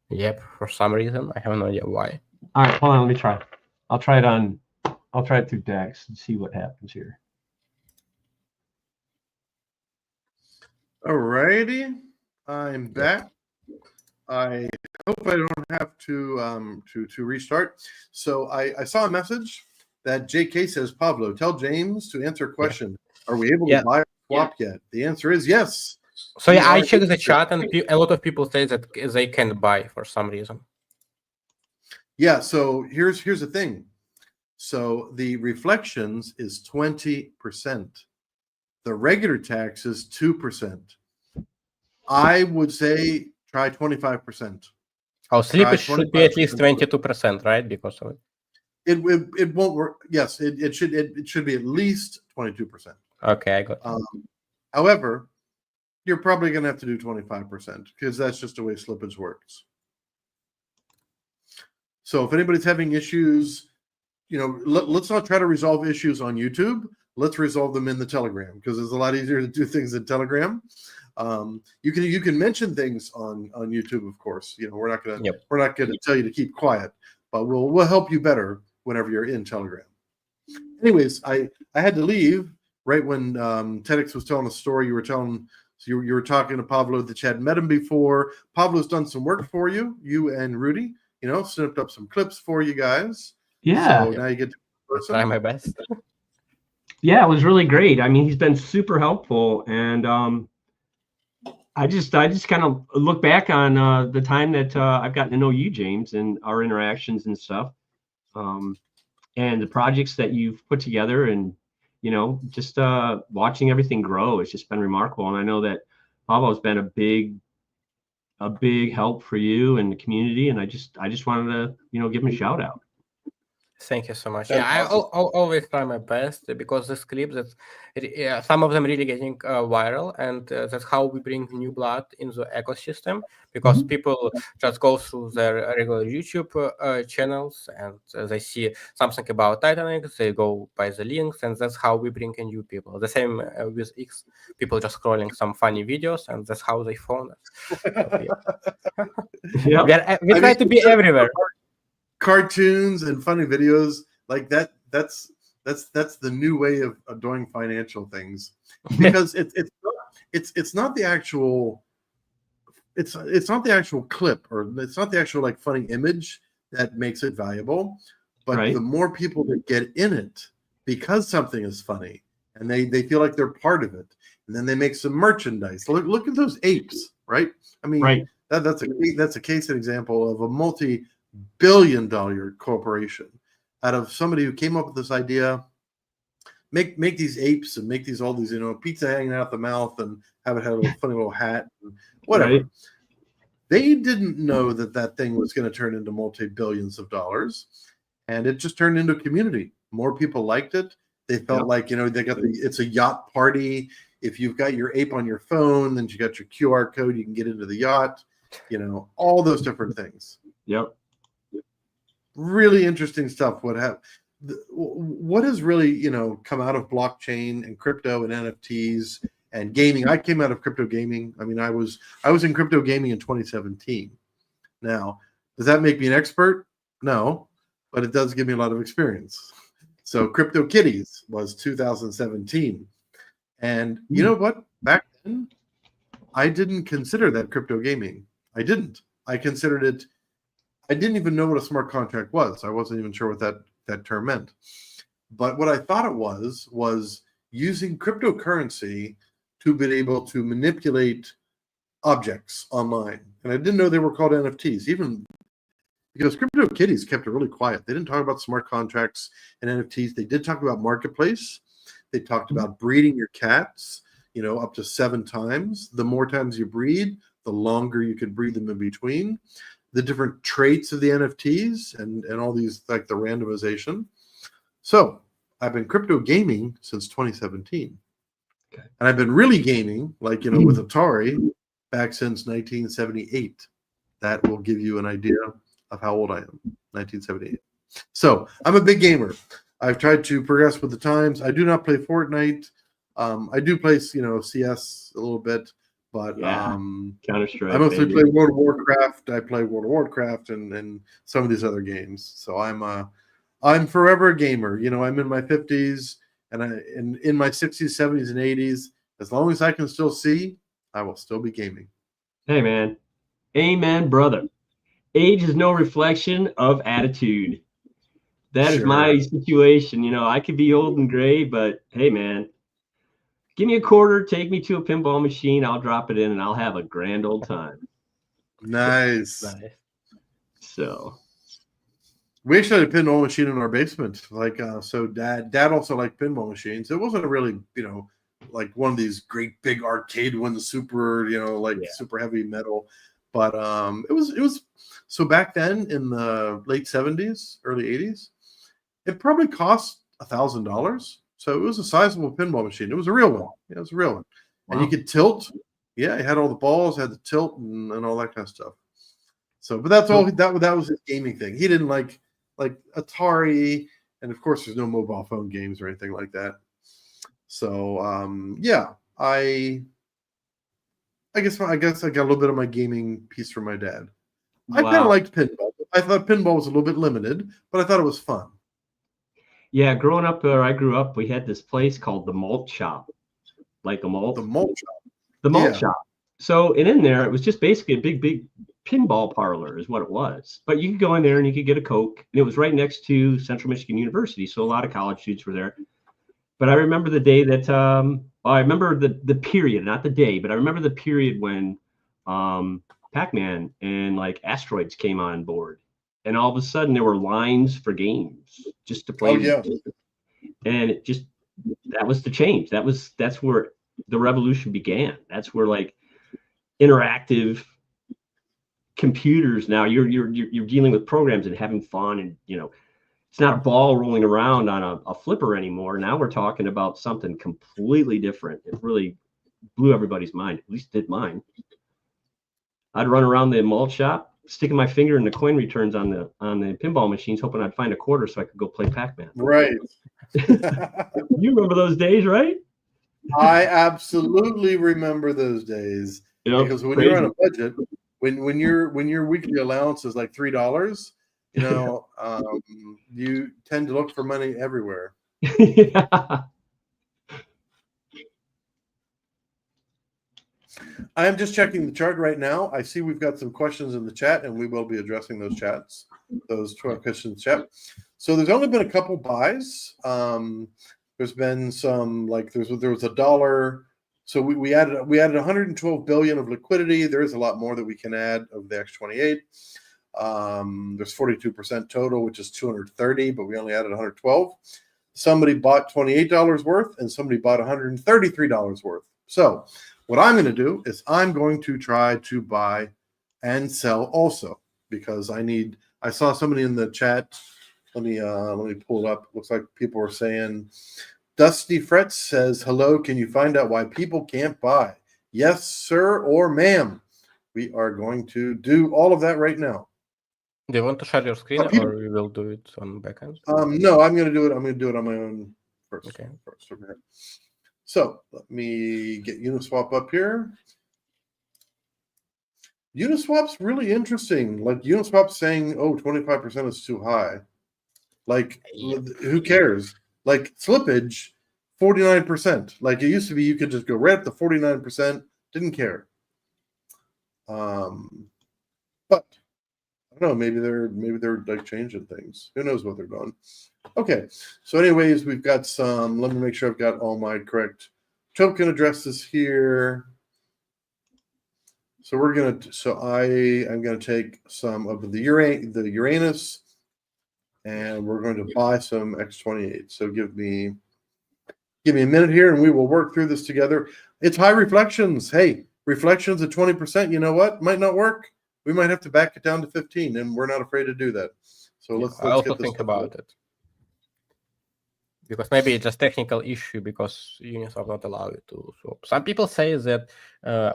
Speaker 2: Yep, for some reason. I have no idea why.
Speaker 5: All right, hold on, let me try. I'll try it through DEX and see what happens here.
Speaker 1: All righty, I'm back. I hope I don't have to restart. So I saw a message that JK says, Pablo, tell James to answer a question. Are we able to buy or swap yet? The answer is yes.
Speaker 2: So yeah,
Speaker 1: We
Speaker 2: I
Speaker 1: are
Speaker 2: checked the
Speaker 1: able
Speaker 2: chat, and a lot of people say that they can buy for some reason.
Speaker 1: Yeah, so here's the thing. So the reflections is 20%. The regular tax is 2%. I would say try 25%.
Speaker 2: Oh, slippage should be at least
Speaker 1: 25%.
Speaker 2: 22%, right? Because of it.
Speaker 1: It won't work. Yes, it should be at least 22%.
Speaker 2: Okay, I got it.
Speaker 1: However, you're probably going to have to do 25% because that's just the way slippage works. So if anybody's having issues, let's not try to resolve issues on YouTube. Let's resolve them in the Telegram because it's a lot easier to do things in Telegram. You can mention things on YouTube, of course. We're not gonna tell you to keep quiet, but we'll help you better whenever you're in Telegram. Anyways, I had to leave right when TEDx was telling a story. You were telling, so you were talking to Pablo that you hadn't met him before. Pablo's done some work for you and Rudy. Snipped up some clips for you guys.
Speaker 5: Yeah.
Speaker 1: So now you get to
Speaker 2: Try my best.
Speaker 5: Yeah, it was really great. I mean, he's been super helpful, and I just kind of look back on the time that I've gotten to know you, James, and our interactions and stuff, and the projects that you've put together, and just watching everything grow. It's just been remarkable, and I know that Pablo's been a big help for you and the community, and I just wanted to give him a shout out.
Speaker 2: Thank you so much.
Speaker 1: That's
Speaker 2: Yeah, I
Speaker 1: awesome.
Speaker 2: always try my best because these clips, some of them really getting viral, and that's how we bring new blood in the ecosystem. Because people just go through their regular YouTube channels and they see something about Titanic, they go by the links, and that's how we bring in new people. The same with X, people just scrolling some funny videos, and that's how they found us. So, yeah.
Speaker 5: Yeah.
Speaker 2: We try to be everywhere.
Speaker 1: Cartoons and funny videos like that. That's the new way of doing financial things, because it's not the actual it's not the actual clip, or it's not the actual like funny image that makes it valuable, but
Speaker 5: Right.
Speaker 1: the more people that get in it because something is funny and they feel like they're part of it, and then they make some merchandise. Look at those apes, right? I mean,
Speaker 5: Right.
Speaker 1: that's a case and example of a multi-billion-dollar corporation out of somebody who came up with this idea. Make these apes and make these all these, pizza hanging out the mouth and have it have a funny little hat and whatever.
Speaker 5: Right.
Speaker 1: They didn't know that thing was going to turn into multi-billions of dollars, and it just turned into a community. More people liked it. They felt like, they got it's a yacht party. If you've got your ape on your phone, then you got your QR code, you can get into the yacht, all those different things.
Speaker 5: Yep.
Speaker 1: Really interesting stuff. What has really, come out of blockchain and crypto and NFTs and gaming? I came out of crypto gaming. I mean, I was in crypto gaming in 2017. Now, does that make me an expert? No, but it does give me a lot of experience. So Crypto Kitties was 2017. And you know what? Back then, I didn't consider that crypto gaming. I didn't. I considered it. I didn't even know what a smart contract was. I wasn't even sure what that term meant. But what I thought it was using cryptocurrency to be able to manipulate objects online. And I didn't know they were called NFTs, even because Crypto Kitties kept it really quiet. They didn't talk about smart contracts and NFTs. They did talk about marketplace. They talked about breeding your cats, up to 7 times. The more times you breed, the longer you could breed them in between. The different traits of the NFTs and all these, like the randomization. So I've been crypto gaming since 2017.
Speaker 5: Okay.
Speaker 1: And I've been really gaming, like, with Atari back since 1978. That will give you an idea of how old I am, 1978. So I'm a big gamer. I've tried to progress with the times. I do not play Fortnite. I do play, CS a little bit, but
Speaker 5: Counter-Strike.
Speaker 1: I mostly play World of Warcraft. I play World of Warcraft and some of these other games. So I'm forever a gamer. I'm in my 50s and in my 60s, 70s, and 80s. As long as I can still see, I will still be gaming.
Speaker 5: Hey, man. Amen, brother. Age is no reflection of attitude. That is my situation. I could be old and gray, but hey, man, give me a quarter, take me to a pinball machine. I'll drop it in and I'll have a grand old time.
Speaker 1: Nice.
Speaker 5: So
Speaker 1: we actually had a pinball machine in our basement. So dad also liked pinball machines. It wasn't a really, like one of these great big arcade ones, super, super heavy metal. But it was so back then in the late 70s, early 80s, it probably cost $1,000. So it was a sizable pinball machine. It was a real one. Yeah, it was a real one. Wow. And you could tilt. Yeah, it had all the balls, had the tilt and all that kind of stuff. So, but that's all. That was his gaming thing. He didn't like Atari, and of course, there's no mobile phone games or anything like that. So, yeah, I guess I got a little bit of my gaming piece from my dad. I kind of liked pinball. I thought pinball was a little bit limited, but I thought it was fun.
Speaker 5: Yeah, growing up where I grew up, we had this place called the Malt Shop, like a malt.
Speaker 1: The Malt Shop.
Speaker 5: The Malt Shop. So, and in there, it was just basically a big pinball parlor is what it was. But you could go in there and you could get a Coke, and it was right next to Central Michigan University. So a lot of college students were there. But I remember the day that I remember the period, not the day, but I remember the period when Pac-Man and like Asteroids came on board. And all of a sudden there were lines for games just to play.
Speaker 1: Oh, yeah.
Speaker 5: And that was the change. That's where the revolution began. That's where like interactive computers now you're dealing with programs and having fun and it's not a ball rolling around on a flipper anymore. Now we're talking about something completely different. It really blew everybody's mind, at least did mine. I'd run around the malt shop, sticking my finger in the coin returns on the pinball machines, hoping I'd find a quarter so I could go play Pac-Man.
Speaker 1: Right.
Speaker 5: You remember those days, right?
Speaker 1: I absolutely remember those days.
Speaker 5: Yep,
Speaker 1: Because when
Speaker 5: crazy.
Speaker 1: you're on a budget, when your weekly allowance is like $3, you know, you tend to look for money everywhere.
Speaker 5: Yeah.
Speaker 1: I am just checking the chart right now. I see we've got some questions in the chat, and we will be addressing those questions in the chat. So there's only been a couple buys. There's been some, like there was $1. So we added 112 billion of liquidity. There is a lot more that we can add of the X28. There's 42% total, which is 230, but we only added 112. Somebody bought $28 worth, and somebody bought $133 worth. So what I'm going to do is I'm going to try to buy and sell also, because I saw somebody in the chat. Let me pull it up. Looks like people are saying, Dusty Fretz says, hello, can you find out why people can't buy? Yes, sir or ma'am. We are going to do all of that right now.
Speaker 2: Do you want to share your screen, or we will do it on backend?
Speaker 1: No, I'm going to do it. I'm going to do it on my own first.
Speaker 2: Okay.
Speaker 1: First over here. So let me get Uniswap up here. Uniswap's really interesting. Like Uniswap's saying, oh, 25% is too high. Like, who cares? Like slippage, 49%. Like it used to be, you could just go right up to 49%. Didn't care. But I don't know. Maybe they're like changing things. Who knows what they're doing? Okay. So, anyways, we've got some. Let me make sure I've got all my correct token addresses here. So I'm gonna take some of the Uranus, and we're going to buy some X28. So give me a minute here, and we will work through this together. It's high reflections. Hey, reflections at 20%. You know what? Might not work. We might have to back it down to 15, and we're not afraid to do that. So let's
Speaker 2: also
Speaker 1: get this
Speaker 2: think about it. Because maybe it's just technical issue because units are not allowed to swap. Some people say that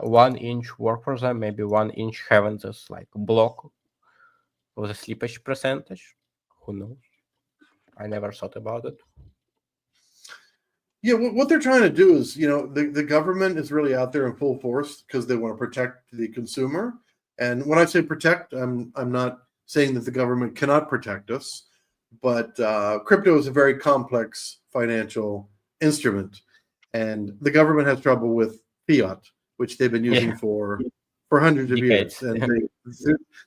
Speaker 2: 1 inch work for them, maybe 1 inch having this like block of the slippage percentage. Who knows? I never thought about it.
Speaker 1: Yeah, what they're trying to do is, the government is really out there in full force because they want to protect the consumer. And when I say protect, I'm not saying that the government cannot protect us. But crypto is a very complex financial instrument, and the government has trouble with fiat, which they've been using for hundreds of years, and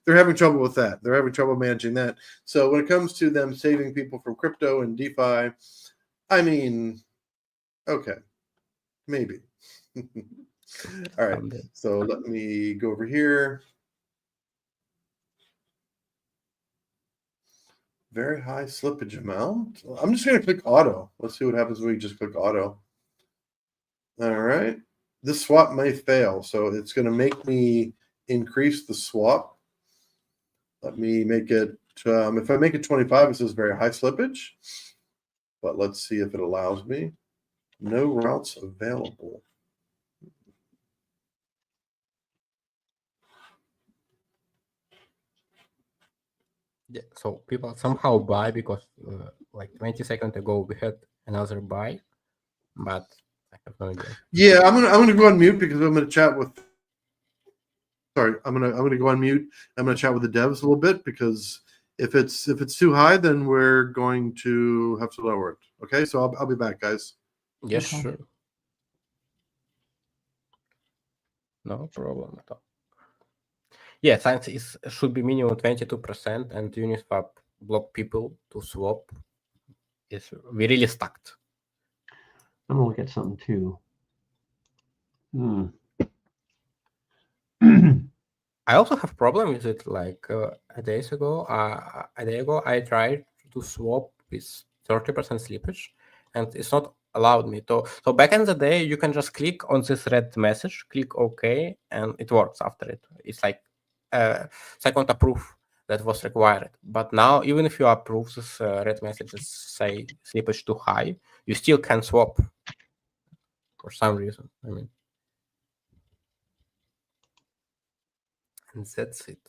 Speaker 1: they're having trouble with that. They're having trouble managing that. So when it comes to them saving people from crypto and DeFi, I mean, okay, maybe. All right, so let me go over here. Very high slippage amount. I'm just going to click auto. Let's see what happens when we just click auto. All right. This swap may fail, so it's going to make me increase the swap. Let me make it, if I make it 25, it says very high slippage. But let's see if it allows me. No routes available.
Speaker 2: Yeah, so people somehow buy because like 20 seconds ago we had another buy, but I have no idea.
Speaker 1: Yeah, I'm gonna go on mute because I'm gonna chat with. Sorry, I'm gonna go on mute. I'm gonna chat with the devs a little bit because if it's too high, then we're going to have to lower it. Okay, so I'll be back, guys.
Speaker 2: Yes, sure. No problem at all. Yeah, science should be minimum 22%, and Uniswap block people to swap. We really stuck.
Speaker 5: I'm gonna look at something too.
Speaker 2: I also have problem with it. Like a day ago, I tried to swap with 30% slippage, and it's not allowed me to. So back in the day, you can just click on this red message, click OK, and it works after it. It's like second approve that was required. But now, even if you approve this red messages say slippage too high, you still can swap for some reason. I mean, and that's it.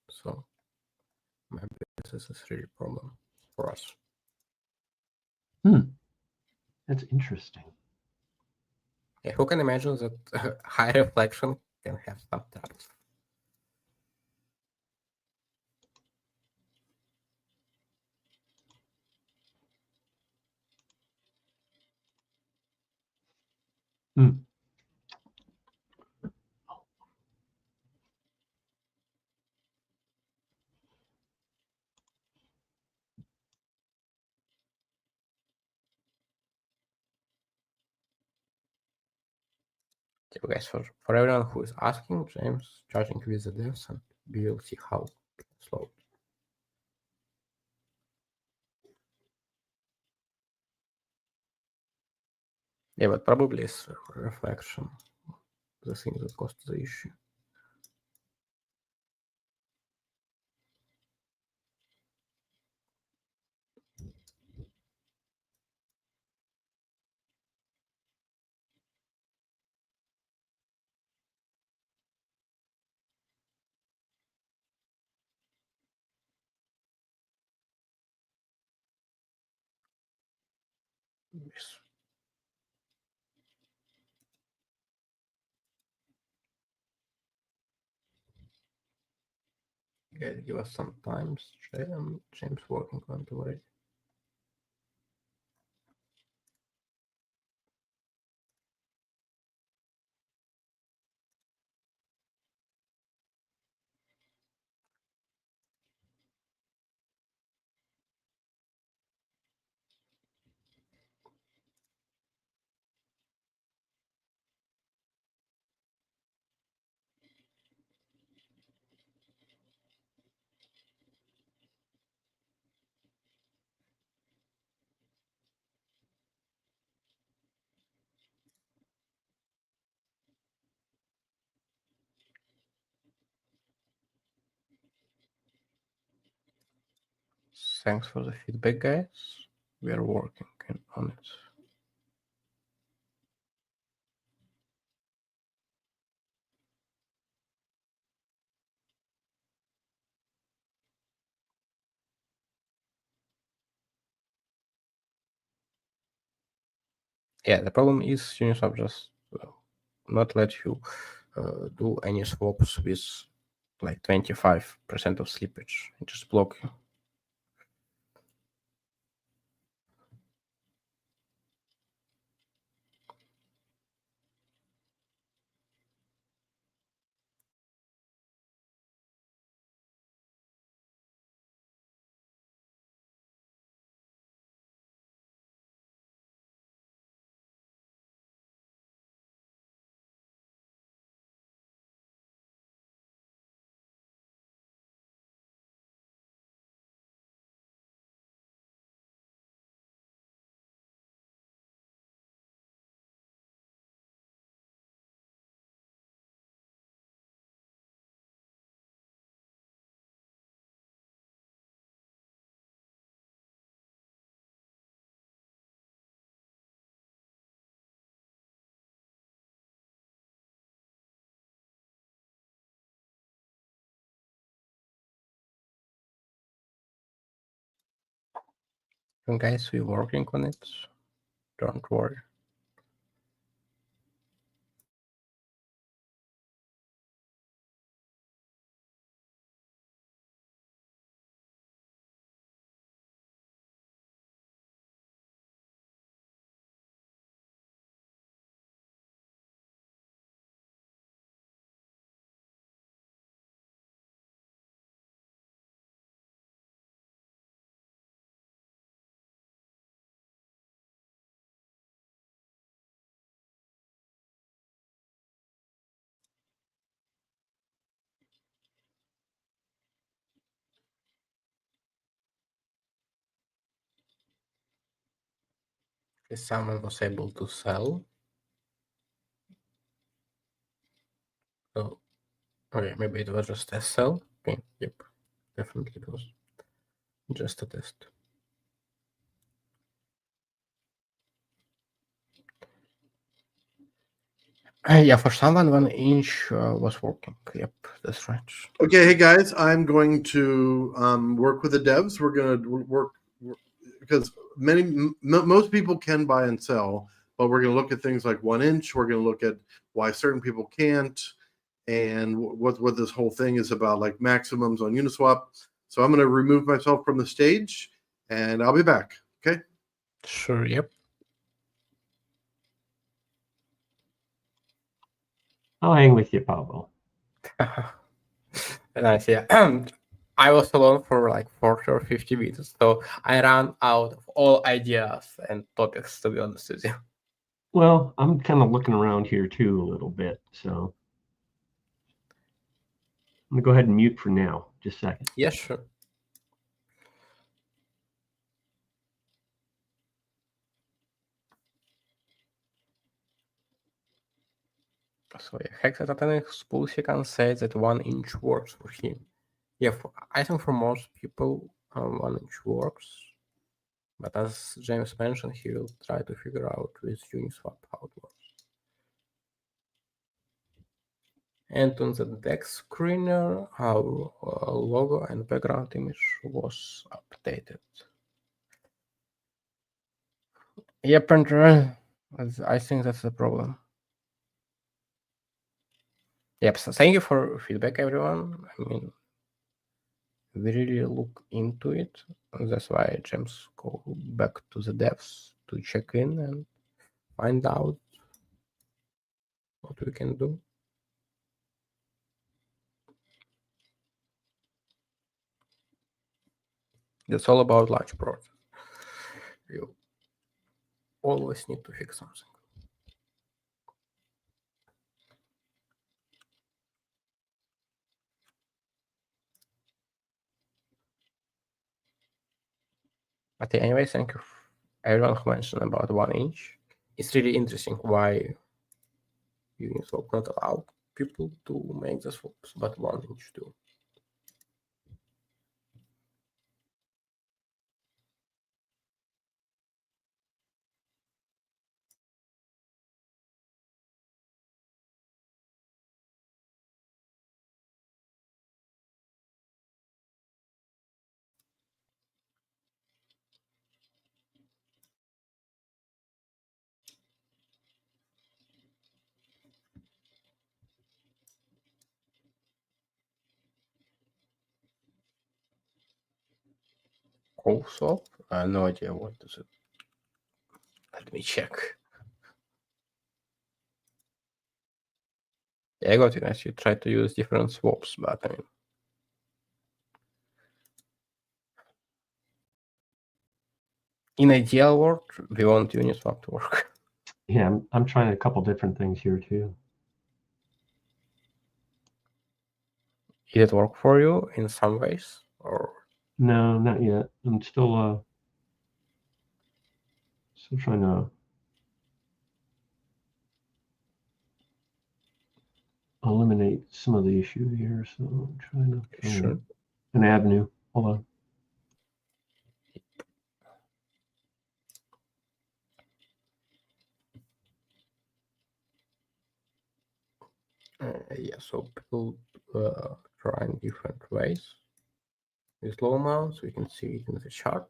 Speaker 2: So maybe this is really a problem for us.
Speaker 5: That's interesting.
Speaker 2: Yeah, who can imagine that high reflection can have some troubles? Okay, guys, for everyone who is asking, James charging with the devs, and we will see how slow. Yeah, but probably it's reflection, the thing that caused the issue. Yes. Guys, give us some time. James working on it already. Thanks for the feedback, guys. We are working on it. Yeah, the problem is Uniswap just not let you do any swaps with like 25% of slippage. It just block you. And guys, we're working on it. Don't worry. If someone was able to sell. Oh, okay, maybe it was just a sell. Okay, yep. definitely it was just a test. Yeah, for someone 1 inch was working. Yep, that's right.
Speaker 1: Okay, hey guys, I'm going to work with the devs. We're going to work because most people can buy and sell, but we're going to look at things like 1 inch. We're going to look at why certain people can't, and what this whole thing is about, like maximums on Uniswap. So I'm going to remove myself from the stage, and I'll be back. Okay.
Speaker 2: Sure. Yep.
Speaker 5: I'll hang with you, Pablo.
Speaker 2: Nice. Yeah. I was alone for like 40 or 50 minutes, so I ran out of all ideas and topics, to be honest with you.
Speaker 5: Well, I'm kind of looking around here too a little bit, so I'm gonna go ahead and mute for now. Just a second.
Speaker 2: Yeah, sure. So yeah, Hexatatanic can say that 1 inch works for him. Yeah, I think for most people 1 inch works. But as James mentioned, he will try to figure out with Uniswap how it works. And on the deck screener, our logo and background image was updated. Yeah, printer. I think that's the problem. Yep. So thank you for feedback, everyone. I mean, we really look into it. That's why James go back to the devs to check in and find out what we can do. It's all about large projects. You always need to fix something. But anyway, thank you everyone who mentioned about 1 inch. It's really interesting why Uniswap not allow people to make the swaps, but 1 inch do. Also, I have no idea what is it. Let me check. Yeah, I got it. As you try to use different swaps, but I mean, in ideal world, we want Uniswap to work.
Speaker 5: Yeah, I'm trying a couple different things here too.
Speaker 2: Did it work for you in some ways, or
Speaker 5: No, not yet. I'm still trying to eliminate some of the issue here. So I'm trying to find
Speaker 2: sure?
Speaker 5: an avenue. Hold on.
Speaker 2: Yeah, so people trying different ways. With low amounts, we can see it in the chart.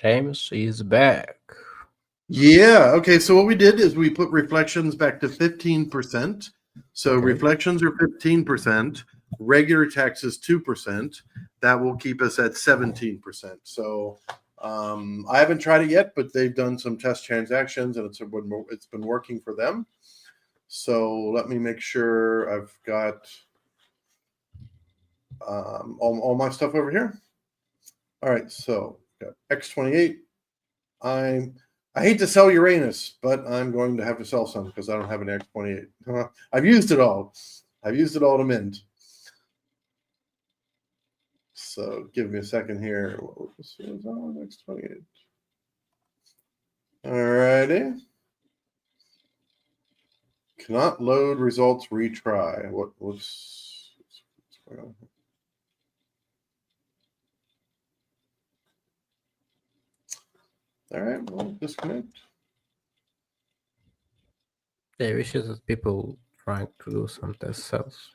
Speaker 2: James is back.
Speaker 1: Yeah. Okay. So what we did is we put reflections back to 15%. So
Speaker 2: Okay.
Speaker 1: reflections are 15%. Regular text is 2%. That will keep us at 17%. So I haven't tried it yet, but they've done some test transactions and it's been working for them. So let me make sure I've got all my stuff over here. All right. So got X28. I hate to sell Uranus, but I'm going to have to sell some because I don't have an X28. I've used it all. I've used it all to mint. So give me a second here. What was on X28? All righty. Cannot load results. Retry. What's going on here? All right. Well, disconnect.
Speaker 2: Yeah, I wish that people trying to do some test cells.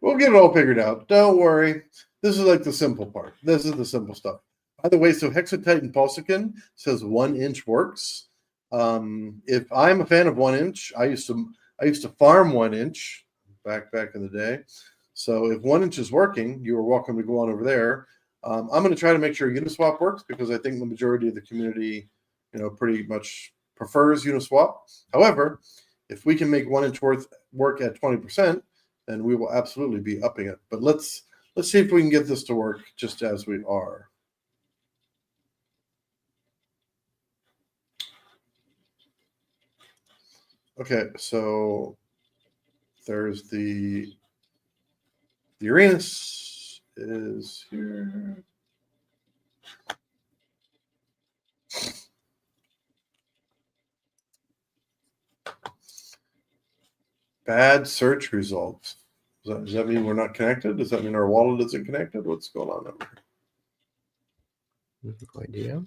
Speaker 1: We'll get it all figured out. Don't worry. This is like the simple part. This is the simple stuff. By the way, so Hexatitan Pulsicon says 1 inch works. If I'm a fan of 1 inch, I used to farm 1 inch back in the day. So if 1 inch is working, you are welcome to go on over there. I'm going to try to make sure Uniswap works because I think the majority of the community, pretty much prefers Uniswap. However, if we can make 1 inch work at 20%, then we will absolutely be upping it. But let's see if we can get this to work just as we are. Okay, so there's the Uranus is here. Bad search results. Does that mean we're not connected? Does that mean our wallet isn't connected? What's going on over here?
Speaker 2: No idea.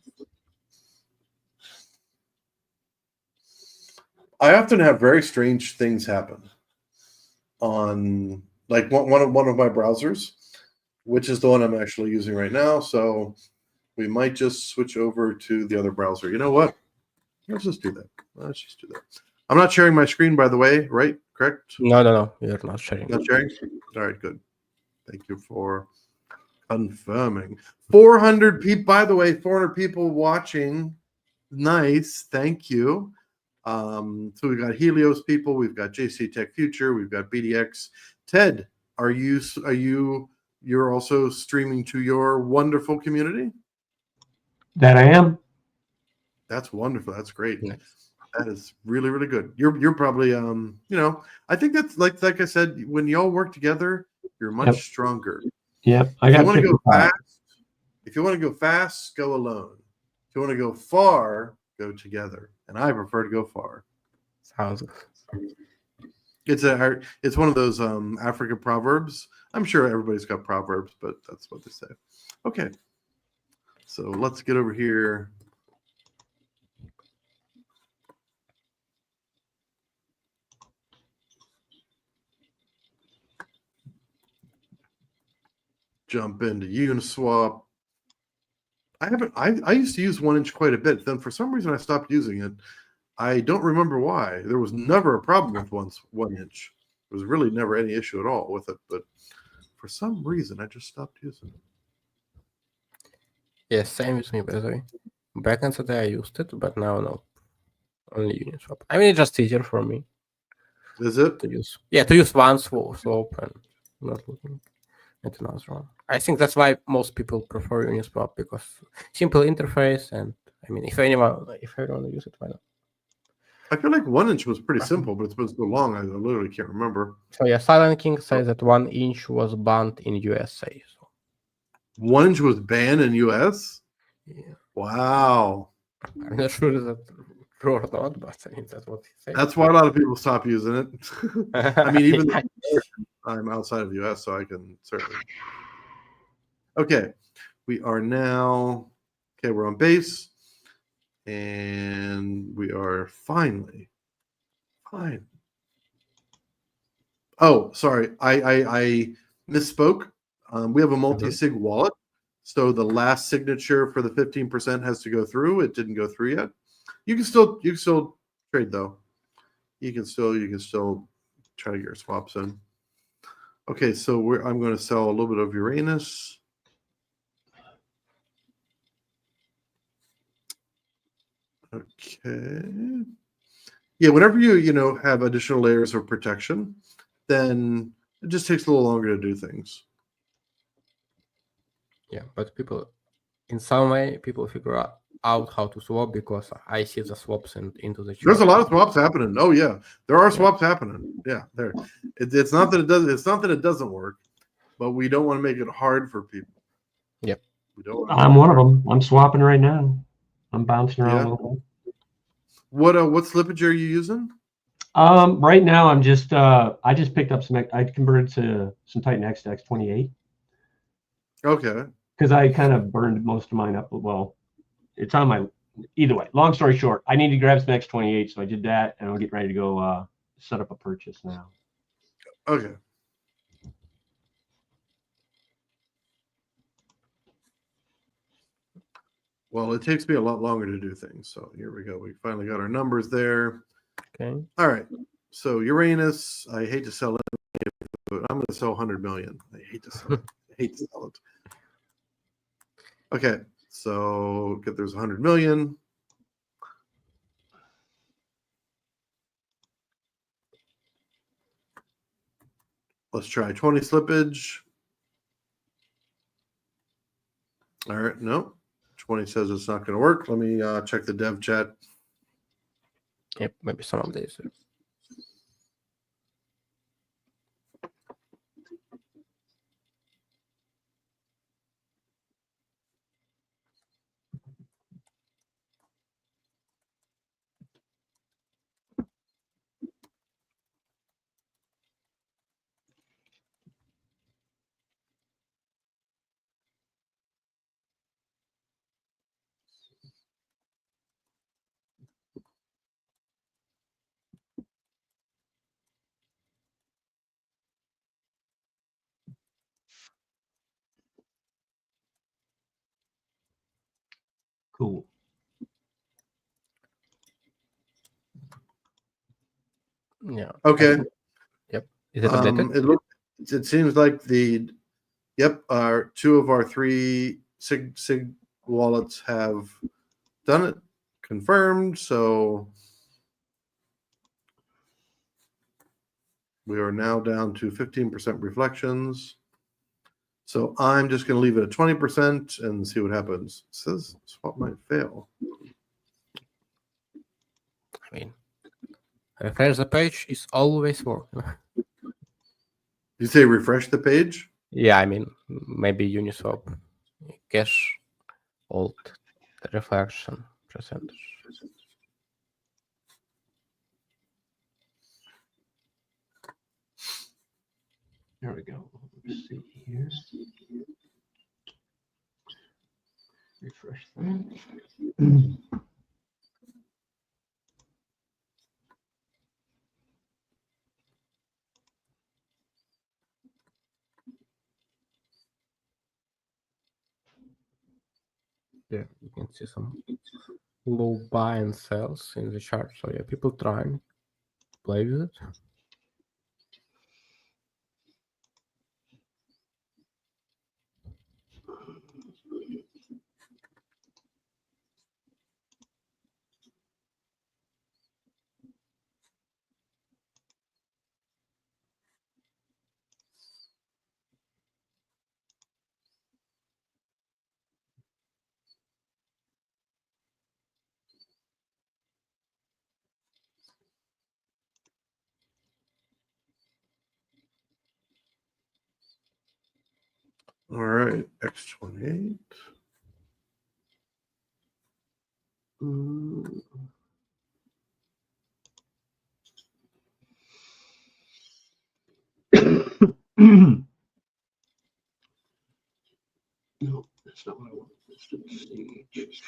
Speaker 1: I often have very strange things happen on like one of my browsers, which is the one I'm actually using right now. So we might just switch over to the other browser. You know what? Let's just do that. I'm not sharing my screen, by the way, right? Correct?
Speaker 2: No, you're not sharing.
Speaker 1: Not sharing? All right, good. Thank you for confirming. 400 people, by the way, 400 people watching. Nice. Thank you. So we've got Helios people, we've got JC Tech Future, we've got BDX. Ted, you're also streaming to your wonderful community?
Speaker 5: That I am.
Speaker 1: That's wonderful. That's great.
Speaker 2: Nice.
Speaker 1: That is really, really good. You're probably I think that's like I said, when y'all work together, you're much stronger.
Speaker 5: Yep.
Speaker 1: If you want to go fast, go alone. If you want to go far, go together. And I prefer to go far.
Speaker 2: Sounds good.
Speaker 1: It's one of those African proverbs. I'm sure everybody's got proverbs, but that's what they say. Okay. So let's get over here. Jump into Uniswap. I used to use 1 inch quite a bit. Then for some reason I stopped using it. I don't remember why. There was never a problem with 1 inch. There was really never any issue at all with it. But for some reason I just stopped using it.
Speaker 2: Yes, same with me, by the way. Back in the day I used it, but now no. Only Uniswap. I mean, it's just easier for me.
Speaker 1: Is it?
Speaker 2: To use one swap and not looking at another one. I think that's why most people prefer Uniswap, because simple interface, and I mean, if everyone use it, why not?
Speaker 1: I feel like 1 inch was pretty simple, but it's been so long I literally can't remember.
Speaker 2: So yeah, Silent King says that 1 inch was banned in USA. So
Speaker 1: 1 inch was banned in US?
Speaker 2: yeah.
Speaker 1: Wow.
Speaker 2: I'm not sure that true or not, but I mean that's what he said.
Speaker 1: That's why a lot of people stop using it. I mean, even though I'm outside of the US, so I can certainly. Okay, we are now. Okay, we're on base, and we are finally. Oh, sorry, I misspoke. We have a multi-sig wallet, So the last signature for the 15% has to go through. It didn't go through yet. You can still trade though. You can still try to get your swaps in. Okay, so I'm going to sell a little bit of Uranus. Okay. Yeah, whenever you have additional layers of protection, then it just takes a little longer to do things.
Speaker 2: Yeah, but people, in some way, people figure out how to swap because I see the swaps into the chart.
Speaker 1: There's a lot of swaps happening. Oh yeah, there are swaps happening. Yeah, there. It's not that it does. It's not that it doesn't work, but we don't want to make it hard for people.
Speaker 2: Yep.
Speaker 1: We don't.
Speaker 5: I'm one of them. I'm swapping right now. I'm bouncing around
Speaker 1: Yeah.
Speaker 5: a little bit.
Speaker 1: What slippage are you using?
Speaker 5: Right now I'm just I just picked up some. I converted to some Titan X to X28
Speaker 1: Okay.
Speaker 5: because I kind of burned most of mine up. Well, it's on my. Either way, long story short, I need to grab some X28, so I did that, and I'll get ready to go set up a purchase now.
Speaker 1: Okay. Well, it takes me a lot longer to do things. So here we go. We finally got our numbers there.
Speaker 2: Okay.
Speaker 1: All right. So Uranus, I hate to sell it, but I'm going to sell 100 million. I hate to sell it. I hate to sell it. Okay. So there's 100 million. Let's try 20 slippage. All right. No. 20 says it's not going to work. Let me check the dev chat.
Speaker 2: Yep, maybe some of these.
Speaker 5: Cool.
Speaker 2: Yeah.
Speaker 1: Okay.
Speaker 2: Yep. Is it updated?
Speaker 1: It seems like our 2 of our 3 sig wallets have done it, confirmed. So we are now down to 15% reflections. So I'm just going to leave it at 20% and see what happens. It says swap might fail.
Speaker 2: I mean, refresh the page is always working.
Speaker 1: You say refresh the page?
Speaker 2: Yeah, I mean, maybe Uniswap cache alt reflection percentage.
Speaker 5: There we go. Let's see here. Refresh that.
Speaker 2: Yeah, you can see some low buy and sells in the chart. So yeah, people trying to play with it.
Speaker 1: All right, X28.
Speaker 5: No, that's not what I want. Let's do Sage.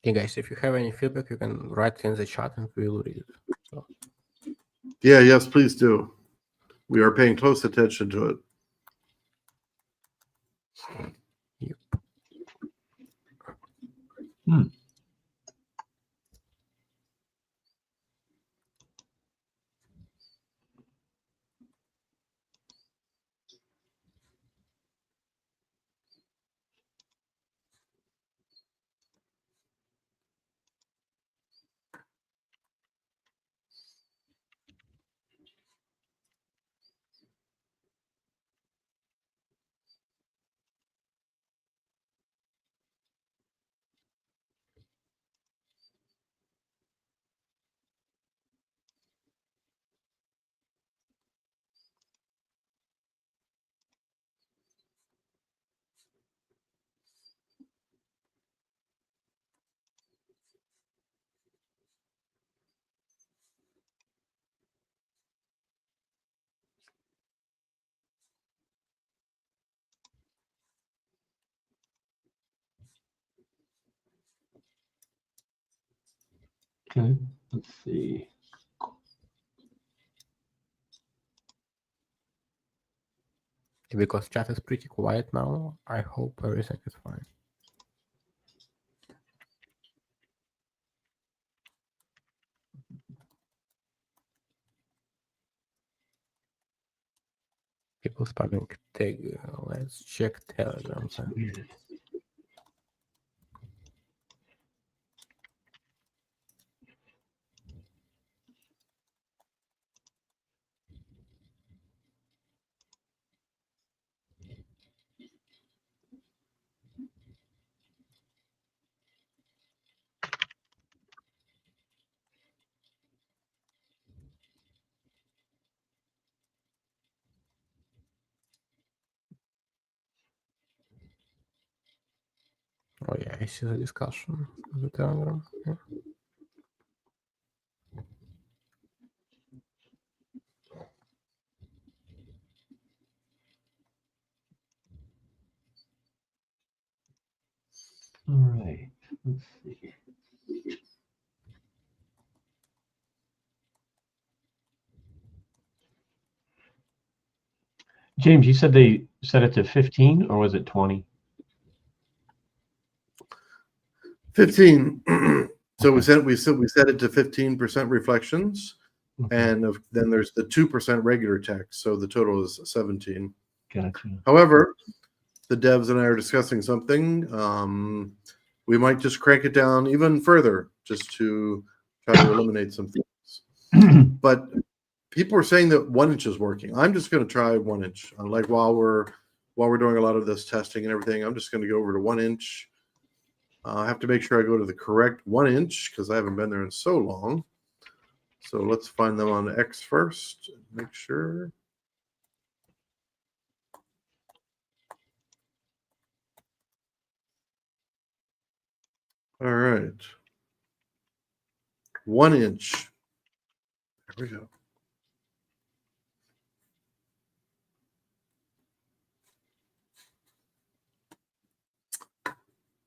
Speaker 2: Okay, guys, if you have any feedback, you can write in the chat and we will read it. So,
Speaker 1: Yeah, yes, please do. We are paying close attention to it.
Speaker 2: yep.
Speaker 5: Okay, let's see.
Speaker 2: Because chat is pretty quiet now, I hope everything is fine. People spamming tag. Let's check Telegram.
Speaker 5: Weird.
Speaker 2: Oh yeah, I see the discussion on the Telegram. Yeah.
Speaker 5: All right, let's see. James, you said they set it to 15 or was it 20?
Speaker 1: 15. So we
Speaker 5: Okay.
Speaker 1: set it to 15% reflections,
Speaker 5: Okay,
Speaker 1: and then there's the 2% regular text. So the total is 17.
Speaker 5: gotcha.
Speaker 1: However, the devs and I are discussing something. We might just crank it down even further, just to try to eliminate some things. But people are saying that 1 inch is working. I'm just going to try 1 inch. Like while we're doing a lot of this testing and everything, I'm just going to go over to 1 inch. I have to make sure I go to the correct 1 inch because I haven't been there in so long. So let's find them on X first. Make sure. All right. 1 inch. There we go.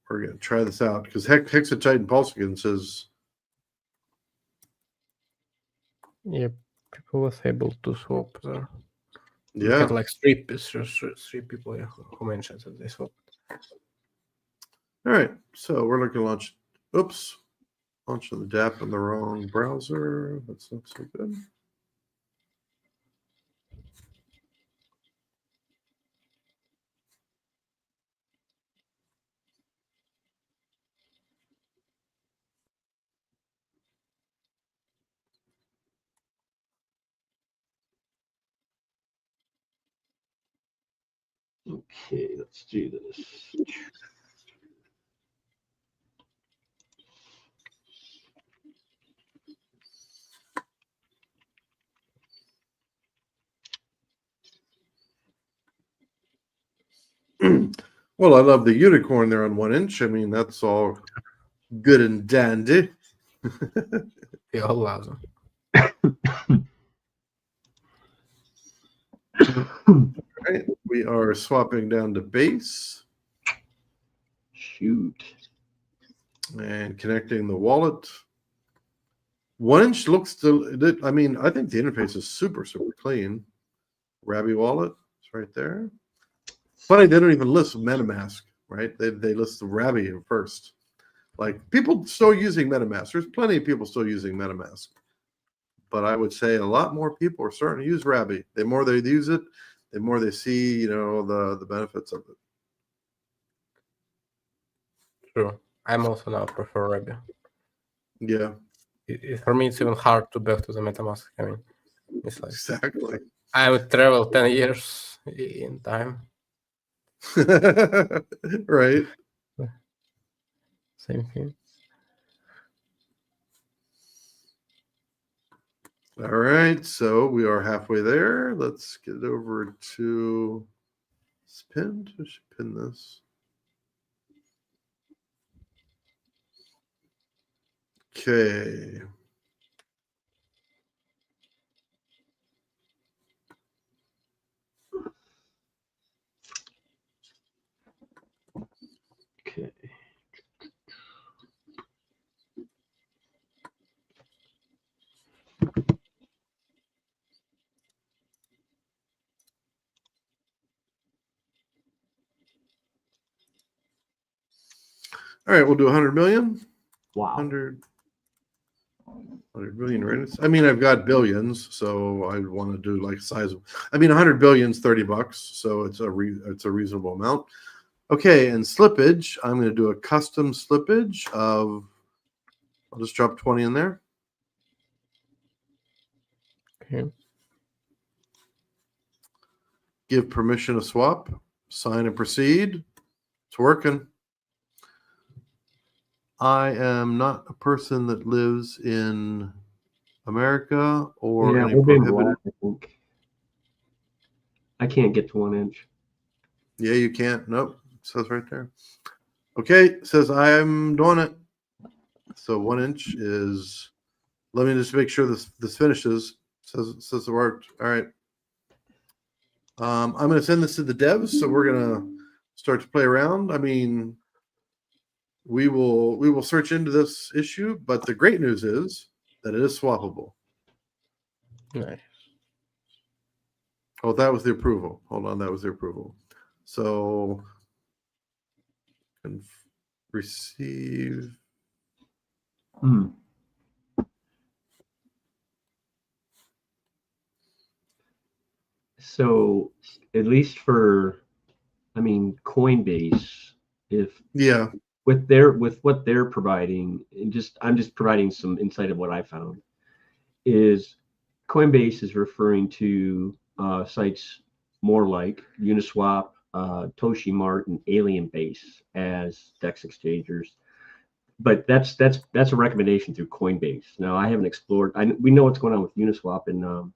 Speaker 1: We're going to try this out because Hexatitan Pulsigan says,
Speaker 2: Yeah, people was able to swap there. We
Speaker 1: yeah.
Speaker 2: had like three people who mentioned that they swapped.
Speaker 1: All right. So we're looking to launch. Oops. Launching the DApp in the wrong browser. That's not so good.
Speaker 5: Okay, let's do this.
Speaker 1: Well, I love the unicorn there on 1 inch. I mean, that's all good and dandy.
Speaker 2: We all love them.
Speaker 1: Right. We are swapping down to base.
Speaker 5: Shoot.
Speaker 1: And connecting the wallet. 1 inch looks I mean, I think the interface is super, super clean. Rabby wallet, it's right there. Funny, they don't even list MetaMask, right? They list the Rabby first. Like, people still using MetaMask. There's plenty of people still using MetaMask. But I would say a lot more people are starting to use Rabby. The more they use it, the more they see, the benefits of it.
Speaker 2: True. I'm also now prefer Rabby.
Speaker 1: Yeah,
Speaker 2: For me, it's even hard to back to the MetaMask. I mean, it's like
Speaker 1: exactly.
Speaker 2: I would travel 10 years in time.
Speaker 1: Right.
Speaker 2: Same thing.
Speaker 1: All right, so we are halfway there. Let's get over to pinned. I should pin this. Okay.
Speaker 5: Okay.
Speaker 1: All right, we'll do 100 million.
Speaker 5: Wow.
Speaker 1: 100 billion, right? I mean, I've got billions, so I want to do like size of. I mean, 100 billion is $30, so it's a reasonable amount. Okay, and slippage. I'm going to do a custom slippage of. I'll just drop 20 in there.
Speaker 2: Okay.
Speaker 1: Give permission to swap. Sign and proceed. It's working. I am not a person that lives in America or any
Speaker 5: we're being
Speaker 1: prohibited.
Speaker 5: blocked, I think. I can't get to 1 inch.
Speaker 1: Yeah, you can't. Nope. It says right there. Okay, it says I am doing it. So 1 inch is. Let me just make sure this finishes. Says it worked. All right. I'm going to send this to the devs, so we're going to start to play around. I mean, we will search into this issue, but the great news is that it is swappable.
Speaker 2: Nice.
Speaker 1: Oh, that was the approval. Hold on, that was the approval. So, receive.
Speaker 5: So at least for, I mean, Coinbase, if
Speaker 1: Yeah.
Speaker 5: with what they're providing, and I'm just providing some insight of what I found, is Coinbase is referring to sites more like Uniswap, Toshimart, and Alienbase as DEX exchangers. But that's a recommendation through Coinbase. Now I haven't explored. We know what's going on with Uniswap and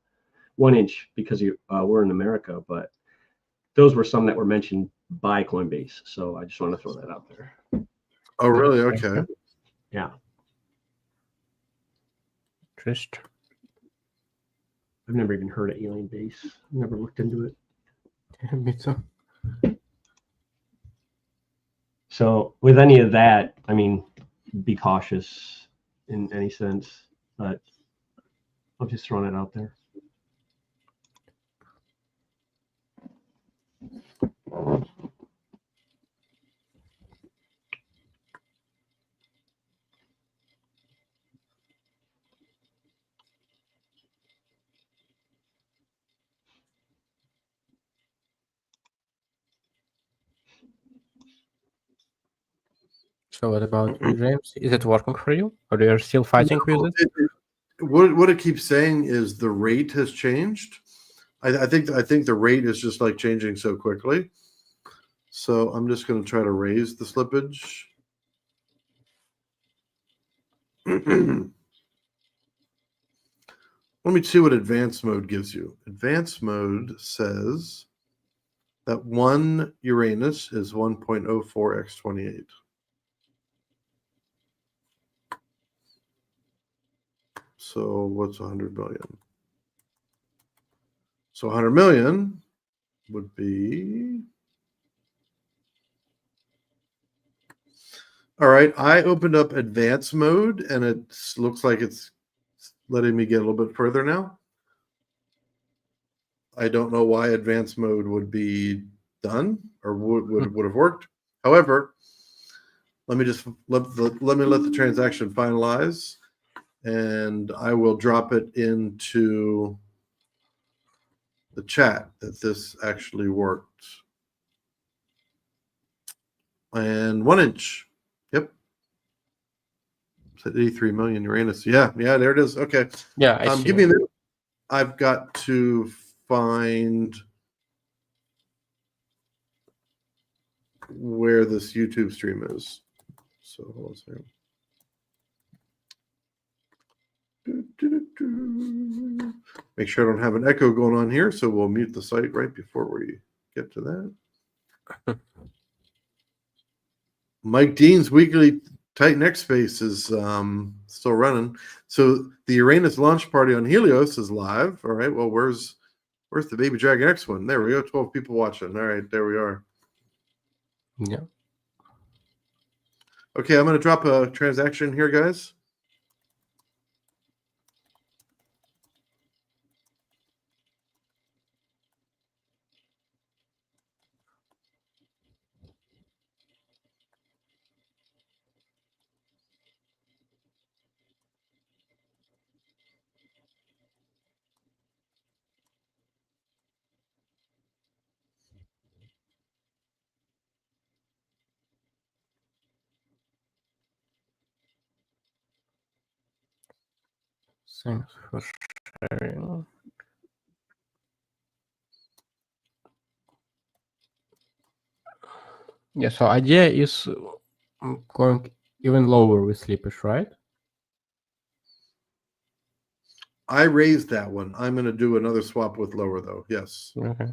Speaker 5: 1 inch because we're in America, but those were some that were mentioned by Coinbase. So I just want to throw that out there.
Speaker 1: Oh, really? Okay.
Speaker 5: Yeah.
Speaker 2: Just.
Speaker 5: I've never even heard of Alienbase. Never looked into it.
Speaker 2: Me too.
Speaker 5: So with any of that, I mean, be cautious in any sense, but I'm just throwing it out there.
Speaker 2: So what about you, James? Is it working for you, or you're still fighting with it?
Speaker 1: What it keeps saying is the rate has changed. I think the rate is just like changing so quickly. So I'm just going to try to raise the slippage. Let me see what advanced mode gives you. Advanced mode says that 1 Uranus is 1.04 x 28. So what's 100 billion? So 100 million would be All right, I opened up advanced mode and it looks like it's letting me get a little bit further now. I don't know why advanced mode would be done or would have worked. However, let me just let the transaction finalize, and I will drop it into the chat that this actually worked. And 1 inch. Yep. It's at 83 million Uranus. Yeah, there it is. Okay.
Speaker 2: Yeah, I see.
Speaker 1: Give me a minute. I've got to find where this YouTube stream is. So hold on a second. Make sure I don't have an echo going on here, so we'll mute the site right before we get to that. Mike Dean's weekly Titan X Space is still running. So the Uranus launch party on Helios is live. All right. Well, where's the Baby Dragon X one? There we go. 12 people watching. All right, there we are.
Speaker 2: Yeah.
Speaker 1: Okay, I'm going to drop a transaction here, guys.
Speaker 2: Thanks for sharing. Yeah, so idea is going even lower with slippage, right?
Speaker 1: I raised that one. I'm going to do another swap with lower, though. Yes.
Speaker 2: Okay.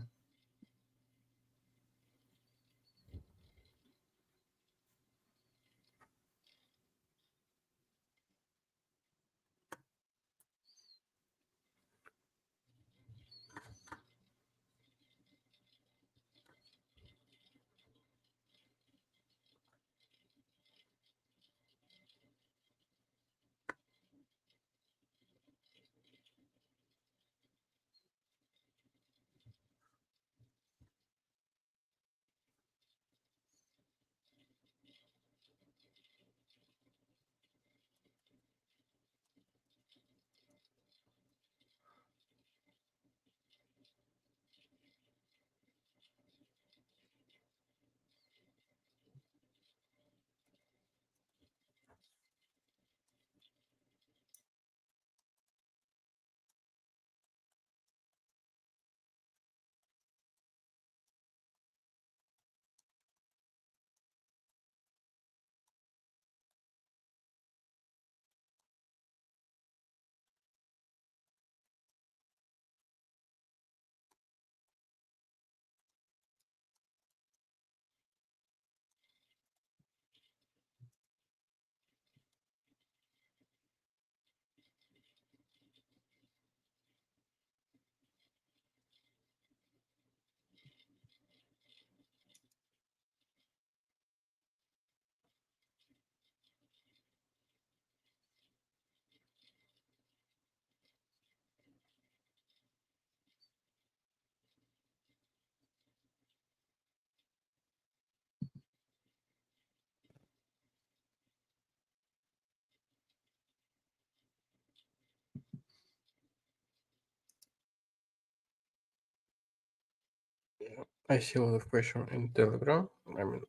Speaker 2: I see a lot of pressure in Telegram. I mean,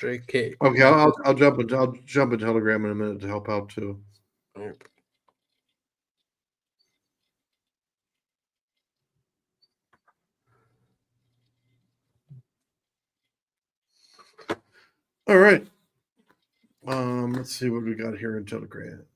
Speaker 2: JK.
Speaker 1: Okay, I'll jump in Telegram in a minute to help out too.
Speaker 2: Yep.
Speaker 1: All right. Let's see what we got here in Telegram.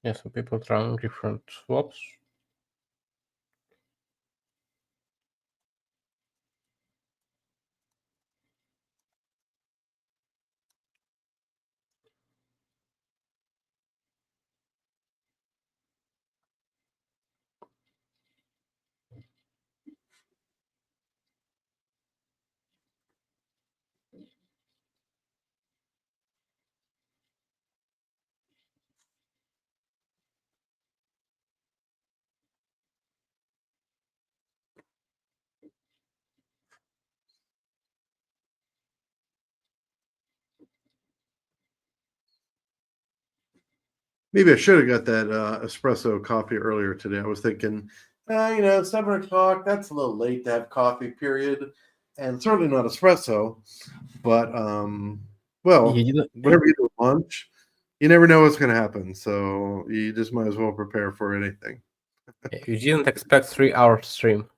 Speaker 2: Yeah, so people trying different swaps.
Speaker 1: Maybe I should have got that espresso coffee earlier today. I was thinking, it's 7 o'clock. That's a little late to have coffee, period. And certainly not espresso. But, well,
Speaker 2: You didn't,
Speaker 1: whatever you do at lunch, you never know what's going to happen. So you just might as well prepare for anything.
Speaker 2: you didn't expect 3-hour stream.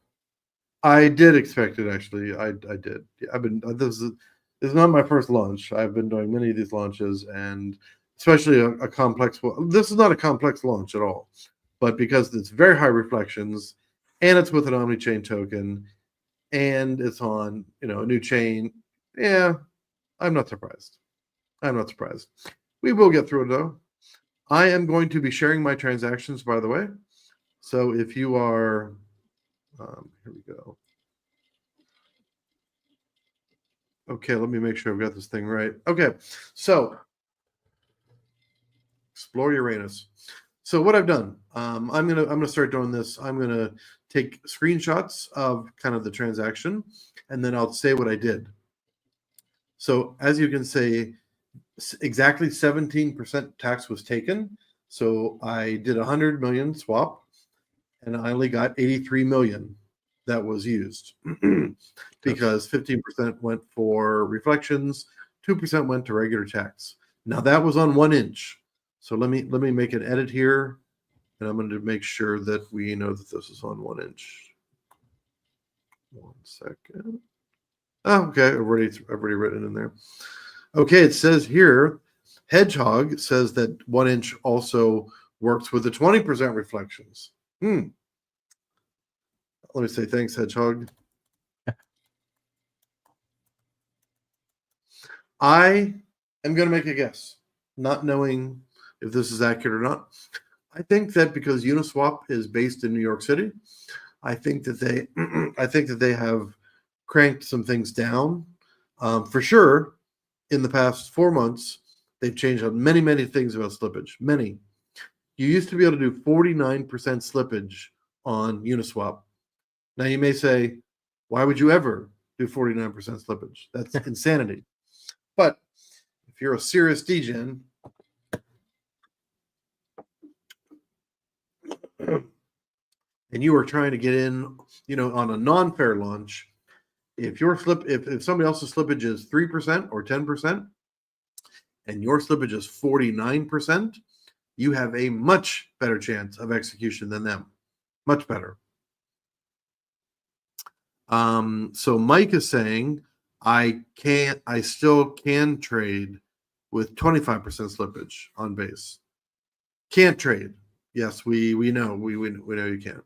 Speaker 1: I did expect it, actually. I did. Yeah, I've been, this is not my first launch. I've been doing many of these launches, and especially a complex one. This is not a complex launch at all, but because it's very high reflections, and it's with an omni-chain token, and it's on a new chain. Yeah, I'm not surprised. I'm not surprised. We will get through it though. I am going to be sharing my transactions, by the way. So if you are, here we go. Okay, let me make sure I've got this thing right. Okay, so explore Uranus. So what I've done, I'm gonna start doing this. I'm gonna take screenshots of kind of the transaction, and then I'll say what I did. So as you can see, exactly 17% tax was taken. So I did 100 million swap, and I only got 83 million that was used because 15% went for reflections, 2% went to regular tax. Now that was on 1 inch. So let me make an edit here, and I'm going to make sure that we know that this is on 1 inch. 1 second. Oh, okay, I've already written it in there. Okay, it says here, Hedgehog says that 1 inch also works with the 20% reflections. Let me say thanks, Hedgehog. I am going to make a guess, not knowing if this is accurate or not. I think that because Uniswap is based in New York City, I think that they have cranked some things down. For sure, in the past 4 months, they've changed on many things about slippage. Many. You used to be able to do 49% slippage on Uniswap. Now you may say, why would you ever do 49% slippage? That's insanity. But if you're a serious degen, and you are trying to get in, on a non-fair launch, if somebody else's slippage is 3% or 10%, and your slippage is 49%, you have a much better chance of execution than them. Much better. So Mike is saying, I still can trade with 25% slippage on base. Can't trade. Yes, we know. We know you can't.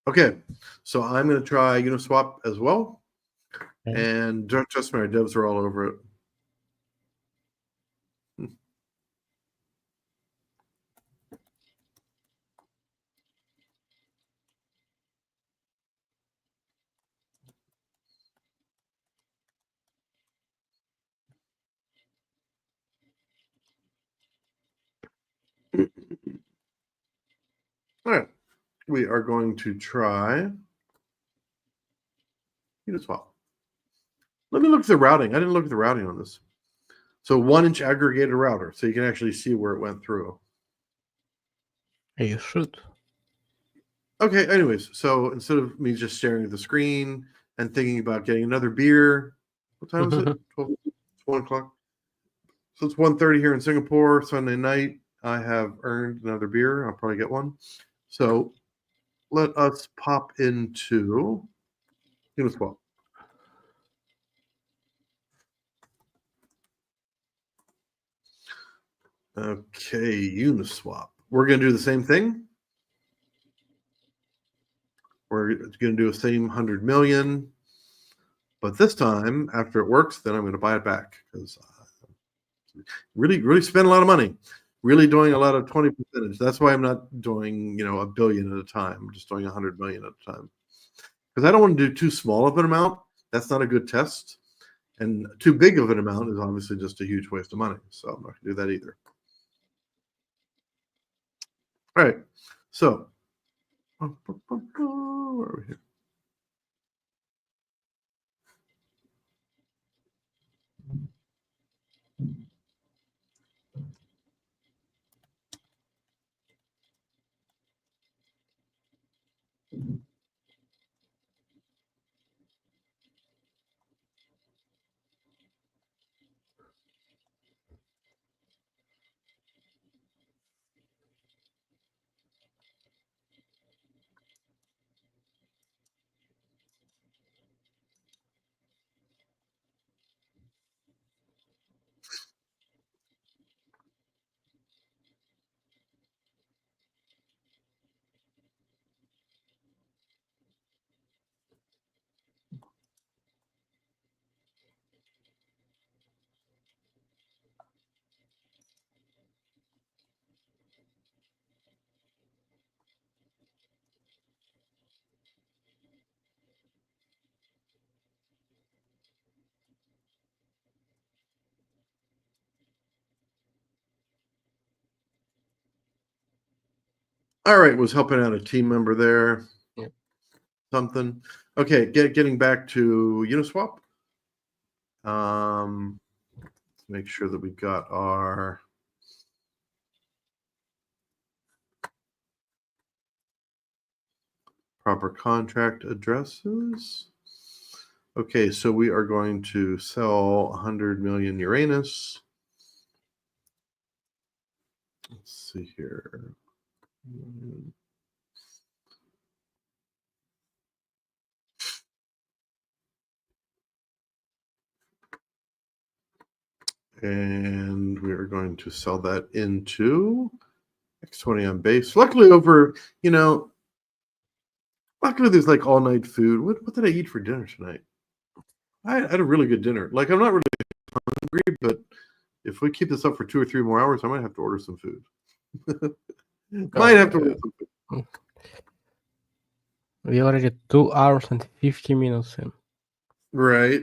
Speaker 1: Okay, so I'm going to try Uniswap as well.
Speaker 2: Okay.
Speaker 1: And trust me, our devs are all over it. All right, we are going to try Uniswap. Let me look at the routing. I didn't look at the routing on this. So 1 inch aggregated router, so you can actually see where it went through.
Speaker 2: You should.
Speaker 1: Okay, anyways, so instead of me just staring at the screen and thinking about getting another beer, what time is it? 12, 1 o'clock. So it's 1:30 here in Singapore, Sunday night. I have earned another beer. I'll probably get one. So let us pop into Uniswap. Okay, Uniswap. We're going to do the same thing. We're going to do the same 100 million. But this time, after it works, then I'm going to buy it back because really spend a lot of money. Really doing a lot of 20%. That's why I'm not doing, a billion at a time. I'm just doing 100 million at a time. Because I don't want to do too small of an amount. That's not a good test. And too big of an amount is obviously just a huge waste of money. So I'm not going to do that either. All right. So, where are we here? All right, was helping out a team member there.
Speaker 2: Yep.
Speaker 1: Something. Okay, getting back to Uniswap. Let's make sure that we got our proper contract addresses. Okay, so we are going to sell 100 million URANUS. Let's see here. And we are going to sell that into X20 on base. Luckily luckily there's like all night food. What did I eat for dinner tonight? I had a really good dinner. Like, I'm not really hungry, but if we keep this up for 2 or 3 more hours, I might have to order some food. Might have to order some food.
Speaker 2: We already 2 hours and 50 minutes in.
Speaker 1: Right.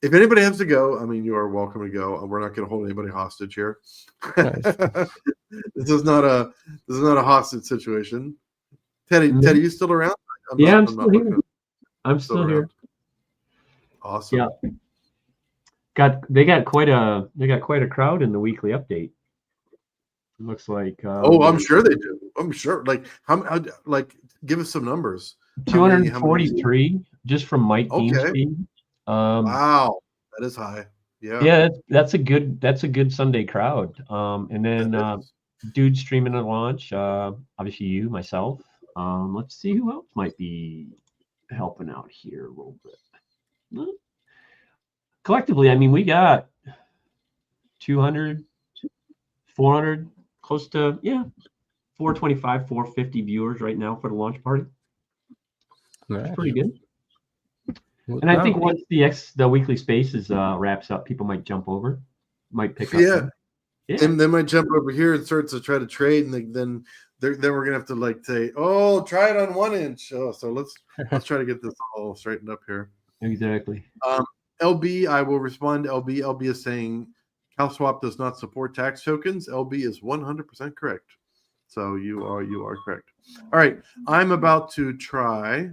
Speaker 1: If anybody has to go, I mean, you are welcome to go. We're not going to hold anybody hostage here.
Speaker 2: Nice.
Speaker 1: This is not a hostage situation. Teddy, you still around?
Speaker 5: I'm still here. I'm still here.
Speaker 1: Awesome.
Speaker 5: Yeah. They got quite a crowd in the weekly update. It looks like.
Speaker 1: I'm sure they do. I'm sure. Like, how like, give us some numbers.
Speaker 5: 243 just from Mike Dean's feed.
Speaker 1: Wow, that is high.
Speaker 5: Yeah, that's a good Sunday crowd. And then dude streaming at launch. Obviously you, myself. Let's see who else might be helping out here a little bit. Collectively, I mean, we got 200, 400, close to 425, 450 viewers right now for the launch party.
Speaker 2: Nice.
Speaker 5: That's pretty good. And I think once the weekly spaces wraps up, people might jump over, might pick up.
Speaker 1: And they might jump over here and start to try to trade, and then we're gonna have to like say, "Oh, try it on 1 inch." Oh, so let's try to get this all straightened up here.
Speaker 5: Exactly.
Speaker 1: LB, I will respond to LB. LB is saying CalSwap does not support tax tokens. LB is 100% correct. So you are correct. All right, I'm about to try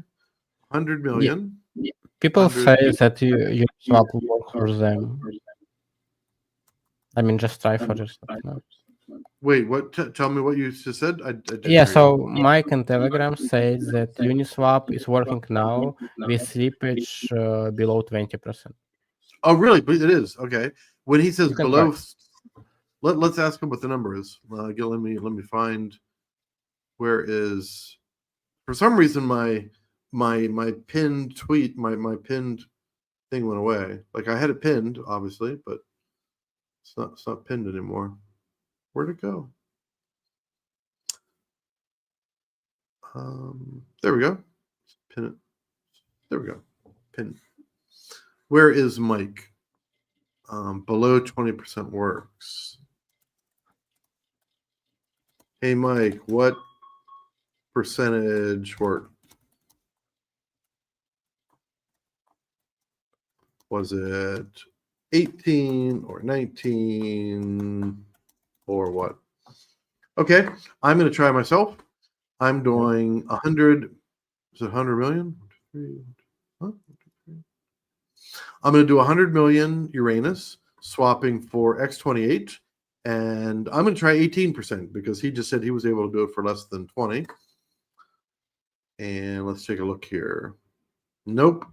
Speaker 1: 100 million.
Speaker 2: Yeah. People say that you swap work for them. I mean, just try for yourself now.
Speaker 1: Wait, what? Tell me what you just said. I
Speaker 2: so Mike and Telegram say that Uniswap is working now with slippage below 20%.
Speaker 1: Oh, really? But it is okay. When he says below,
Speaker 2: try.
Speaker 1: let's ask him what the number is. Let me find. Where is For some reason, my pinned tweet, my pinned thing went away. Like I had it pinned, obviously, but it's not pinned anymore. Where'd it go? There we go. Pin it. There we go. Pin. Where is Mike? Below 20% works. Hey Mike, what percentage work? Was it 18 or 19 or what? Okay, I'm going to try myself. I'm doing 100. Is it 100 million? I'm going to do 100 million Uranus swapping for X28, and I'm going to try 18% because he just said he was able to do it for less than 20. And let's take a look here. Nope,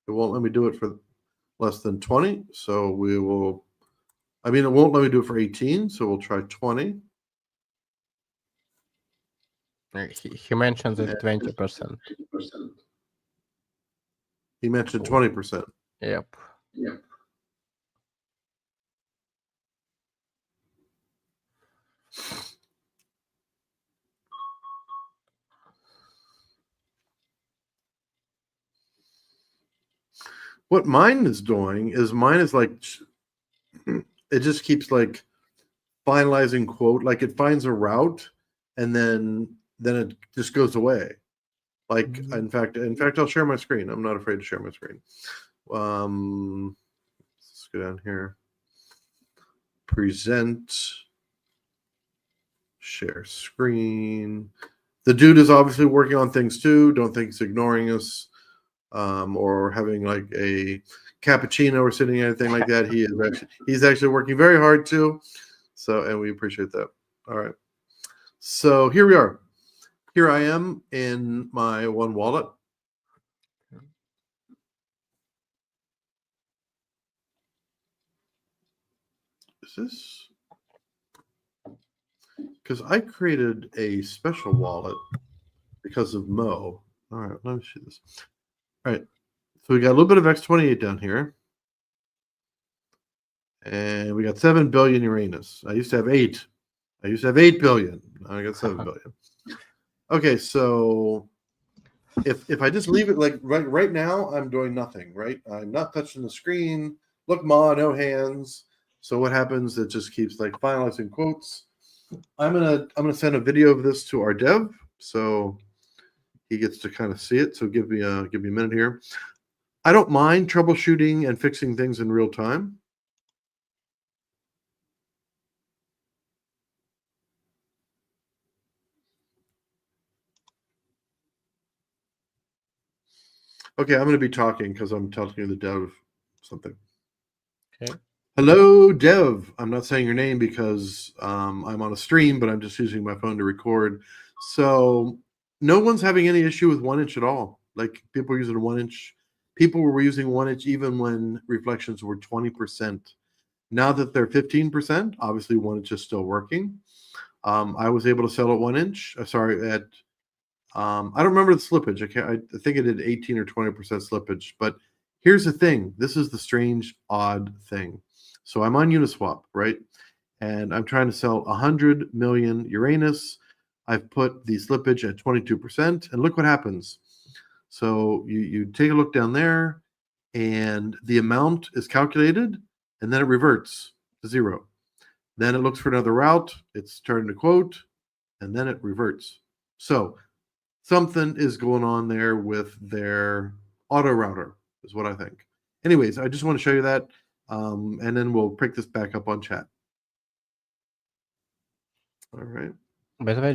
Speaker 1: it won't let me do it for less than 20. So we will, I mean, it won't let me do it for 18. So we'll try 20.
Speaker 2: He mentioned it 20%.
Speaker 1: He mentioned 20%.
Speaker 2: Yep.
Speaker 1: What mine is doing is like, it just keeps like finalizing quote, like it finds a route and then it just goes away. Like, in fact, I'll share my screen. I'm not afraid to share my screen. Let's go down here. Present. Share screen. The dude is obviously working on things too. Don't think he's ignoring us, or having like a cappuccino or sitting anything like that. He's actually working very hard too. So, and we appreciate that. All right. So here we are. Here I am in my one wallet. Is this? Because I created a special wallet because of Mo. All right, let me see this. All right, so we got a little bit of X28 down here. And we got 7 billion Uranus. I used to have 8. I used to have 8 billion. Now I got 7 billion. Okay, so if I just leave it like right now, I'm doing nothing, right? I'm not touching the screen. Look, Ma, no hands. So what happens? It just keeps like finalizing quotes. I'm gonna send a video of this to our dev, so he gets to kind of see it. So give me a minute here. I don't mind troubleshooting and fixing things in real time. Okay, I'm going to be talking because I'm telling the dev something.
Speaker 2: Okay.
Speaker 1: Hello, dev. I'm not saying your name because I'm on a stream, but I'm just using my phone to record. So no one's having any issue with 1 inch at all. Like people are using 1 inch. People were using 1 inch even when reflections were 20%. Now that they're 15%, obviously 1 inch is still working. I was able to sell at 1 inch. Sorry, I don't remember the slippage. I think it did 18 or 20% slippage. But here's the thing. This is the strange, odd thing. So I'm on Uniswap, right? And I'm trying to sell 100 million Uranus. I've put the slippage at 22%, and look what happens. So you take a look down there, and the amount is calculated, and then it reverts to 0. Then it looks for another route. It's turning to quote, and then it reverts. So something is going on there with their auto router, is what I think. Anyways, I just want to show you that, and then we'll pick this back up on chat. All right.
Speaker 2: By the way,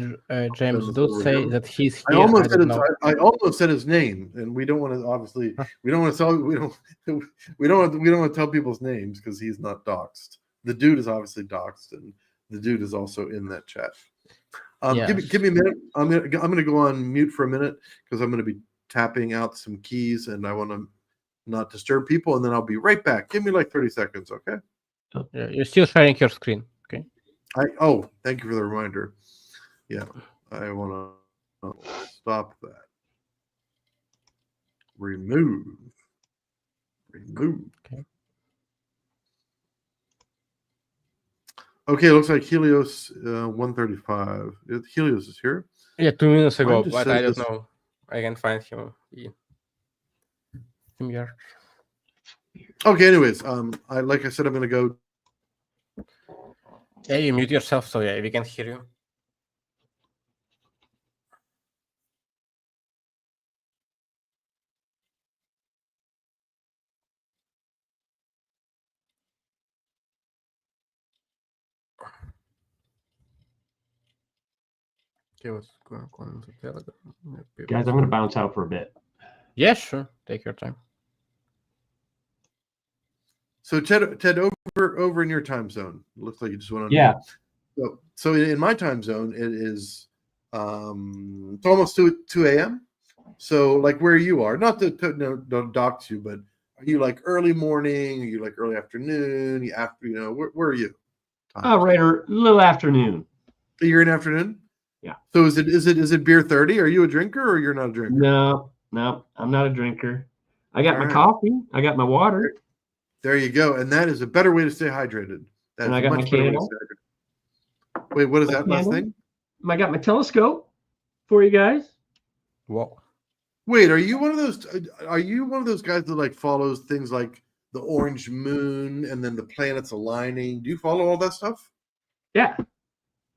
Speaker 2: James,
Speaker 1: this
Speaker 2: do
Speaker 1: over
Speaker 2: say
Speaker 1: here.
Speaker 2: that he's
Speaker 1: I
Speaker 2: here.
Speaker 1: almost said
Speaker 2: don't know.
Speaker 1: I almost said his name, and we don't want to obviously we don't want to tell people's names because he's not doxxed. The dude is obviously doxxed, and the dude is also in that chat.
Speaker 2: Yes.
Speaker 1: Give me a minute. I'm gonna go on mute for a minute because I'm gonna be tapping out some keys, and I want to not disturb people, and then I'll be right back. Give me like 30 seconds, okay?
Speaker 2: Yeah, you're still sharing your screen. Okay.
Speaker 1: Thank you for the reminder. Yeah, I want to Oh, stop that. Remove.
Speaker 2: Okay.
Speaker 1: Okay, looks like Helios 135. Helios is here.
Speaker 2: Yeah, 2 minutes
Speaker 1: Mine
Speaker 2: ago,
Speaker 1: just
Speaker 2: but
Speaker 1: says
Speaker 2: I don't
Speaker 1: this-
Speaker 2: know. I can find him in StreamYard.
Speaker 1: Okay, anyways, like I said, I'm gonna go.
Speaker 2: Yeah, you mute yourself, so yeah, we can hear you. Okay, what's going on the Telegram?
Speaker 5: Guys, I'm going to bounce out for a bit.
Speaker 2: Yeah, sure. Take your time.
Speaker 1: So Ted, over in your time zone. Looks like you just went on.
Speaker 5: Yeah.
Speaker 1: So in my time zone, it is it's almost 2 a.m. So like where you are, not to don't dox you, but are you like early morning? Are you like early afternoon? After where are you?
Speaker 5: Oh, right, or a little afternoon.
Speaker 1: You're in afternoon.
Speaker 5: Yeah.
Speaker 1: So is it beer 30? Are you a drinker or you're not a drinker?
Speaker 5: No, I'm not a drinker. I got
Speaker 1: All
Speaker 5: my
Speaker 1: right.
Speaker 5: coffee. I got my water.
Speaker 1: There you go. And that is a better way to stay hydrated. That
Speaker 5: And
Speaker 1: is
Speaker 5: I
Speaker 1: a
Speaker 5: got my
Speaker 1: much better way to
Speaker 5: candle.
Speaker 1: stay hydrated. Wait, what is
Speaker 5: My
Speaker 1: that last
Speaker 5: candle.
Speaker 1: thing?
Speaker 5: I got my telescope for you guys.
Speaker 2: Whoa.
Speaker 1: Wait, are you one of those? Are you one of those guys that like follows things like the orange moon and then the planets aligning? Do you follow all that stuff?
Speaker 5: Yeah,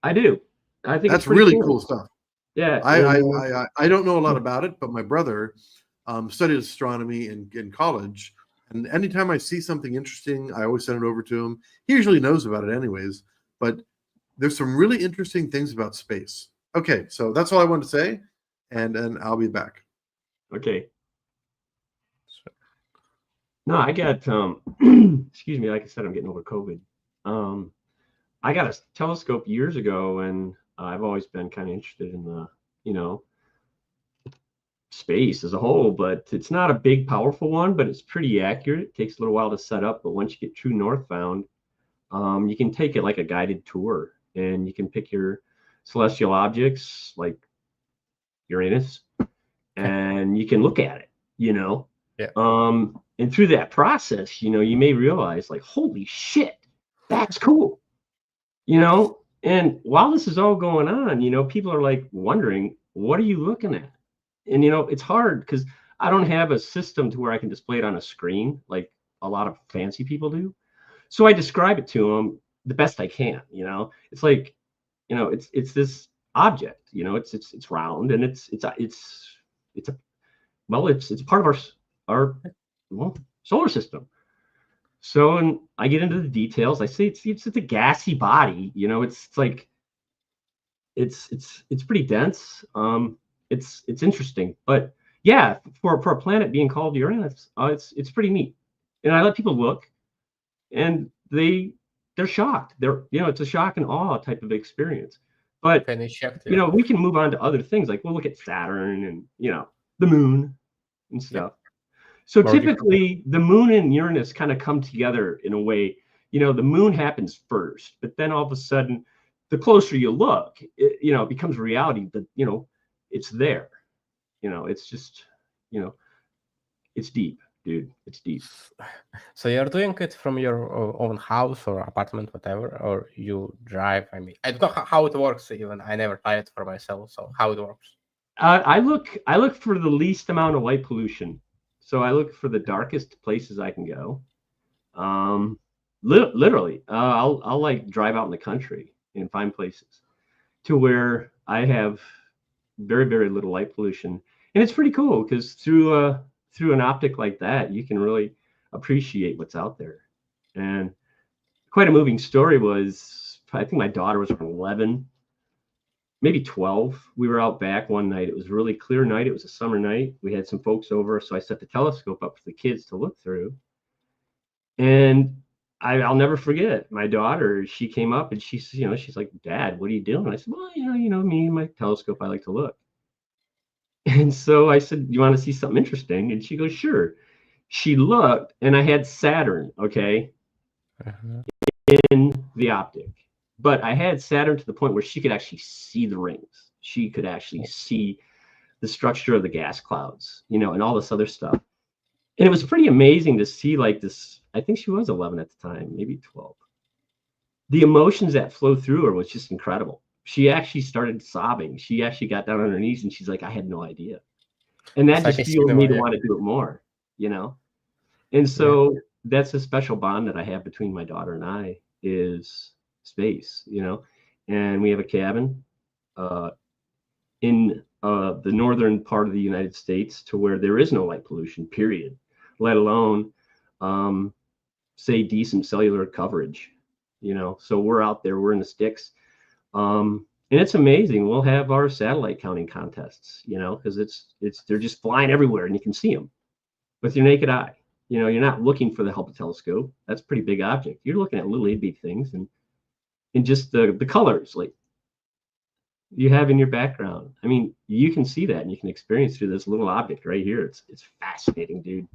Speaker 5: I do. I think
Speaker 1: That's
Speaker 5: it's pretty
Speaker 1: really cool stuff.
Speaker 5: Yeah,
Speaker 1: I don't know a lot about it, but my brother studied astronomy in college, and anytime I see something interesting, I always send it over to him. He usually knows about it anyways, but there's some really interesting things about space. Okay, so that's all I wanted to say, and I'll be back.
Speaker 5: Okay. No, I got excuse me, like I said, I'm getting over COVID. I got a telescope years ago, and I've always been kind of interested in the, space as a whole, but it's not a big, powerful one, but it's pretty accurate. It takes a little while to set up, but once you get true northbound, you can take it like a guided tour, and you can pick your celestial objects like Uranus, and you can look at it,
Speaker 2: Yeah.
Speaker 5: And through that process, you may realize like, holy shit, that's cool, and while this is all going on, people are like wondering, what are you looking at? And it's hard because I don't have a system to where I can display it on a screen like a lot of fancy people do. So I describe it to them the best I can. It's like, it's this object. It's round, and it's part of our solar system. So, and I get into the details. I say it's a gassy body. It's like it's pretty dense. It's interesting, but yeah, for a planet being called Uranus, it's pretty neat. And I let people look, and they're shocked. It's a shock and awe type of experience. But
Speaker 2: Can I check?
Speaker 5: we can move on to other things, like we'll look at Saturn and the moon and stuff. So
Speaker 2: More
Speaker 5: typically, the moon and Uranus kind of come together in a way. The moon happens first, but then all of a sudden, the closer you look, it becomes reality. But it's there. It's just, it's deep, dude. It's deep.
Speaker 2: So you're doing it from your own house or apartment, whatever, or you drive? I mean, I don't know how it works. Even I never tried it for myself. So how it works?
Speaker 5: I look for the least amount of light pollution. So I look for the darkest places I can go. Literally, I'll like drive out in the country and find places to where I have very, very little light pollution, and it's pretty cool because through an optic like that, you can really appreciate what's out there. And quite a moving story was, I think my daughter was 11, maybe 12. We were out back one night. It was a really clear night. It was a summer night. We had some folks over, so I set the telescope up for the kids to look through. And I'll never forget my daughter. She came up and she's like, "Dad, what are you doing?" I said, "Well, me and my telescope, I like to look." And so I said, "You want to see something interesting?" And she goes, "Sure." She looked, and I had Saturn, okay, in the optic. But I had Saturn to the point where she could actually see the rings. she could actually see the structure of the gas clouds, you know, and all this other stuff. And it was pretty amazing to see like this. I think she was 11 at the time, maybe 12. The emotions that flow through her was just incredible. She actually started sobbing. She actually got down on her knees and she's like, I had no idea. And that
Speaker 2: It's like
Speaker 5: just
Speaker 2: a
Speaker 5: fueled
Speaker 2: cinema,
Speaker 5: me to
Speaker 2: yeah.
Speaker 5: want to do it more, you know? And so that's a special bond that I have between my daughter and I is space, you know? And we have a cabin in the northern part of the United States to where there is no light pollution, period, let alone say decent cellular coverage, you know? So we're out there, we're in the sticks. And it's amazing. We'll have our satellite counting contests, you know, because they're just flying everywhere and you can see them with your naked eye. You know, you're not looking for the Hubble telescope. That's a pretty big object. You're looking at little itty things and just the colors like you have in your background. I mean, you can see that and you can experience through this little object right here. It's fascinating, dude.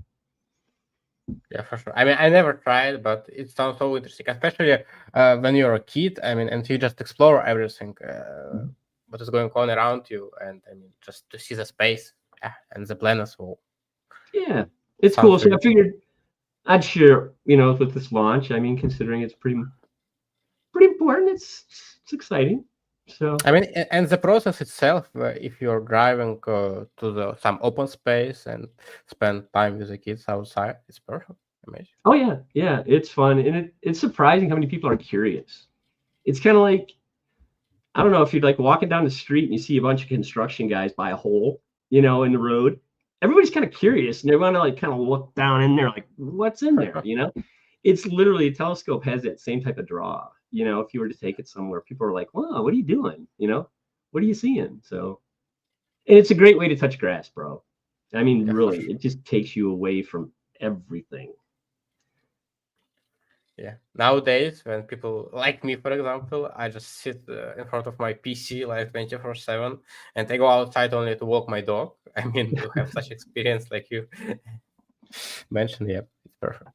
Speaker 2: Yeah, for sure. I mean, I never tried, but it sounds so interesting, especially when you're a kid. I mean, and you just explore everything, what is going on around you, and I mean, just to see the space, and the planets. So
Speaker 5: Yeah, it's
Speaker 2: sounds
Speaker 5: cool. So
Speaker 2: really
Speaker 5: I figured I'd share, you know, with this launch. I mean, considering it's pretty important, it's exciting. So
Speaker 2: I mean, and the process itself, if you're driving to some open space and spend time with the kids outside, it's perfect. Amazing.
Speaker 5: oh yeah, it's fun and it's surprising how many people are curious. It's kind of like, I don't know if you're like walking down the street and you see a bunch of construction guys by a hole, you know, in the road. Everybody's kind of curious and they want to like kind of look down in there, like what's in there, you know? It's literally a telescope has that same type of draw. You know, if you were to take it somewhere, people are like, "Wow, what are you doing? You know, what are you seeing?" So, and it's a great way to touch grass, bro. I mean,
Speaker 2: Yeah, for
Speaker 5: really,
Speaker 2: sure.
Speaker 5: it just takes you away from everything.
Speaker 2: Yeah. Nowadays, when people like me, for example, I just sit in front of my PC like 24/7, and I go outside only to walk my dog. I mean, to have such experience like you mentioned, yeah, it's perfect.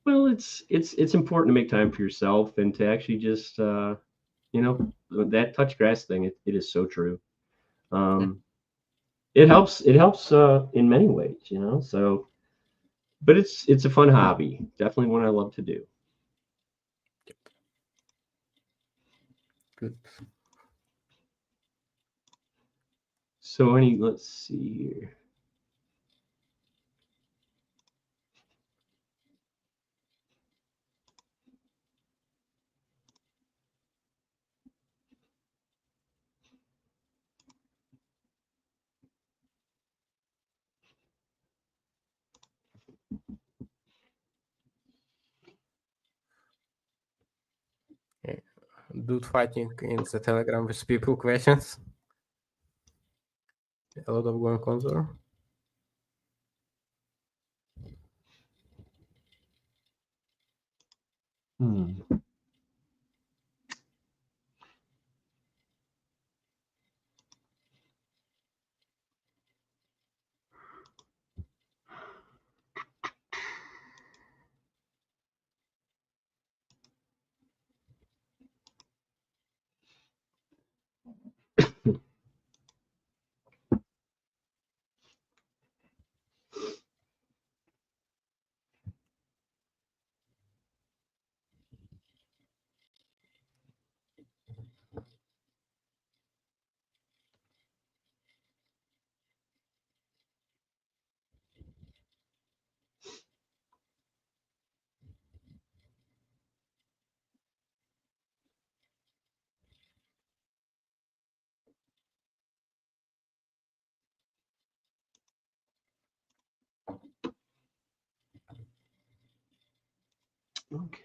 Speaker 5: Well, it's important to make time for yourself and to actually just you know, that touch grass thing. It is so true. It helps in many ways, you know. So, but it's a fun hobby. Definitely one I love to do.
Speaker 2: Good.
Speaker 5: So let's see here.
Speaker 2: Yeah. Dude fighting in the Telegram with people questions. A lot of going on there.
Speaker 5: Okay.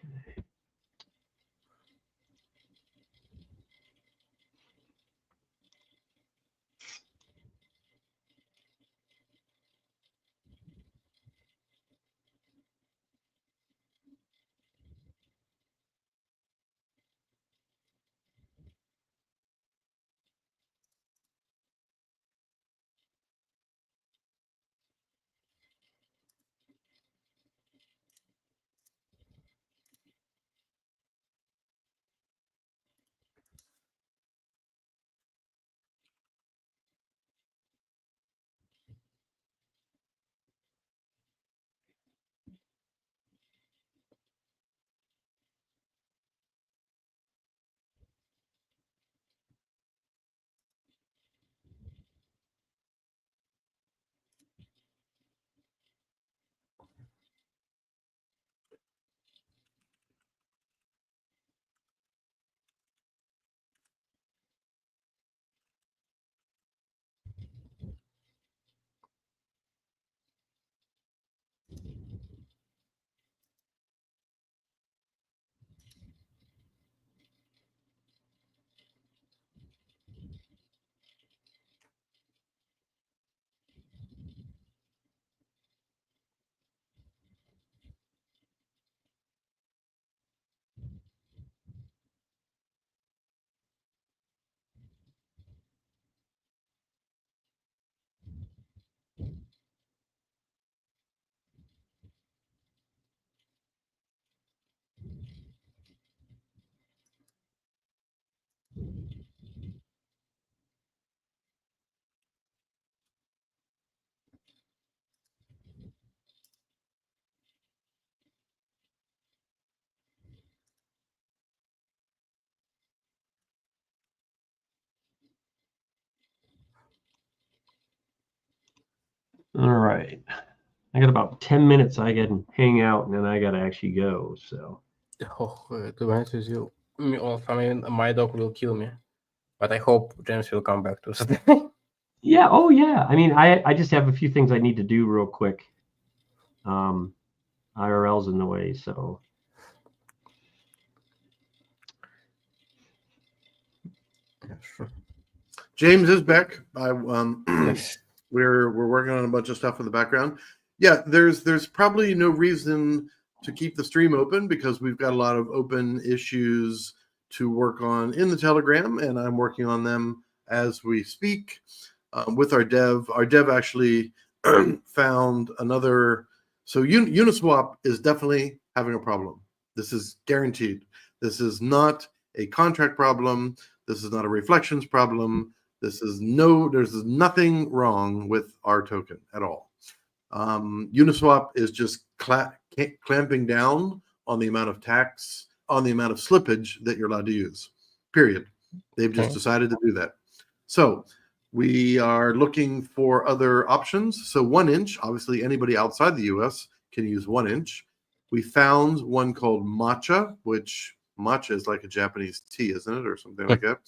Speaker 5: All right. I got about 10 minutes I can hang out and then I got to actually go. So,
Speaker 2: Oh, to be honest with you, I mean, my dog will kill me. But I hope James will come back to us.
Speaker 5: yeah. Oh, yeah. I mean, I just have a few things I need to do real quick. IRL's in the way. So,
Speaker 2: Yeah, sure.
Speaker 1: James is back.
Speaker 2: Yes.
Speaker 1: We're working on a bunch of stuff in the background. Yeah, there's probably no reason to keep the stream open because we've got a lot of open issues to work on in the Telegram, and I'm working on them as we speak with our dev. Our dev actually found another. So Uniswap is definitely having a problem. This is guaranteed. This is not a contract problem. This is not a reflections problem. There's nothing wrong with our token at all. Uniswap is just clamping down on the amount of tax, on the amount of slippage that you're allowed to use, period. They've just decided to do that. So we are looking for other options. So 1 inch, obviously anybody outside the US can use 1 inch. We found one called matcha, which matcha is like a Japanese tea, isn't it? Or something like that.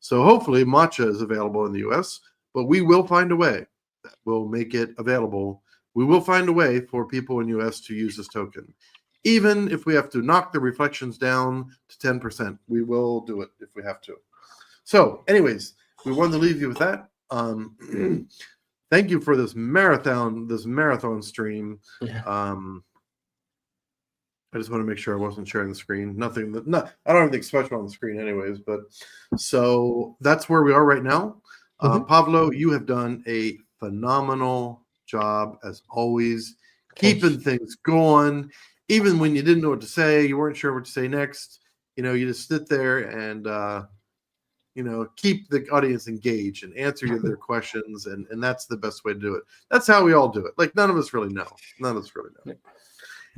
Speaker 1: So hopefully matcha is available in the US, but we will find a way that will make it available. We will find a way for people in US to use this token. Even if we have to knock the reflections down to 10%, we will do it if we have to. So anyways, we wanted to leave you with that. Thank you for this marathon stream.
Speaker 2: Yeah.
Speaker 1: I just want to make sure I wasn't sharing the screen. I don't have anything special on the screen anyways, but so that's where we are right now. Pablo, you have done a phenomenal job as always, keeping things going. Even when you didn't know what to say, you weren't sure what to say next. You just sit there and keep the audience engaged and answer their questions, and that's the best way to do it. That's how we all do it. Like none of us really know.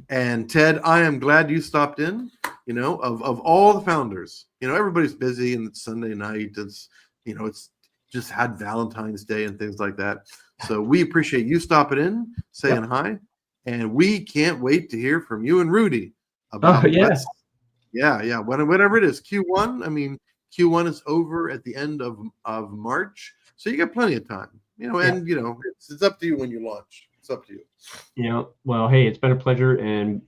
Speaker 1: And Ted, I am glad you stopped in. Of all the founders, everybody's busy and it's Sunday night. It's just had Valentine's Day and things like that. So we appreciate you stopping in, saying hi, and we can't wait to hear from you and Rudy about whenever it is Q1. I mean, Q1 is over at the end of March, so you got plenty of time. And it's up to you when you launch. It's up to you.
Speaker 5: Well, hey, it's been a pleasure. And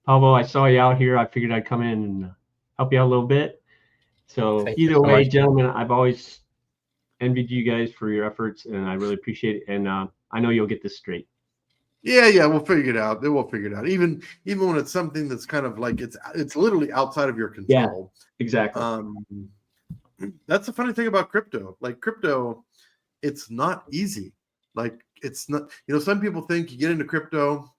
Speaker 5: Pablo, I saw you out here. I figured I'd come in and help you out a little bit. So either way, gentlemen, I've always envied you guys for your efforts, and I really appreciate it. And I know you'll get this straight.
Speaker 1: Yeah, we'll figure it out. We'll figure it out. Even when it's something that's kind of like it's literally outside of your control.
Speaker 5: Yeah, exactly.
Speaker 1: That's the funny thing about crypto. Like crypto, it's not easy. Like it's not, some people think you get into crypto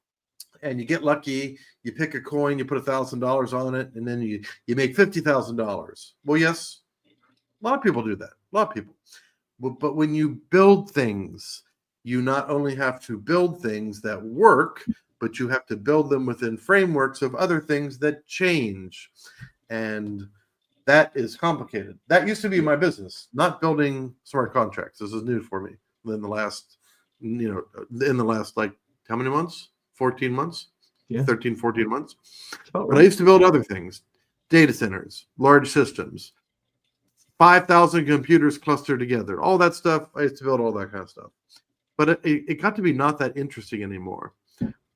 Speaker 1: and you get lucky, you pick a coin, you put $1,000 on it, and then you make $50,000. Well, yes, a lot of people do that. A lot of people. But when you build things, you not only have to build things that work, but you have to build them within frameworks of other things that change. And that is complicated. That used to be my business, not building smart contracts. This is new for me in the last, like how many months? 14 months? Yeah. 13, 14 months. But I used to build other things, data centers, large systems, 5,000 computers clustered together, all that stuff. I used to build all that kind of stuff. But it got to be not that interesting anymore.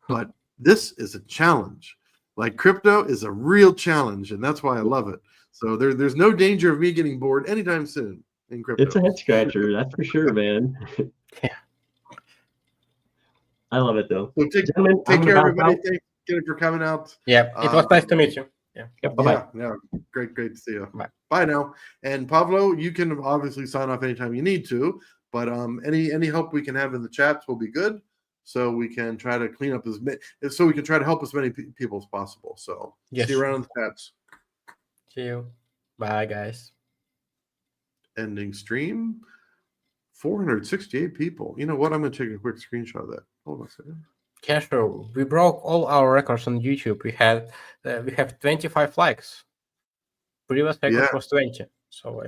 Speaker 1: But this is a challenge. Like crypto is a real challenge, and that's why I love it. So there's no danger of me getting bored anytime soon in crypto.
Speaker 5: It's a head scratcher, that's for sure, man.
Speaker 2: Yeah.
Speaker 1: I love it though. So take care, everybody. Thank you for coming out.
Speaker 2: Yeah, it was nice to meet you. Yeah.
Speaker 5: Bye-bye.
Speaker 1: Yeah, great to see you. Bye now. And Pablo, you can obviously sign off anytime you need to, but any help we can have in the chats will be good, so we can try to clean up so we can try to help as many people as possible. So see you around in the chats.
Speaker 2: See you. Bye, guys.
Speaker 1: Ending stream. 468 people. You know what? I'm going to take a quick screenshot of that. Hold on a second.
Speaker 2: Yeah, sure. We broke all our records on YouTube. We have 25 likes. Previous record was 20. So